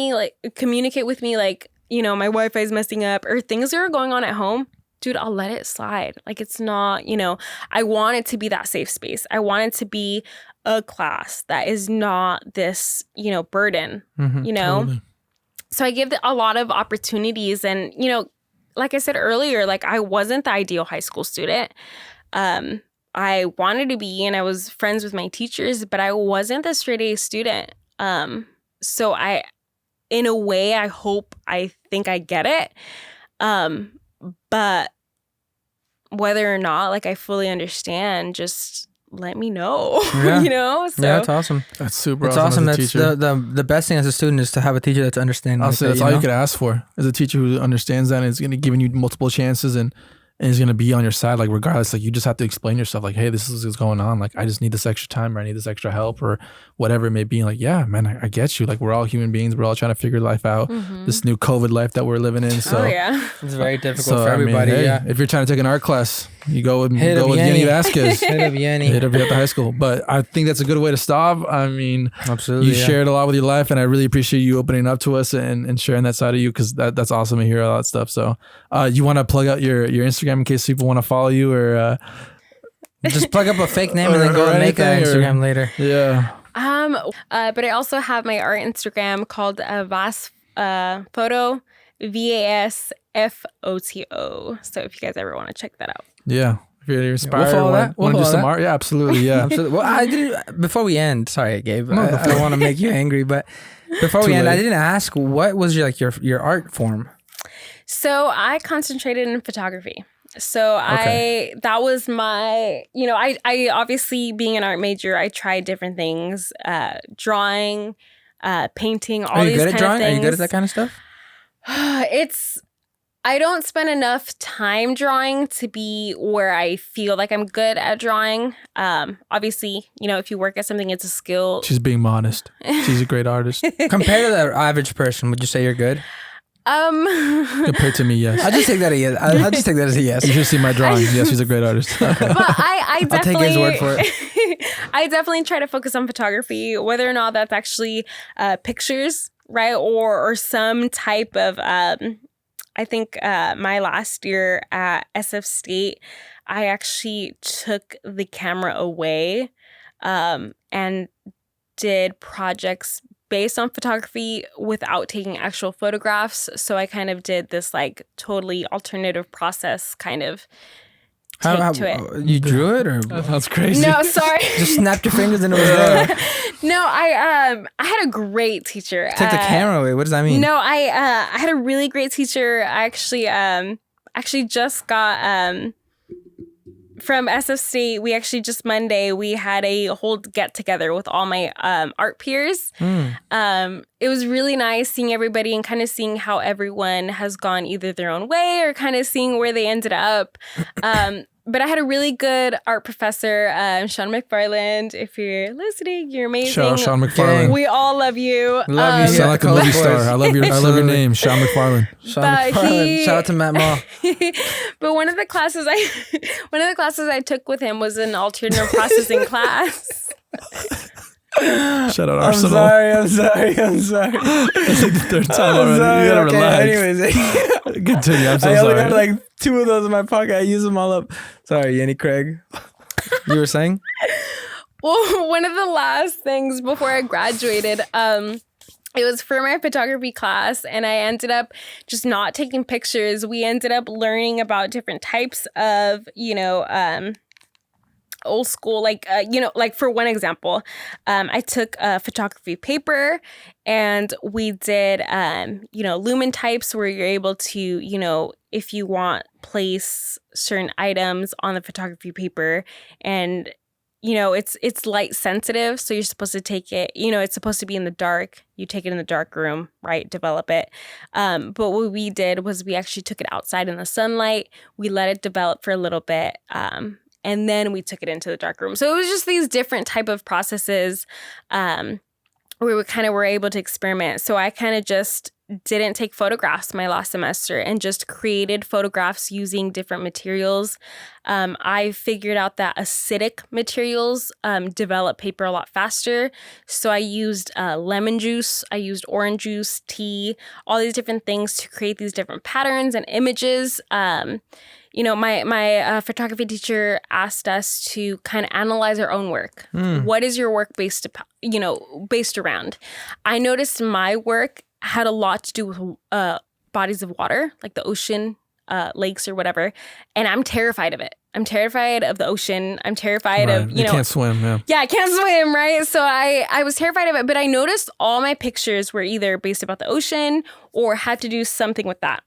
with me, like, you know, my Wi-Fi is messing up or things are going on at home, dude, I'll let it slide. Like it's not, you know, I want it to be that safe space. I want it to be a class that is not this, you know, burden, you know? Totally. So I give a lot of opportunities and, you know, like I said earlier, like I wasn't the ideal high school student. I wanted to be, and I was friends with my teachers, but I wasn't the straight A student. So in a way, I think I get it. But whether or not, like I fully understand, just let me know, Yeah. you know? So Yeah, it's awesome. That's super It's awesome. awesome. As a That's teacher. the best thing as a student is to have a teacher that's understanding. Honestly, like that's that, all you you know? could ask for is a teacher who understands that and is going to give you multiple chances and is going to be on your side. Like regardless, like you just have to explain yourself. Like, hey, this is what's going on. Like I just need this extra time or I need this extra help or whatever it may be. Like, yeah, man, I get you. Like we're all human beings. We're all trying to figure life out. This new COVID life that we're living in. So, oh yeah. It's very difficult so for I mean, everybody. hey, Yeah. if you're trying to take an art class, you go with Hit up Yeni Yeni. Vasquez. Hit up Yeni. Hit up at the high school. But I think that's a good way to stop. I mean, Absolutely. you yeah. shared a lot with your life, and I really appreciate you opening up to us and sharing that side of you because that's awesome to hear all that stuff. So, you want to plug out your Instagram in case people want to follow you or Just plug up a fake name and then Or go and make an anything, or- Instagram later. yeah. But I also have my art Instagram called Vas Photo, VASFOTO. So if you guys ever want to check that out. Yeah. If you're inspired, follow want that. We'll to do follow some that. art, yeah, absolutely, yeah. Absolutely. Well, I didn't. Before we end, sorry, Gabe. I don't want to make you angry, but before we Too end, I late. didn't ask what was your art form. So I concentrated in photography. So Okay. that was my, you know, I obviously being an art major, I tried different things, drawing, painting, all Are you these good at kind drawing? of Are things. you good at that kind of stuff? I don't spend enough time drawing to be where I feel like I'm good at drawing. Obviously, you know, if you work at something, it's a skill. She's being modest. She's a great artist. Compared to the average person, would you say you're good? Compared to me, yes. I'll just take that as a yes. I'll just take that as a yes. You should see my drawing. Yes, she's a great artist. But I I'll take definitely his word for I definitely try to focus on photography, whether or not that's actually pictures, right, or some type of. I think my last year at SF State, I actually took the camera away and did projects based on photography without taking actual photographs. So I kind of did this like totally alternative process kind of take to it. You drew it or That's crazy. No, sorry. just snapped your fingers and it was there? No, I had a great teacher. Take the camera away. What does that mean? No, I had a really great teacher. I actually just got from SF State, we actually just Monday, we had a whole get together with all my art peers. It was really nice seeing everybody and kind of seeing how everyone has gone either their own way or kind of seeing where they ended up. But I had a really good art professor, Sean McFarland. If you're listening, you're amazing. Shout out Sean McFarland. We all love you. Love you. You sound like a movie star. I love your name, Sean McFarland. Sean McFarland. Shout out to Matt Mall. But one of the classes I took with him was an alternative processing class. Shout out Arsenal. I'm sorry. That's like the third time already. You gotta relax. Anyways, Continue. I'm so I only sorry. got like 2 of those in my pocket. I use them all up. Sorry, Yeni Craig. You were saying? Well, one of the last things before I graduated, it was for my photography class, and I ended up just not taking pictures. We ended up learning about different types of, old school, like for one example, I took a photography paper and we did, lumen types where you're able to, if you want, place certain items on the photography paper, and it's light sensitive, so you're supposed to take it, it's supposed to be in the dark. You take it in the dark room, right? Develop it. But what we did was we actually took it outside in the sunlight. We let it develop for a little bit. And then we took it into the dark room. So it was just these different type of processes where we kind of were able to experiment. So I kind of just didn't take photographs my last semester and just created photographs using different materials. I figured out that acidic materials develop paper a lot faster. So I used lemon juice, I used orange juice, tea, all these different things to create these different patterns and images. My photography teacher asked us to kind of analyze our own work. What is your work based around? I noticed my work had a lot to do with bodies of water, like the ocean, lakes or whatever. And I'm terrified of it. I'm terrified of the ocean. I'm terrified of, You can't swim, yeah. Yeah, I can't swim, right? So I was terrified of it. But I noticed all my pictures were either based about the ocean or had to do something with that.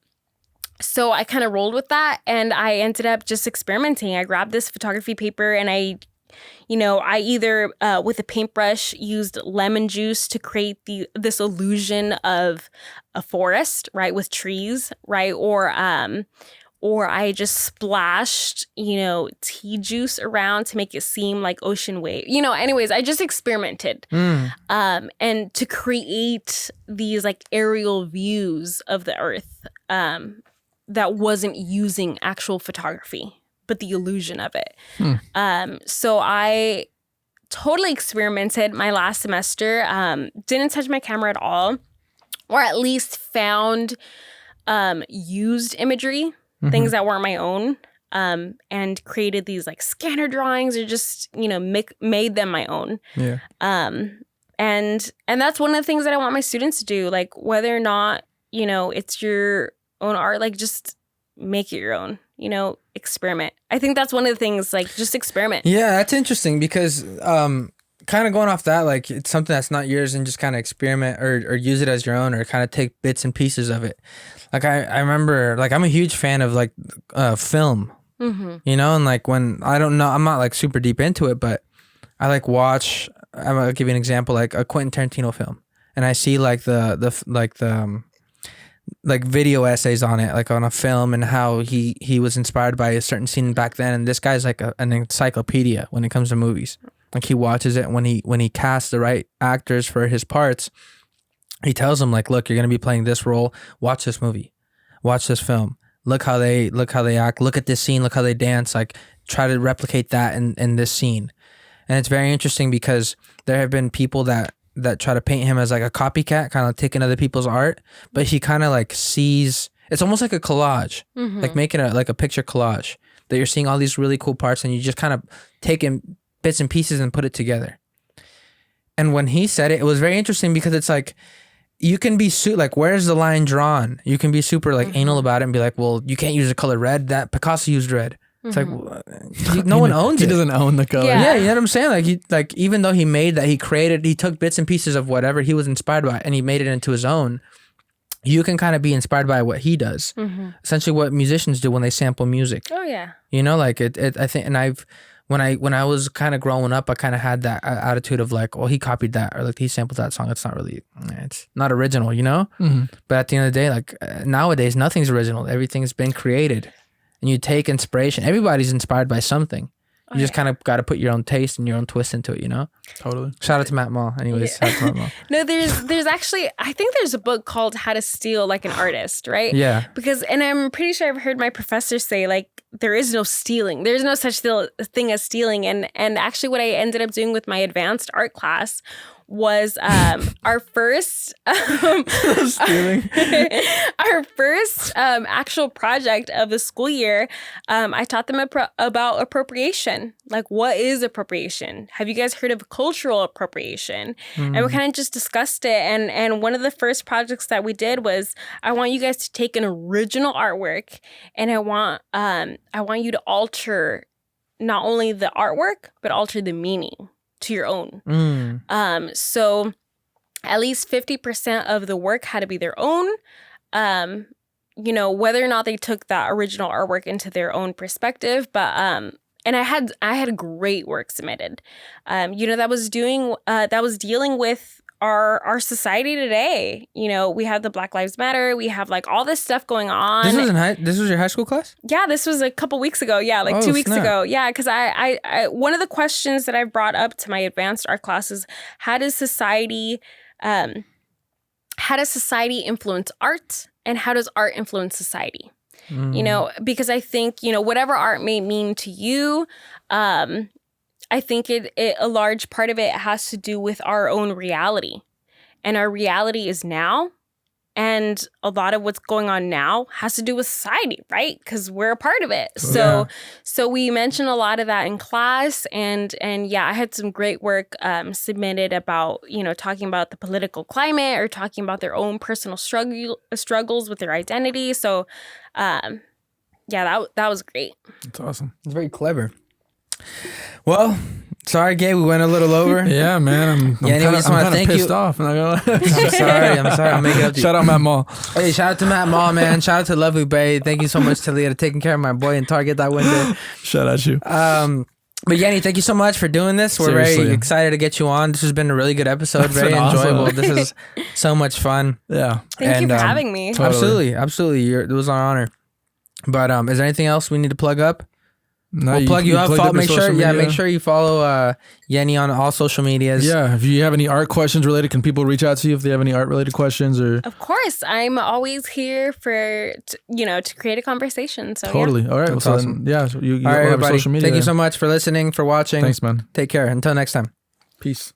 So I kind of rolled with that, and I ended up just experimenting. I grabbed this photography paper, and I either with a paintbrush used lemon juice to create this illusion of a forest, right, with trees, right, or I just splashed, tea juice around to make it seem like ocean wave. Anyways, I just experimented, and to create these like aerial views of the earth. That wasn't using actual photography, but the illusion of it. So I totally experimented my last semester, didn't touch my camera at all, or at least found used imagery, things that weren't my own, and created these like scanner drawings or just, made them my own. Yeah. And that's one of the things that I want my students to do, like whether or not, it's your own art, like just make it your own, experiment. I think that's one of the things, like just experiment. Yeah, that's interesting because kind of going off that, like it's something that's not yours and just kind of experiment or use it as your own or kind of take bits and pieces of it. Like I remember, like I'm a huge fan of like film, and like when I'm not like super deep into it, but I like watch, I'll give you an example, like a Quentin Tarantino film, and I see like the video essays on it, like on a film, and how he was inspired by a certain scene back then. And this guy's like an encyclopedia when it comes to movies. Like he watches it when he casts the right actors for his parts. He tells them like, look, you're gonna be playing this role. Watch this movie, watch this film. Look how they act. Look at this scene. Look how they dance. Like try to replicate that in this scene. And it's very interesting because there have been people that try to paint him as like a copycat, kind of taking other people's art, but he kind of like sees, it's almost like a collage, like making a picture collage that you're seeing all these really cool parts and you just kind of take in bits and pieces and put it together. And when he said it, it was very interesting because it's like, you can be like, where's the line drawn? You can be super like anal about it and be like, well, you can't use the color red. That Picasso used red. It's like no one owns it. He doesn't own the color. Yeah. Yeah, you know what I'm saying? Like even though he took bits and pieces of whatever he was inspired by and he made it into his own. you can kind of be inspired by what he does. Essentially what musicians do when they sample music. Oh yeah. You know, like it I think, and when I was kind of growing up, I kind of had that attitude of like, well, he copied that, or like he sampled that song. It's not really, it's not original, you know? But at the end of the day, like nowadays, nothing's original. Everything's been created, and you take inspiration. Everybody's inspired by something. You just kind of got to put your own taste and your own twist into it, you know? Totally. Shout out to Matt Mall. Anyways, shout out to Matt Mall. No, there's actually, I think there's a book called How to Steal Like an Artist, right? Yeah. Because, and I'm pretty sure I've heard my professor say, like, there is no stealing. There's no such thing as stealing. And actually what I ended up doing with my advanced art class was our first Stealing. our first actual project of the school year. I taught them about appropriation. Like, what is appropriation? Have you guys heard of cultural appropriation? And we kind of just discussed it. And one of the first projects that we did was, I want you guys to take an original artwork, and I want you to alter not only the artwork, but alter the meaning to your own. So at least 50% of the work had to be their own. You know, whether or not they took that original artwork into their own perspective, but and I had great work submitted. You know, that was dealing with our society today. You know, we have the Black Lives Matter. We have like all this stuff going on. This was your high school class? Yeah, this was a couple weeks ago. Yeah, like 2 weeks ago. Yeah, because I one of the questions that I've brought up to my advanced art class is, how does society influence art, and how does art influence society? You know, because I think, you know, whatever art may mean to you, I think a large part of it has to do with our own reality. And our reality is now. And a lot of what's going on now has to do with society, right? Because we're a part of it. So we mentioned a lot of that in class. And yeah, I had some great work submitted about, you know, talking about the political climate, or talking about their own personal struggles with their identity. So yeah, that was great. That's awesome. It's very clever. Well, sorry, Gabe, we went a little over. Yeah, man. I'm kind of pissed off. I'm not gonna lie. I'm sorry. I'll make it up to you. Shout out Matt Mall. Hey, shout out to Matt Mall, man. Shout out to Lovely Bay. Thank you so much, Talia, for taking care of my boy in Target that window. Shout out you. But Yeni, thank you so much for doing this. We're Seriously. very excited to get you on. This has been a really good episode. That's Very been awesome. enjoyable. This is so much fun. Yeah. Thank you for having me. Totally. Absolutely. It was an honor. But is there anything else we need to plug up? No, We'll plug you up. Make make sure you follow Yeni on all social medias. Yeah. If you have any art questions related, can people reach out to you if they have any art related questions? Or Of course, I'm always here to create a conversation. So totally. All right. That's Well, awesome. then, yeah. So you All right, have everybody. social media. Thank you so much for listening, for watching. Thanks, man. Take care. Until next time. Peace.